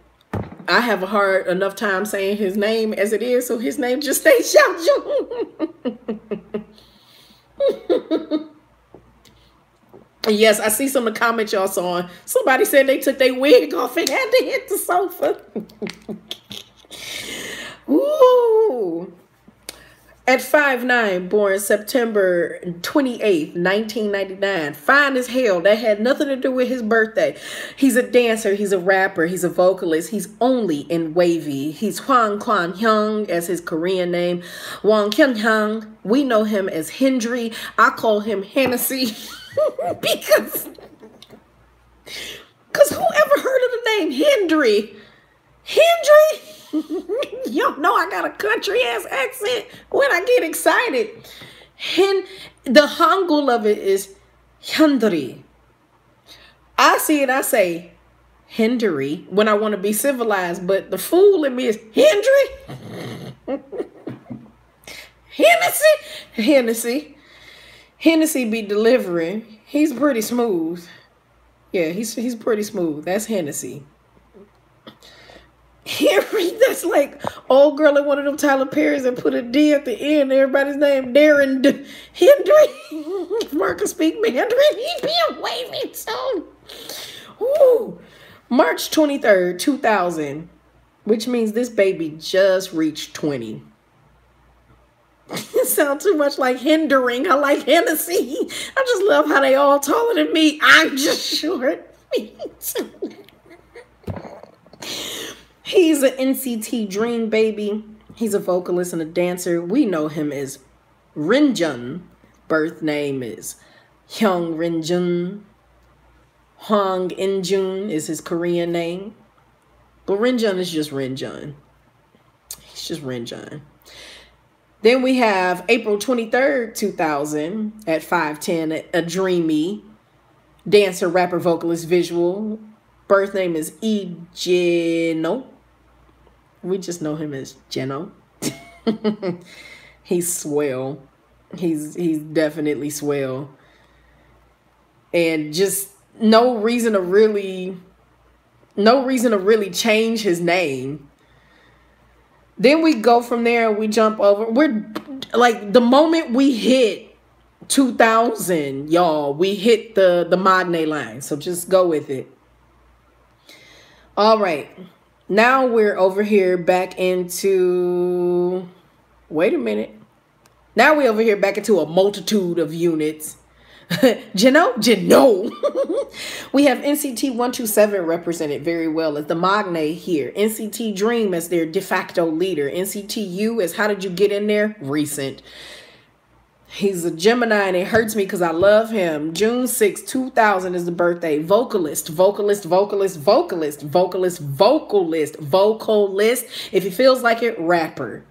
Speaker 1: I have a hard enough time saying his name as it is, so his name just stays Xiao Jung. Yes, I see some of the comments y'all saw. Somebody said they took their wig off and had to hit the sofa. Ooh. At 5'9", born September 28th, 1999. Fine as hell. That had nothing to do with his birthday. He's a dancer. He's a rapper. He's a vocalist. He's only in wavy. He's Hwang Kwan Hyung as his Korean name. Hwang Kyun Hyung. We know him as Hendry. I call him Hennessy because whoever heard of the name Hendry? Hendry? Y'all know I got a country ass accent when I get excited. The Hangul of it is Hyundri. I see it, I say Hindri when I want to be civilized, but the fool in me is Hendry. Hennessy be delivering. He's pretty smooth. Yeah, he's pretty smooth. That's Hennessy. Henry, that's like old girl in one of them Tyler Perry's and put a D at the end. Everybody's name Darren Hendry. Marcus speak Mandarin. He be a waving so. Ooh. March 23rd, 2000, which means this baby just reached 20. It sounds too much like hindering. I like Hennessy. I just love how they all taller than me. I'm just short. He's an NCT Dream baby. He's a vocalist and a dancer. We know him as Rinjun. Birth name is Hyung Rinjun. Hong Injun is his Korean name. But Rinjun is just Rinjun. He's just Rinjun. Then we have April 23rd, 2000 at 5'10", a dreamy dancer, rapper, vocalist, visual. Birth name is Geno. We just know him as Geno. He's swell. He's definitely swell. And just no reason to really change his name. Then we go from there, we jump over. We're like, the moment we hit 2000, y'all, we hit the Magne line. So just go with it. All right. Now we're over here back into, wait a minute. Now we're over here back into a multitude of units. Geno. We have NCT127 represented very well as the Magne here. NCT Dream as their de facto leader. NCTU as how did you get in there? Recent. He's a Gemini and it hurts me because I love him. June 6, 2000 is the birthday. Vocalist. If he feels like it, rapper.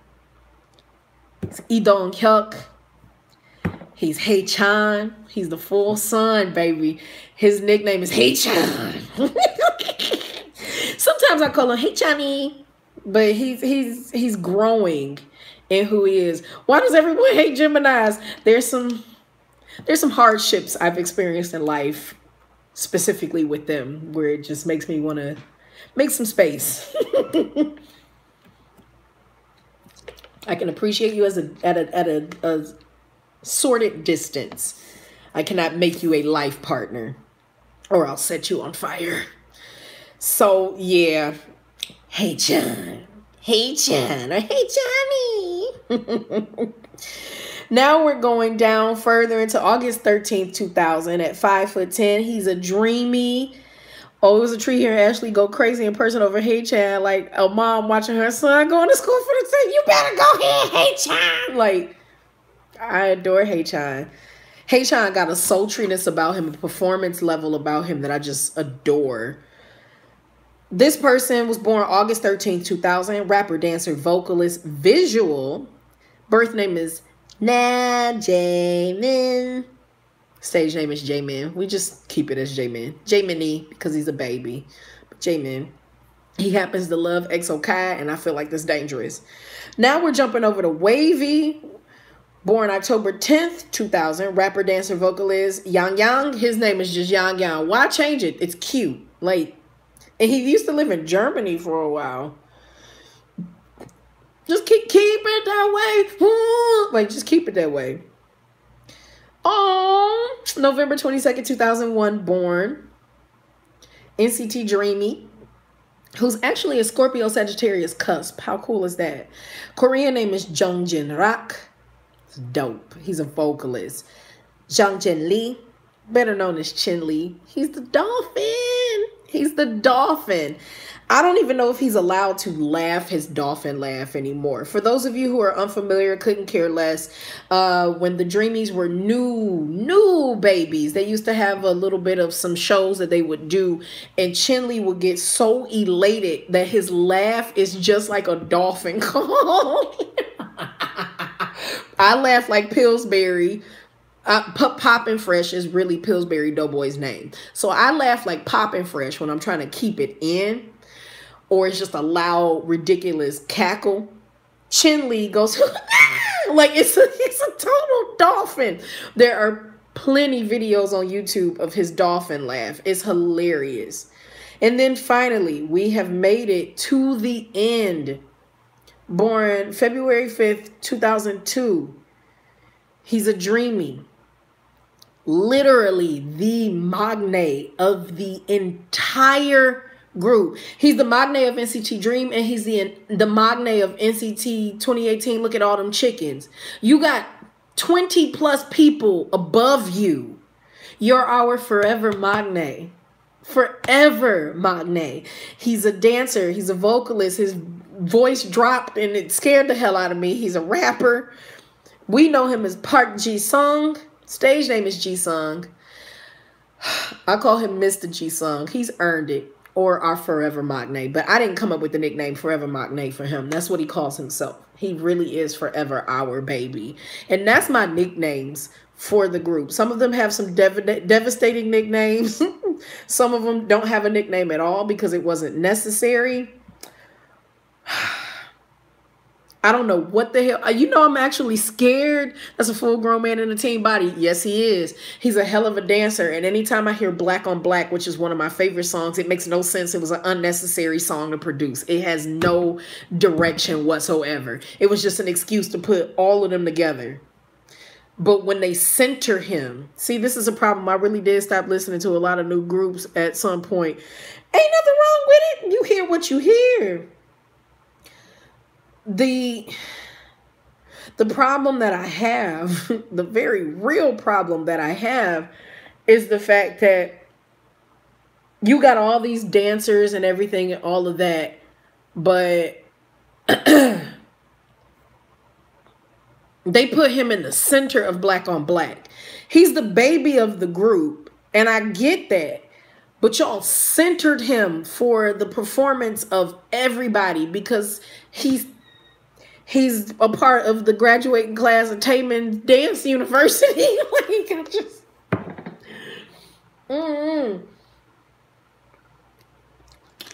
Speaker 1: It's Lee Dong Hyuk. He's Hey Chan. He's the full son, baby. His nickname is Hey Chan. Sometimes I call him Hey Chani, but he's growing in who he is. Why does everyone hate Geminis? There's some hardships I've experienced in life, specifically with them, where it just makes me want to make some space. I can appreciate you as at a sorted distance. I cannot make you a life partner or I'll set you on fire. So yeah. Hey John. Hey John. Or hey Johnny. Now we're going down further into August 13th, 2000 at 5'10". He's a dreamy. Oh, it was a tree here. Ashley go crazy in person over Hey Chan. Like a mom watching her son going to school for the day. You better go ahead, Hey Chan. Like, I adore Hey Chan. Hey Chan got a sultriness about him, a performance level about him that I just adore. This person was born August 13th, 2000. Rapper, dancer, vocalist, visual. Birth name is Na Jamin. Stage name is Jamin. We just keep it as Jamin. Jamini because he's a baby. But Jamin. He happens to love EXO Kai, and I feel like that's dangerous. Now we're jumping over to Wavy. Born October 10th, 2000. Rapper, dancer, vocalist, Yang Yang. His name is just Yang Yang. Why change it? It's cute. Like, and he used to live in Germany for a while. Just keep it that way. Like, just keep it that way. Oh, November 22nd, 2001, born. NCT Dreamy, who's actually a Scorpio Sagittarius cusp. How cool is that? Korean name is Jung-jin Rak. It's dope. He's a vocalist. Jung-jin Lee, better known as Chin Lee. He's the dolphin. He's the dolphin. I don't even know if he's allowed to laugh his dolphin laugh anymore. For those of you who are unfamiliar, couldn't care less, when the Dreamies were new babies, they used to have a little bit of some shows that they would do, and Chinley would get so elated that his laugh is just like a dolphin call. I laugh like Pillsbury. Poppin' Fresh is really Pillsbury Doughboy's name. So I laugh like Poppin' Fresh when I'm trying to keep it in, or it's just a loud, ridiculous cackle. Chinley goes, like it's a total dolphin. There are plenty videos on YouTube of his dolphin laugh. It's hilarious. And then finally, we have made it to the end. Born February 5th, 2002. He's a Dreamy. Literally the magnate of the entire group. He's the magnate of NCT Dream, and he's the magnate of NCT 2018. Look at all them chickens. You got 20 plus people above you. You're our forever magnate. Forever magnate. He's a dancer. He's a vocalist. His voice dropped and it scared the hell out of me. He's a rapper. We know him as Park Ji-sung. Stage name is Ji-sung. I call him Mr. Ji-sung. He's earned it. Or our forever magnate. But I didn't come up with the nickname forever magnate for him. That's what he calls himself. He really is forever our baby. And that's my nicknames for the group. Some of them have some devastating nicknames. Some of them don't have a nickname at all because it wasn't necessary. I don't know what the hell. You know, I'm actually scared. That's a full-grown man in a teen body. Yes, he is. He's a hell of a dancer. And anytime I hear Black on Black, which is one of my favorite songs, it makes no sense. It was an unnecessary song to produce. It has no direction whatsoever. It was just an excuse to put all of them together. But when they center him, see, this is a problem. I really did stop listening to a lot of new groups at some point. Ain't nothing wrong with it. You hear what you hear. The problem that I have, the very real problem that I have, is the fact that you got all these dancers and everything and all of that, but they put him in the center of Black on Black. He's the baby of the group, and I get that. But y'all centered him for the performance of everybody because he's a part of the graduating class of Taman Dance University. Like, I just... I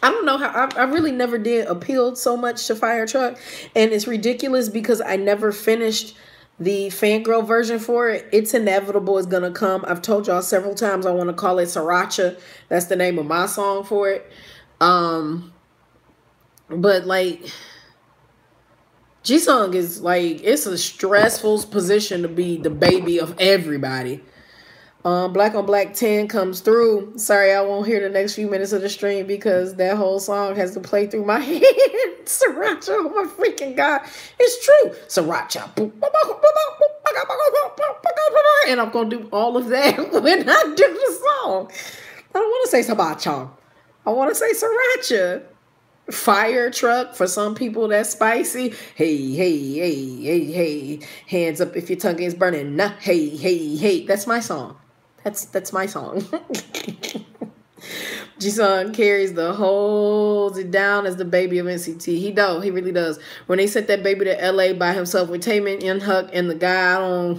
Speaker 1: don't know how... I really never did appeal so much to Fire Truck. And it's ridiculous because I never finished the fangirl version for it. It's inevitable. It's going to come. I've told y'all several times I want to call it Sriracha. That's the name of my song for it. But, like... Ji-sung is like, it's a stressful position to be the baby of everybody. Black on Black 10 comes through. Sorry, I won't hear the next few minutes of the stream because that whole song has to play through my head. Sriracha, oh my freaking God. It's true. Sriracha. And I'm going to do all of that when I do the song. I don't want to say Sriracha. I want to say Sriracha. Fire Truck, for some people that's spicy. Hey, hey, hey, hey, hey. Hands up if your tongue is burning. Nah, hey, hey, hey. That's my song. That's my song. Ji-sung carries holds it down as the baby of NCT. He really does. When they sent that baby to LA by himself with Taemin, Eunhuk, and the guy,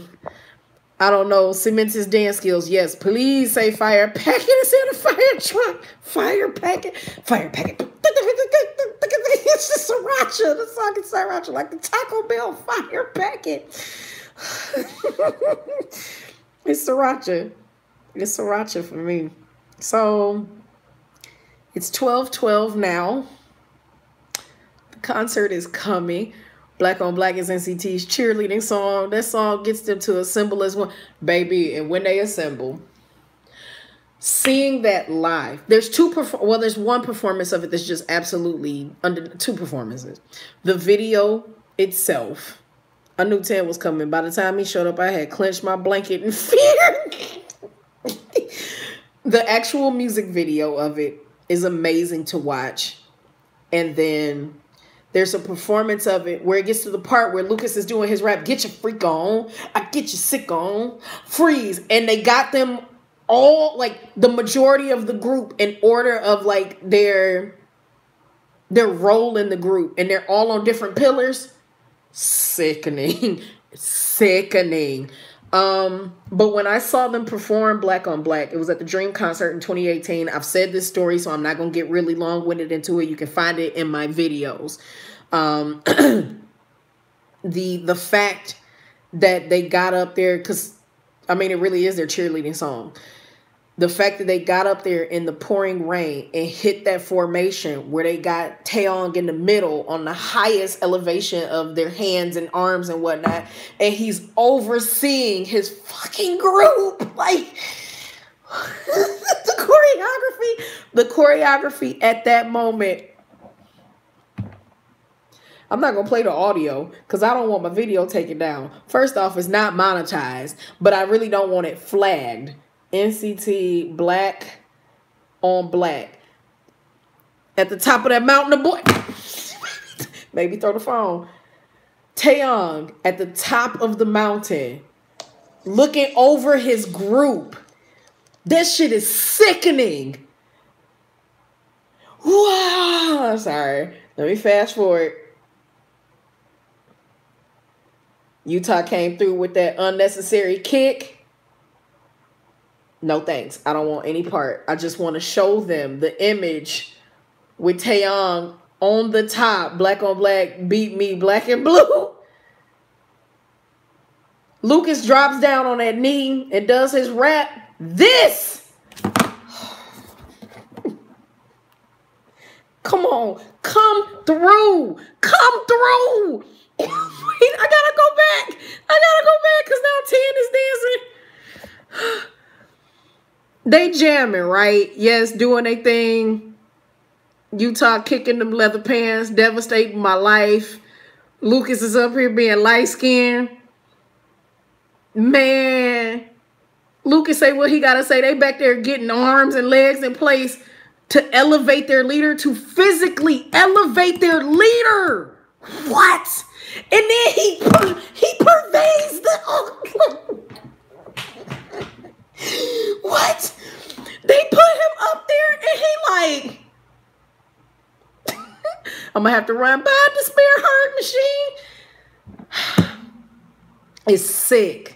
Speaker 1: I don't know, cements his dance skills. Yes, please say Fire Packet instead of Fire Truck. Fire Packet. Fire Packet. It's just Sriracha. The song is Sriracha, like the Taco Bell Fire Packet. It's Sriracha. It's Sriracha for me. So, it's 12/12 now. The concert is coming. Black on Black is NCT's cheerleading song. That song gets them to assemble as one. Baby, and when they assemble, seeing that live, there's there's one performance of it that's just absolutely two performances. The video itself, I knew 10 was coming. By the time he showed up, I had clenched my blanket in fear. The actual music video of it is amazing to watch. And then there's a performance of it where it gets to the part where Lucas is doing his rap, get your freak on, I get you sick on, freeze. And they got them all, like the majority of the group, in order of like their role in the group. And they're all on different pillars. Sickening. Sickening. But when I saw them perform Black on Black, it was at the Dream concert in 2018. I've said this story, so I'm not going to get really long-winded into it. You can find it in my videos. The fact that they got up there, because, I mean, it really is their cheerleading song. The fact that they got up there in the pouring rain and hit that formation where they got Taeyong in the middle on the highest elevation of their hands and arms and whatnot, and he's overseeing his fucking group. Like, the choreography at that moment. I'm not going to play the audio because I don't want my video taken down. First off, it's not monetized, but I really don't want it flagged. NCT Black on Black. At the top of that mountain, the boy. Maybe throw the phone. Taeyong at the top of the mountain, looking over his group. That shit is sickening. Wow. Sorry. Let me fast forward. Utah came through with that unnecessary kick. No thanks. I don't want any part. I just want to show them the image with Taeyong on the top. Black on Black, beat me, black and blue. Lucas drops down on that knee and does his rap. This. Come on. Come through. Come through. Wait, I gotta go back. I gotta go back because now 10 is dancing. They jamming, right? Yes, doing their thing. Utah kicking them leather pants, devastating my life. Lucas is up here being light-skinned. Man. Lucas say what he got to say. They back there getting arms and legs in place to elevate their leader, to physically elevate their leader. What? And then he pervades the... What? They put him up there and he like... I'm going to have to run by the spare heart machine. It's sick.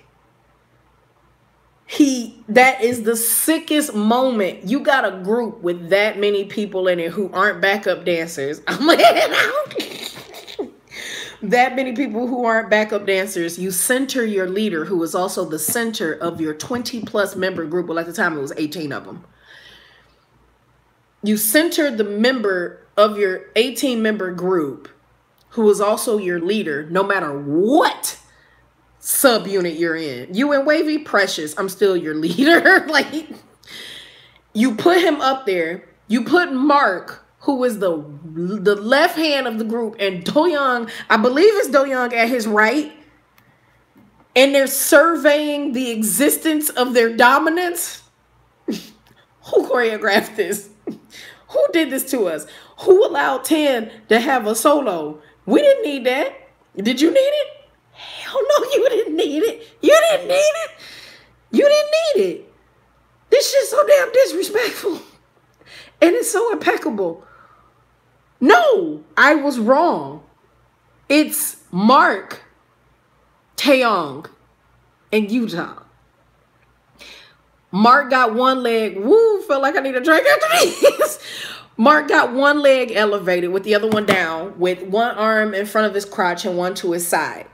Speaker 1: That is the sickest moment. You got a group with that many people in it who aren't backup dancers. I'm heading out. That many people who aren't backup dancers. You center your leader, who is also the center of your 20+ member group. Well, at the time it was 18 of them. You center the member of your 18-member group, who is also your leader, no matter what subunit you're in. You and Wavy, precious, I'm still your leader. Like, you put him up there. You put Mark, who is the left hand of the group, and Doyoung, I believe it's Doyoung at his right, and they're surveying the existence of their dominance. Who choreographed this? Who did this to us? Who allowed 10 to have a solo? We didn't need that. Did you need it? Hell no, you didn't need it. You didn't need it. You didn't need it. This shit's so damn disrespectful. And it's so impeccable. No, I was wrong. It's Mark, Taeyong, and Utah. Mark got one leg. Woo, felt like I need a drink after this. Mark got one leg elevated with the other one down, with one arm in front of his crotch and one to his side.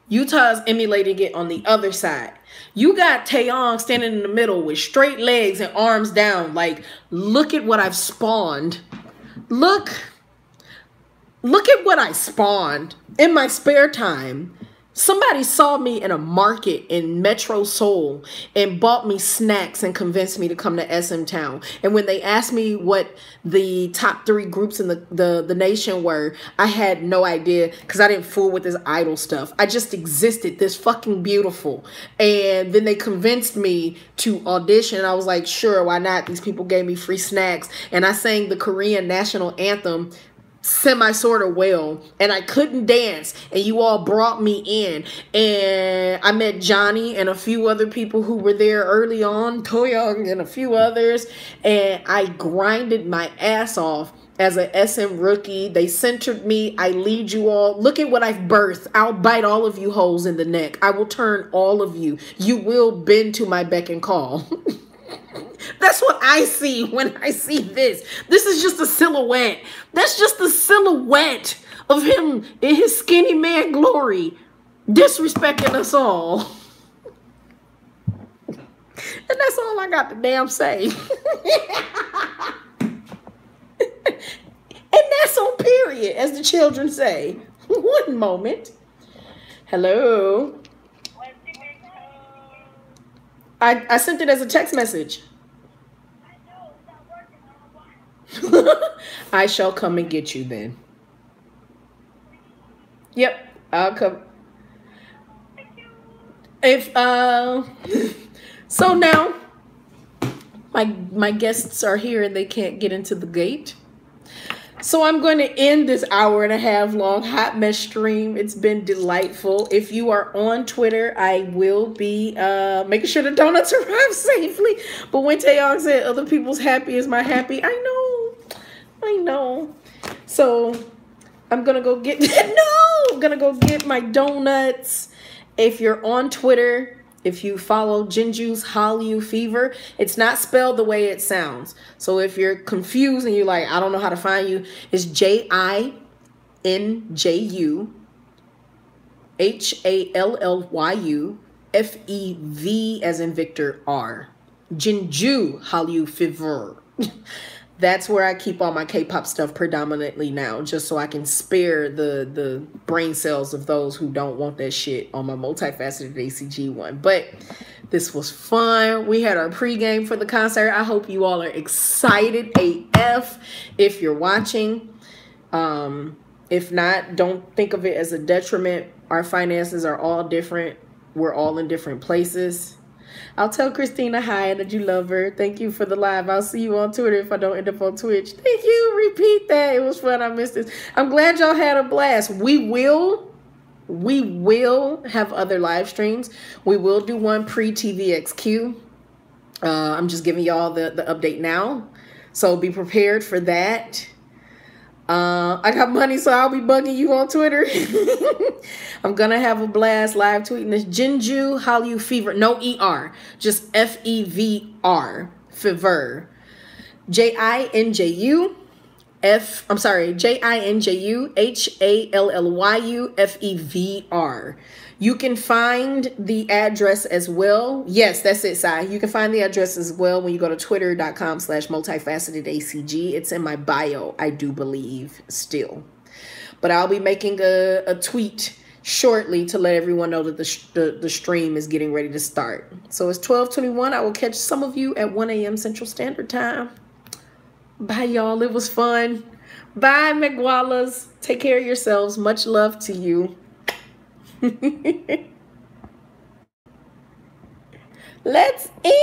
Speaker 1: Utah's emulating it on the other side. You got Taeyong standing in the middle with straight legs and arms down. Like, look at what I've spawned. Look at what I spawned in my spare time. Somebody saw me in a market in Metro Seoul and bought me snacks and convinced me to come to SM Town. And when they asked me what the top 3 groups in the nation were, I had no idea because I didn't fool with this idol stuff. I just existed, this fucking beautiful. And then they convinced me to audition. I was like, sure, why not? These people gave me free snacks. And I sang the Korean national anthem sort of well, and I couldn't dance, and you all brought me in, and I met Johnny and a few other people who were there early on, Toyoung and a few others, and I grinded my ass off as a SM rookie. They centered me. I lead you all. Look at what I've birthed. I'll bite all of you holes in the neck. I will turn all of you. You will bend to my beck and call. That's what I see when I see this. This is just a silhouette. That's just the silhouette of him in his skinny man glory, disrespecting us all. And that's all I got to damn say. And that's on period, as the children say. One moment. Hello. I sent it as a text message. I shall come and get you then. Yep, I'll come. If so now my guests are here and they can't get into the gate. So I'm going to end this 1.5 hour long hot mess stream. It's been delightful. If you are on Twitter, I will be making sure the donuts arrive safely. But when Taeyong said other people's happy is my happy, I know. So I'm going to go get, I'm going to go get my donuts. If you're on Twitter, if you follow Jinju's Hallyu Fever, it's not spelled the way it sounds. So if you're confused and you're like, I don't know how to find you, it's JINJUHALLYUFEV as in Victor R. Jinju Hallyu Fever. That's where I keep all my K-pop stuff predominantly now, just so I can spare the brain cells of those who don't want that shit on my Multifacetedacg one. But this was fun. We had our pregame for the concert. I hope you all are excited AF if you're watching. If not, don't think of it as a detriment. Our finances are all different. We're all in different places. I'll tell Christina hi and that you love her. Thank you for the live. I'll see you on Twitter if I don't end up on Twitch. Thank you. Repeat that. It was fun. I missed this. I'm glad y'all had a blast. We will have other live streams. We will do one pre-TVXQ. I'm just giving y'all the update now. So be prepared for that. I got money, so I'll be bugging you on Twitter. I'm gonna have a blast live tweeting this. Jinju Hallyu Fever, no ER, just FEVR, Fever. JINJUHALLYUFEVR. You can find the address as well. Yes, that's it, Sai. You can find the address as well when you go to twitter.com/multifacetedacg. It's in my bio, I do believe, still. But I'll be making a tweet shortly to let everyone know that the stream is getting ready to start. So it's 12:21. I will catch some of you at 1 a.m. Central Standard Time. Bye, y'all. It was fun. Bye, McWallas. Take care of yourselves. Much love to you. Let's eat.